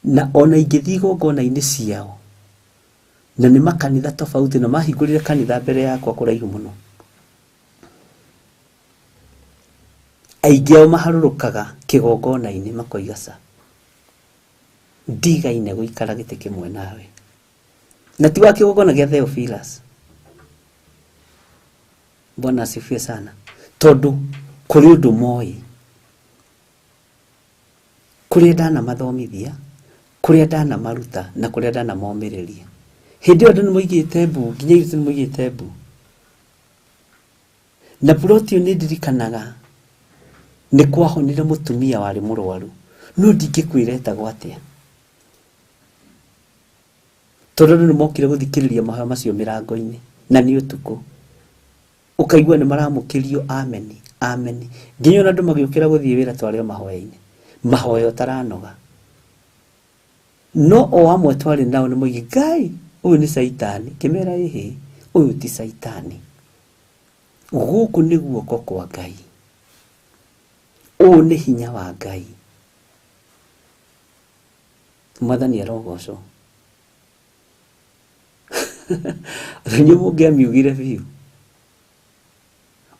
Na ona ingĩthiĩ igongona-inĩ ciao, na nĩ makanitha tofauti, na mahingũrire kanitha mbere yakwa kũraihu mũno, aingĩ ao maharũrũkaga kĩgongona-inĩ makoiga ca, ndigaine gũikara gĩtĩ kĩmwe nawe. Na ti wa kĩgongona gĩa Theophilus. Bwana asifiwe sana. Tondũ kũrĩ ũndũ moĩ, kũrĩa ndana마thomithia, kũrĩa ndanamaruta, na kũrĩa ndanamomĩrĩria. Hĩndĩ ĩyo andũ nĩ moigĩte mbu, nginya ithuĩ nĩ moigĩte mbu. Na ploti ĩyo nĩ ndirikanaga nĩ kwahonire mũtumia warĩ mũrwaru, no ndingĩkwĩra etagwo atĩa, tondũ andũ nĩ mokire gũthikĩrĩria mahoya macio mĩrango-inĩ, na nĩ ũtukũ, ũkaigua nĩ maramũkĩrio ameni, amen. Nginya ona andu magiukira guthie wira twari mahoya-ini, mahoya taranoga no o amwe twari nao ni mugi Ngai uyu ni saitani, kimera ihi uyu ti saitani, guku ni guoko kwa Ngai, uyu ni hinya wa Ngai. Mwathani arogocwo. Rinyu mungia miugire biu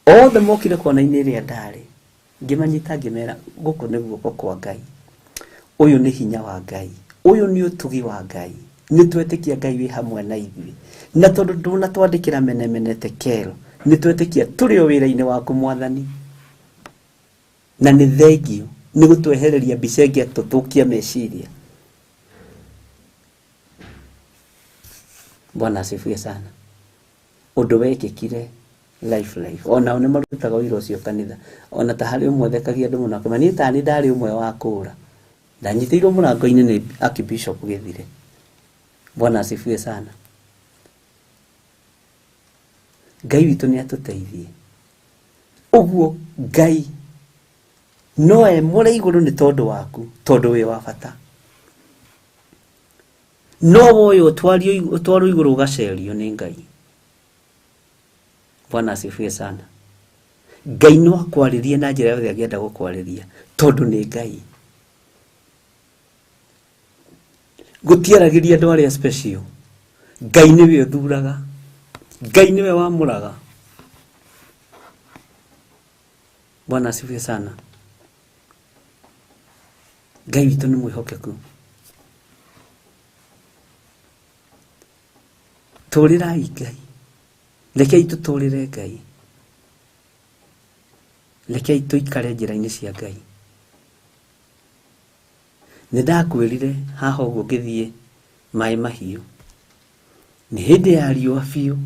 othe mokire kona-ini ria ndari ngimanyita ngimera guku ni guoko kwa Ngai, uyu ni hinya wa Ngai, uyu ni utugi wa Ngai, ni twetikia Ngai wi hamwe na ithui, na tondu nduna twandikira menemenete kero ni twetikia turi o wira-ini waku Mwathani, na ni thengio ni gutwehereria mbica ingi tutukia meciria. Bwana asifiwe sana. Undu wekikire life ona ne marutaga wira ucio kanitha, ona ta hari umwe thekagia andu muno akimani tani ndari umwe wa kura ndanyitiirwo murango-ini ni Archbishop Githire. Bwana asifiwe sana. Ngai witu ni atuteithie. Uguo Ngai noe mure iguru ni tondu waku, tondu wi wa bata. No woyo utwario iguru ugacerio ni Ngai. Bwana asifiwe sana. Ngai no akwaririe na njira yothe angienda gukwariria tondu ni Ngai. Gutiaragiria andu aria special. Ngai niwe uthuraga, Ngai niwe wamuraga. Bwana asifiwe sana. Ngai witu ni mwihokeku. Turirai Ngai, rekei tuturire Ngai, rekei tuikare njira-ini cia Ngai. Nindakwirire haha uguo ngithie mai mahiu ni hindi ya riua biu,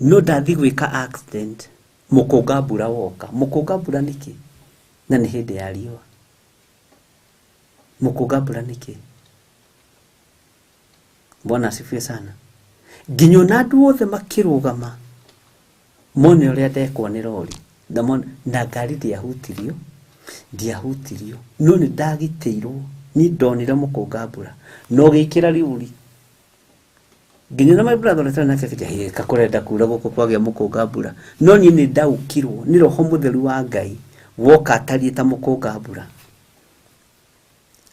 no ndathi gwika accident, mukunga mbura woka. Mukunga mbura niki? Na ni hindi ya riua. Mukunga mbura niki? Bwana asifiwe sana. Nginya na andu othe makirugama mone uria ndekwo ni rori na ngari ndiahutirio no ni ndagiteirwo, ni ndonire mukunga mbura no gikira riuri. Nginya na my brother tena nake kakurenda kura guku kwagia mukunga mbura, no ni ndaukirwo ni roho mutheru wa Ngai woka atari ta mukunga mbura,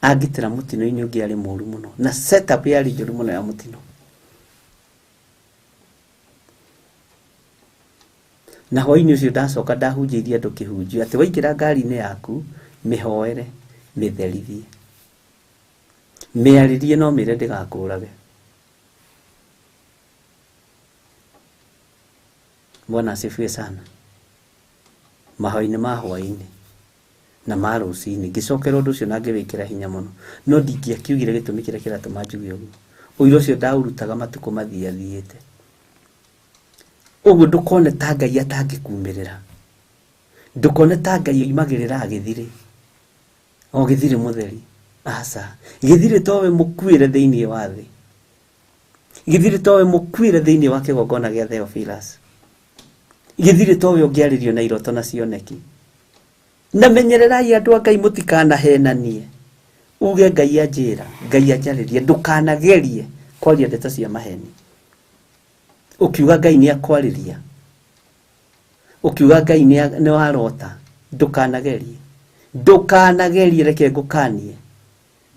agitira mutino-ini ungi ari muru muno na setup yari njuru muno ya mutino. Na hoi-ini ucio ndacoka ndahunjirie andu kihunjio ati waikira ngari-ini yaku mihoere, mitherithie, miaririe no mire ndigakurage. Bwana asifiwe sana. Mahoi-ini ma hwai-ini na ma ruci-ini ngicokera undu ucio na ngĩwĩkĩra hinya muno, no ndingĩakiugire gĩtũmi kĩrĩa kĩratũma njuge ũguo. Ũira ũcio ndaurutaga matukũ mathiathiĩte. Uguo ndukone ta Ngai atangĩkuumĩrĩra, ndukone ta Ngai oimagĩrĩra Gĩthire, o Gĩthire mutheri. Aca, Gĩthire towe mũkuĩre thĩinĩ wa thĩ, Gĩthire towe mũkuĩre thĩinĩ wa kĩgongona gĩa Theophilus, Gĩthire towe ũngĩarĩrio na iroto na cioneki. Na menyererai andu a Ngai mutikanahenanie, uge Ngai anjira, Ngai anjaririe, ndukanagerie kwaria ndeto cia maheni. Ukiuga Ngai ni akwariria, ukiuga Ngai ni warota, ndukanagerie, reke ngukanie.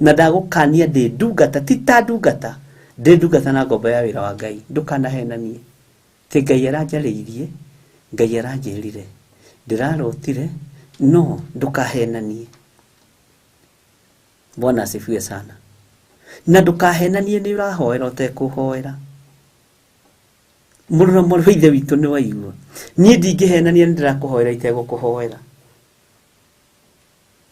Na ndagukania ndi ndungata, ti ta ndungata, ndi ndungata na ngombo ya wira wa Ngai. Ndukanahenanie ti Ngai aranjaririe, Ngai aranjirire, ndirarotire, no ndukahenanie. Bwana asifiwe sana. Na ndukahenanie ni urahoera utekuhoera. Muruna mwaru ithe witu ni waigua, nie ndingĩhenania ndirakuhoera itegũkũhoera.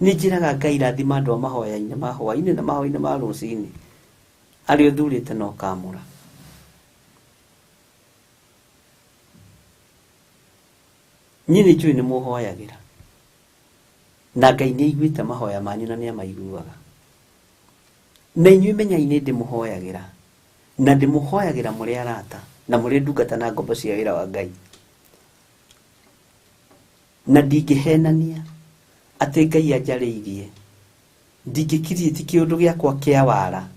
Ni njĩraga Ngai rathima andu a mahoya-inĩ ma hwaĩ-inĩ na mahoya-inĩ ma rũcinĩ, arĩa ũthurĩte no kamũra. Niĩ nĩ njũĩ nĩ mũhoyagĩra na Ngai nĩ aiguĩte mahoya manyu na nĩ amaiguaga. Na inyuĩ menyai nĩ ndĩmũhoyagĩra, na ndĩmũhoyagĩra mũrĩ arata na mũrĩ ndungata na ngombo cia wĩra wa Ngai. na ndingĩhenania atĩ Ngai anjarĩirie. Ndingĩkirĩti kĩũndũ gĩakwa kĩa wara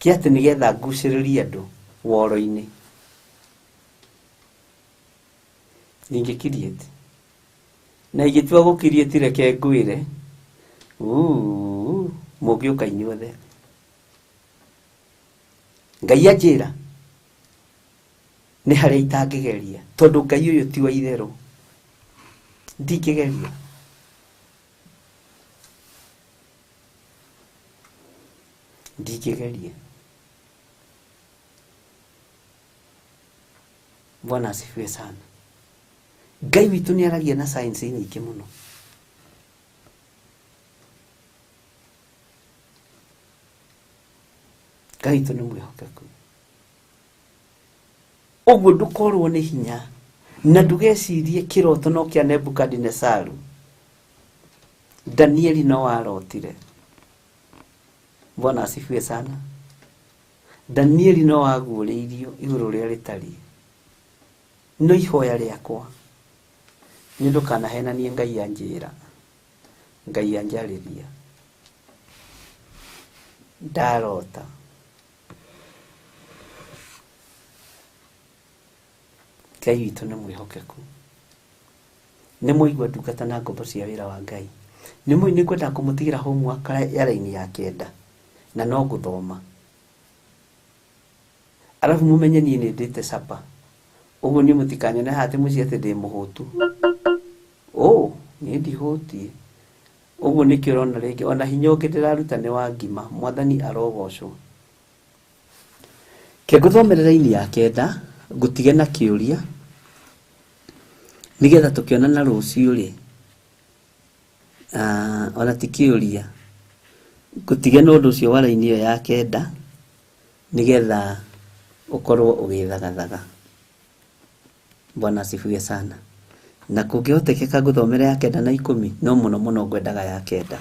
kĩa atĩ nĩgetha ngucĩrĩrie andũ woro-inĩ. Ndingĩkirĩti na ingĩtua gũkirĩti reke ngwĩre mũngĩũka inyuothe. Ngai anjĩra nĩ harĩa itangĩgeria tondũ Ngai ũyũ ti wa itherũ. Ndingĩgeria. Ndingĩgeria. Bwana asifiwe sana. Ngai witũ nĩ aragia na science nyingĩ mũno. Ngai witũ nĩ mwĩhokeku. Ũguo ndũkorwo nĩ hinya na ndũgecirie kĩroto no kĩa Nebukadinezaru. Danieli no arotire. Bwana asifiwe sana. Danieli no aguũrĩirio igũrũ rĩa rĩtari. No ihoya rĩakwa nĩ ndũkanahenanie Ngai anjĩra, Ngai anjarĩria. Ndarota Ngai witũ nĩ mwĩhokeku. Nĩ mũigua ndungata na ngombo cia wĩra wa Ngai. Nĩ ngwenda kũmũtigĩra homework ya raini ya 9 na no gũthoma. Alafu mumenye niĩ nĩ ndĩte sapa. Ũguo niĩ mũtikanyone hati mũciĩ atĩ ndĩ mũhũtu. Niĩ ndihũtie. Ũguo nĩkĩo ũrona rĩngĩ ona hinya ũngĩ ndĩraruta nĩ wa ngima. Mwathani arogocwo. Ke ngũthomere raini ya 9 ngũtige na kĩũria nĩgetha tũkĩonana rũciũ rĩ. Ona ti kĩũria ngũtige na ũndũ ũcio wa raini ĩyo ya 9 nĩgetha ũkorwo ũgĩthagathaga. Bwana asifiwe sana. Na kũngĩhotekeka ngũthomere ya 9 na 10 no mũno mũno ngwendaga ya 9.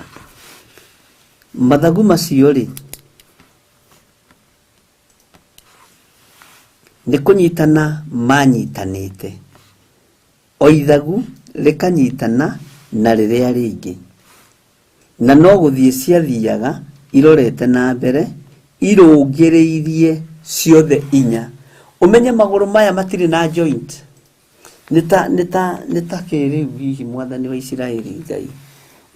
Mathagu macio rĩ nĩ kũnyitana manyitanĩte. O ithagu rĩkanyitana na rĩrĩa rĩngĩ. Na no gũthiĩ ciathiaga irorete na mbere irũngĩrĩirie ciothe inya. Umenye magũrũ maya matirĩ na joint. Nita kĩrĩu hihi Mwathani wa Isiraeli Ngai.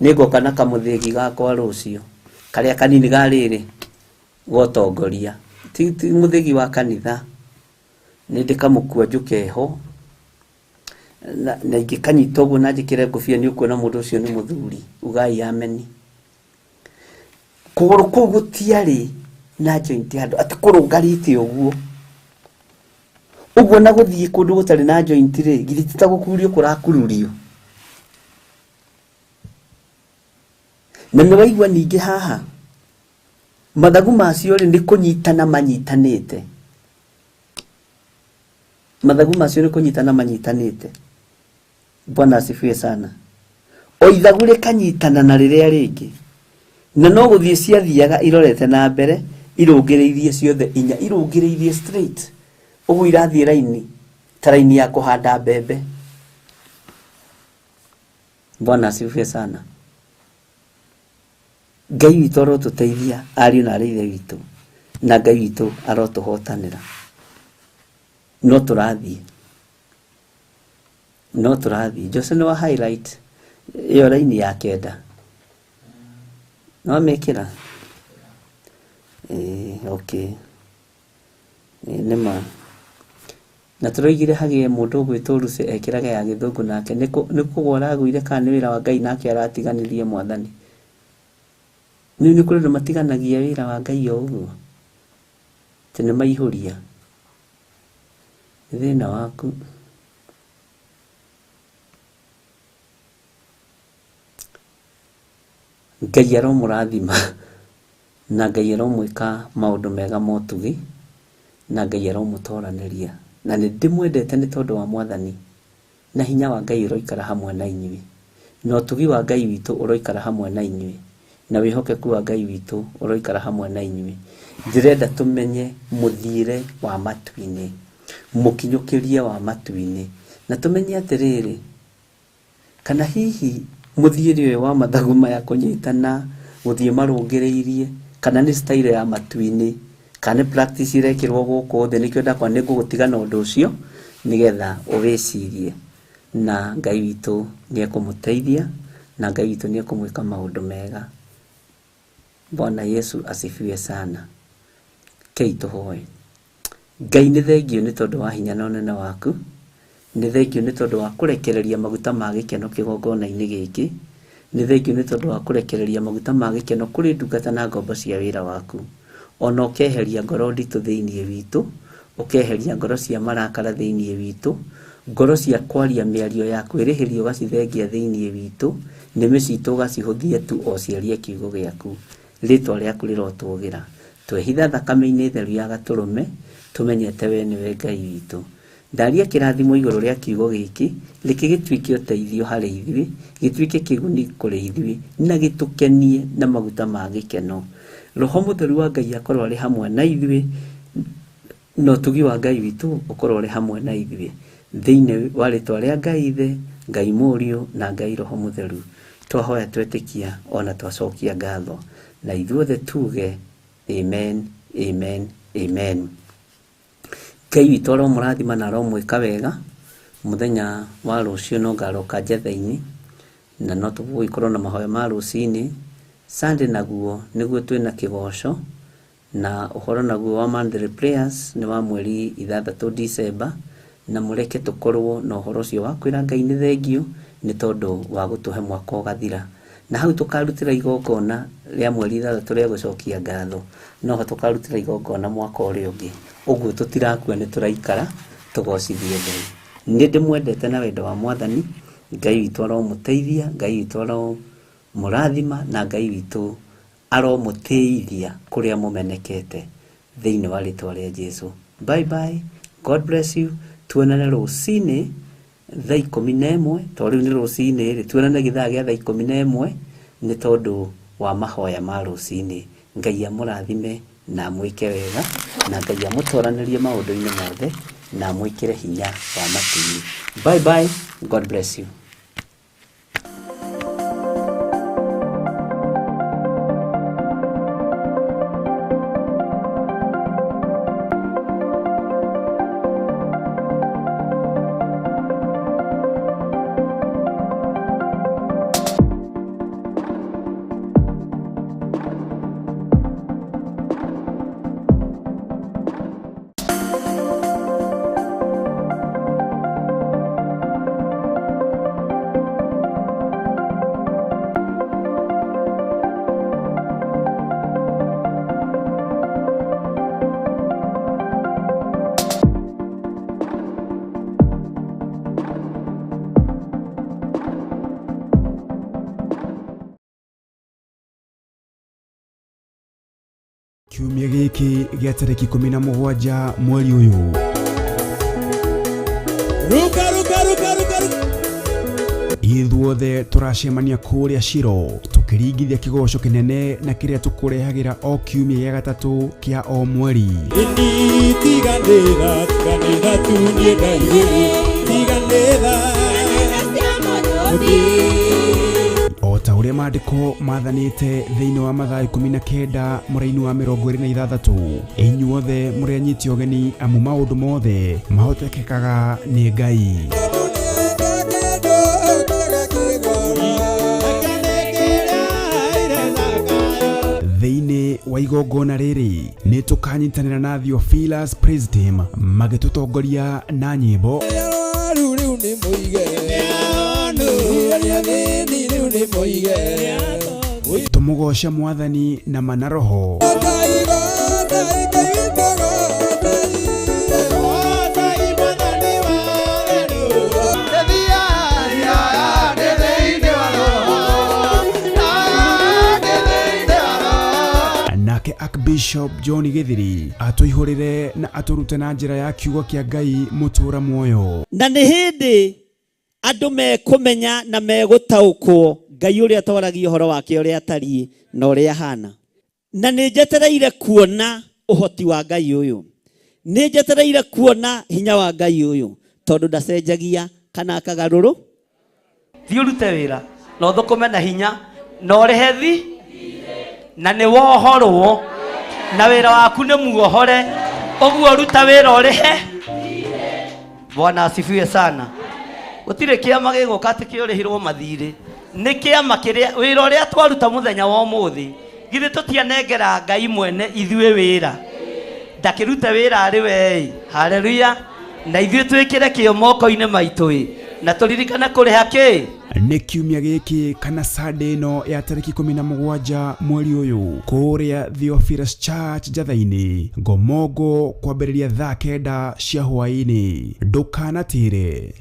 Nĩngoka na kamũthĩgi gakwa rũciũ. Karĩa kanini garĩrĩ gotongoria. Ti mũthĩgi wa kanitha. Nĩndĩkamũkua njũke ho. Na ingĩkanyita ũguo na njĩkĩre ngũbia nĩ ũkuona mũndũ ũcio nĩ mũthuri. Ugai ameni. Kũgũrũ kũu gũtiarĩ na joint handũ atĩ kũrũngarĩte ũguo. Ũguo na gũthiĩ kũndũ gũtarĩ na joint rĩ githĩ ta gũkurio kũrakururio. Na nĩ waigua ningĩ haha mathagu macio rĩ nĩ kũnyitana manyitanĩte. Mathagu macio nĩ kũnyitana manyitanĩte. Bwana asifiwe sana. O ithagu rĩkanyitana na rĩrĩa rĩngĩ. Na no gũthiĩ ciathiaga irorete na mbere irũngĩrĩirie ciothe inya. Irũngĩrĩirie straight. Ũguo irathiĩ raini ta raini ya kũhanda mbembe. Bwana asifiwe sana. Ngai witũ arotũteithia ariũ na arĩ ithe witũ. Na Ngai witũ arotũhotanĩra. No tũrathiĩ. Jose no highlight iyo raini ya 9. No mekĩra. Okay. Nĩma. Na tũroigire hagĩe mũndũ gwĩtwo Lucy ekĩraga ya gĩthũngũ nake nĩ kũgwara agũire kana nĩ wĩra wa Ngai nake aratiganirie Mwathani. Nĩ kũrĩ andũ matiganagia wĩra wa Ngai o ũguo. Tene maihũria. Thĩna waku. Ngai aromũrathima na Ngai aromwĩka maũndũ mega motugi na Ngai aromũtoranĩria. Na nĩ ndĩmwendete nĩ tondũ wa Mwathani. Na hinya wa Ngai ũroikara hamwe na inyuĩ. Na ũtugi wa Ngai witũ ũroikara hamwe na inyuĩ. Na wĩhokeku wa Ngai witũ ũroikara hamwe na inyuĩ. Ndĩrenda tũmenye mũthiĩre wa matu-inĩ. Mũkinyũkĩrie wa matu-inĩ. Na tũmenye atĩrĩrĩ. kana hihi muthiiri uyu wa mathagu maya kunyitana guthie marungireirie kana ni style ya matuini kana practice irekirwo guku thi nikyo ndakwa nigugutigana undu ucio nigetha ugicirie na Ngai witu ni ekumuteithia na Ngai witu ni ekumwika maundu mega. Bwana Yesu asifiwe sana. Kei tuhoe. Ngai ni thengio ni tondu wa hinya na unene waku, ni thengio ni tondu wa kurekereria maguta ma gikeno kigongona-ini giki, ni thengio ni tondu wa kurekereria maguta ma gikeno kuri ndungata na ngombo cia wira waku, ona ukeheria ngoro nditu thiini witu, ukeheria ngoro cia marakara thiini witu, ngoro cia kwaria miario ya kwirihiria ugacithengia thiini witu, nimi citu ugacihuthia tu o ciarie kiugo giaku. Ritwa riaku rirotwogira twehitha thakame-ini theru ya gaturume tumenyete we niwe Ngai witu. Ndaria kirathimo iguru ria kiugo giki likigitwike uteithio hari ithui, gitwike kiguni kuri ithui na gitukenie na maguta ma gikeno. Roho mutheru wa Ngai akorwo ari hamwe na ithui, no tugi wa Ngai witu ukorwo ari hamwe na ithui thiini wa ritwa ria Ngai Ithe, Ngai Muriu na Ngai Roho Mutheru. Twahoya twetikia ona twacokia ngatho na ithuothe tuge amen, amen, amen. Ngai witu aro murathima na aro mwika wega. Muthenya wa rucio no ngaroka njetha-ini na no tugikorwo na mahoya ma rucini. Sunday naguo niguo twina kigoco na uhoro naguo wa monthly prayers ni wa mweri 6 December, na mureke tukorwo na uhoro ucio wa kwira Ngai ni thengio ni tondu wa gutuhe mwaka ugathira, na hau tukarutira igongona ria mweri 6 ria gucokia ngatho, no ho tukarutira igongona mwaka uri ungi. Uguo tutirakua ni turaikara tugocithie Ngai. Ni ndimwendete na wendo wa Mwathani. Ngai witu aro muteithia, Ngai witu aro murathima na Ngai witu aro muteithia kuria mumenekete thiini wa ritwa ria Jesu. Bye bye, God bless you. Tuonane rucini thaa 11, to riu ni rucini ri, tuonane githaa gia thaa 11 ni tondu wa mahoya ma rucini. Ngai amurathime na mwike wega, na Ngai amutoranirie maundu-ini mothe na mwikire hinya wa matini. Bye bye, God bless you. Kiumia giki gia tariki 17 mweri uyu ithuothe turacemania kuria Shiro tukiringithia kigoco kinene na kiria tukurehagira o kiumia gia gatatu kia o mweri. Tiganira tunie Ngai, tiganira o ta uria maandiko mathanite thiini wa mathaa 19 muraini wa 26 inyuothe murianyiti ogeni amu maundu mothe mahotekekaga ni Ngai. Thiini wa igongona riri ni tukanyitanira na Theophilus Praise Team magitutongoria na nyimbo tumugoca Mwathani na mana roho. Nake Archbishop John Githiri atuihurire na aturute na njira ya kiugo kia Ngai mutura muoyo. Na ni hindi andu mekumenya na megutaukwo Ngai uria twaragia uhoro wake uria atari na uria hana. Na ni njetereire kuona uhoti wa Ngai uyu, ni njetereire kuona hinya wa Ngai uyu tondu ndacenjagia kana akagaruru. thiĩ ũrute wĩra na ũthũkũme na hinya na ũrĩhe thi na nĩ wohorwo na wĩra waku nĩ muohore, ũguo ruta wĩra ũrĩhe. Bwana asifiwe sana. Gũtirĩ kĩama gĩgũka atĩ kĩũrĩhĩrwo mathirĩ, nĩ kĩama kĩrĩa wĩra ũrĩa twaruta mũthenya wa ũmũthĩ githĩ tũtianengera Ngai mwene ithuĩ wĩra, ndakĩrute wĩra arĩ we. Haleluya. Na ithuĩ twĩkĩre kĩo moko-inĩ maitũ na tũririkane kũrĩha kĩ. Nĩ kiumia gĩkĩ kana Sunday ĩno ya tarĩki 17 mweri ũyũ kũrĩa Theophilus Church Njatha-inĩ Ngomongo kwambĩrĩria thaa 9 cia hwaĩ-inĩ. Ndũkanatĩre.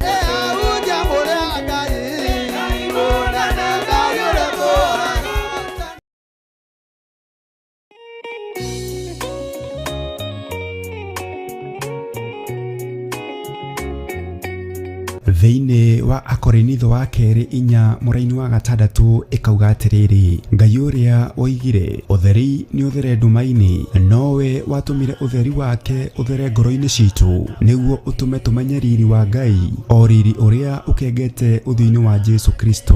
Thĩinĩ wa Akorinitho wa kerĩ 4 mũraini wa 6 ĩkauga atĩrĩrĩ, Ngai ũrĩa woigire ũtheri nĩ ũthere nduma-inĩ, nowe watũmire ũtheri wake ũthere ngoro-inĩ citũ nĩguo ũtũme tũmenye riri wa Ngai, o riri ũrĩa ũkengete ũthiũ-inĩ wa Jesu Kristo.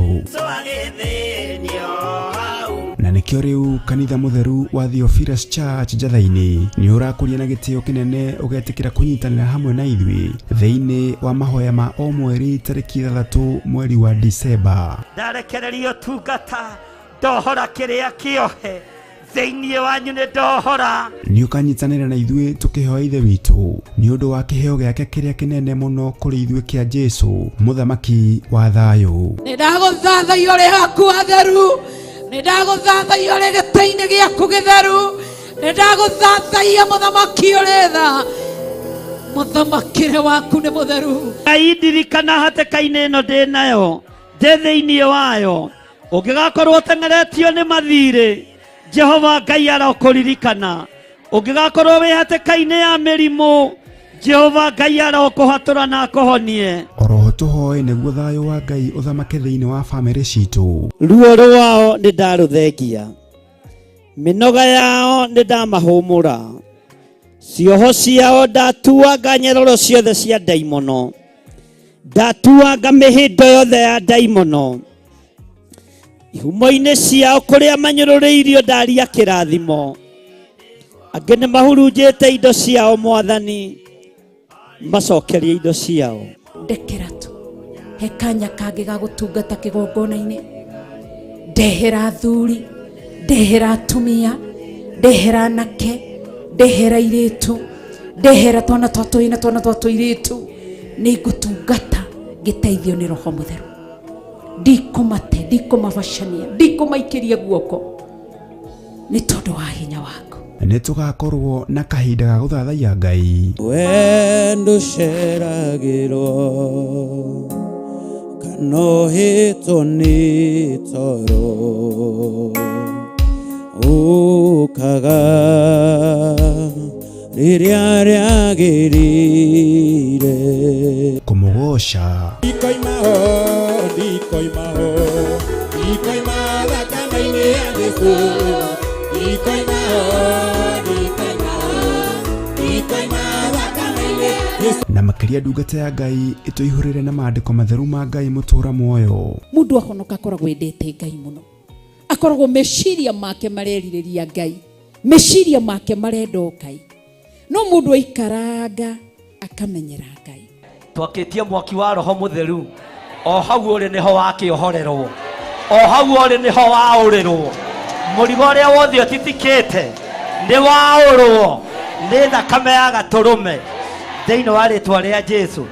Na nĩkĩo rĩu kanitha mũtheru wa Theophilus Church Njatha-inĩ nĩ ũrakũria na gĩtĩo kĩnene ũgetĩkĩra kũnyitanĩra hamwe na ithuĩ thĩinĩ wa mahoya ma o mweri tarĩki 3 mweri wa Disemba. Ndarekererio tungata ndohora kĩrĩa kĩohe thĩinĩ wanyu nĩ ndohora. Nĩ ũkanyitanĩra na ithuĩ tũkĩhoya Ithe witũ nĩ ũndũ wa kĩheo gĩake kĩrĩa kĩnene mũno kũrĩ ithuĩ kĩa Jesu mũthamaki wa thayũ. Nĩ ndagũthathaiya ũrĩ haku atheru, nĩ ndagũthathaiya ũrĩ gĩtĩ-inĩ gĩaku gĩtheru, nĩ ndagũthathaiya mũthamaki ũrĩ tha, mũthamakĩre waku nĩ mũtheru. Ngai ndirikana hatĩka-inĩ ĩno ndĩ nayo ndĩ thĩinĩ wayo, ũngĩgakorwo ũteng'eretio nĩ mathirĩ Jehova Ngai arokũririkana, ũngĩgakorwo wĩ hatĩka-inĩ ya mĩrimũ Jehova Ngai arokũhatũra na akũhonie. Oroho tũhoe nĩguo thayũ wa Ngai ũthamake thĩinĩ wa bamĩrĩ citũ. Ruo rwao nĩ ndarũthengia, mĩnoga yao nĩ ndamahũmũra, cioho ciao ndatuanga nyororo ciothe cia ndaimono, ndatuanga mĩhĩndo yothe ya ndaimono, ihumo-inĩ ciao kũrĩa manyũrũrĩirio ndaria kĩrathimo, angĩ nĩ mahurunjĩte indo ciao Mwathani, macokerie indo ciao. Ndekera tu he kanya kangĩ ga gũtungata kĩgongona-inĩ, ndehera athuri, ndehera atumia, ndehera anake, ndehera airĩtu, ndehera twana twa tũhĩĩ na twana twa tũirĩtu, nĩ ngũtungata ngĩteithio nĩ Roho Mũtheru. Ndikũmate, ndikũmabacania, ndikũmaikĩria guoko nĩ tondũ wa hinya waku. Nĩ tũgakorwo na kahinda ga gũthathaiya Ngai. We ndũceragĩrwo kana ũhĩtwo nĩ toro, ũkaga rĩrĩa rĩagĩrĩire. Kũmũgoca ndikoima thakame-inĩ ya Jesũ, ndikoima thakame-inĩ ya Jesũ. na makĩria ndungata ya Ngai ĩtũihũrĩre na maandĩko matheru ma Ngai mũtũra muoyo. Mũndũ ahonoka akoragwo endete Ngai mũno, akoragwo meciria make marerirĩria Ngai, meciria make marenda Ngai, no mũndũ aikaranga akamenyera Ngai. Twakĩtie mwaki wa Roho Mũtheru, o hau ũrĩ nĩho wakĩohorerwo, o hau ũrĩ nĩho waũrĩrwo, mũrigo ũrĩa wothe ũtitikĩte nĩ waũrwo nĩ thakame ya Gatũrũme thĩinĩ wa rĩtwa rĩa Jesu.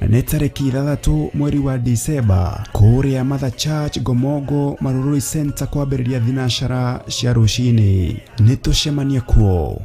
Nĩ tarĩki 3 mweri wa Disemba kũrĩa Mother Church Ngomongo Marurui Center kwambĩrĩria thinacara cia rũcinĩ. Nĩ tũcemanie kuo.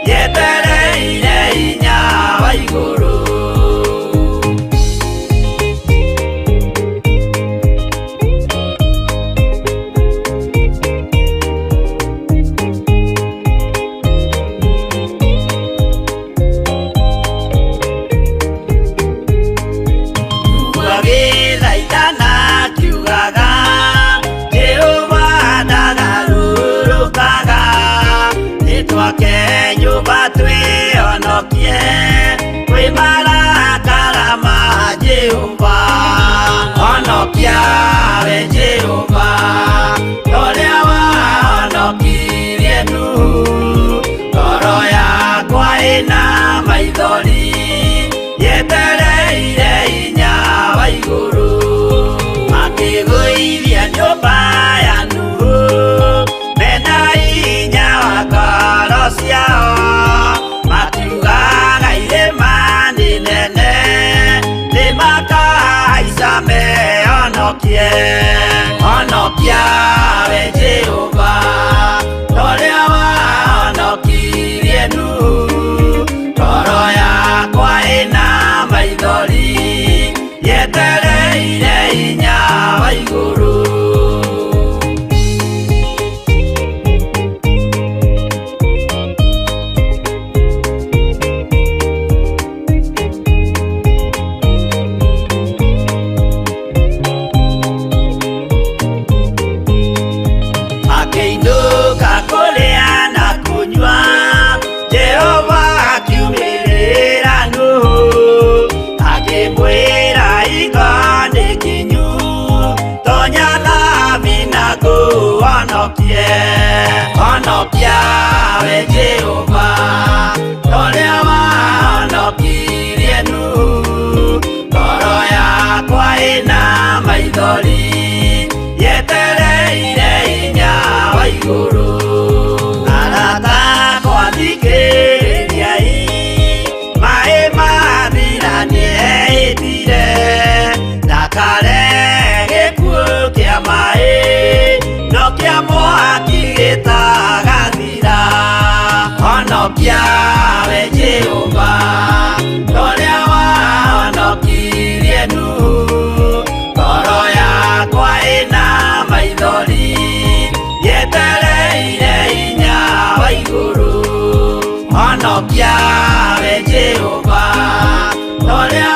yetereire hinya wa iguru. Nyumba twĩhonokie kwĩ marakara ma Jehova. Honokia we Jehova ũrĩa wahonokirie Nuhu. Ngoro yakwa ĩna maithori yetereire hinya wa igũrũ. Makĩgũithia nyũmba ya Nuhu mena hinya wa ngoro ciao. Makiugaga irĩma nĩ nene nĩmakahaica mehonokie. Honokia we Jehova ũrĩa wahonokirie Nuhu. Ngoro yakwa ĩna maithori yetereire hinya wa igũrũ. Akĩinũka kũrĩa na kũnyua Jehova akiumĩrĩra Nuhu. Akĩmwĩra iko nĩ nginyu tonya thabina ngũhonokie. Honokia we Jehova ũrĩa wahonokirie Nuhu. Ngoro yakwa ĩna maithori yetereire hinya wa igũrũ. Arata akwa thikĩrĩriai, maĩ mathira nĩehĩtire. Ndakare gĩkuũ kĩa maĩ no kĩa mwaki gĩtagathira. Honokia we Jehova ũrĩa wahonokirie Nuhu. Ngoro yakwa ĩna maithori yetereire hinya wa igũrũ. Honokia we Jehova ũrĩa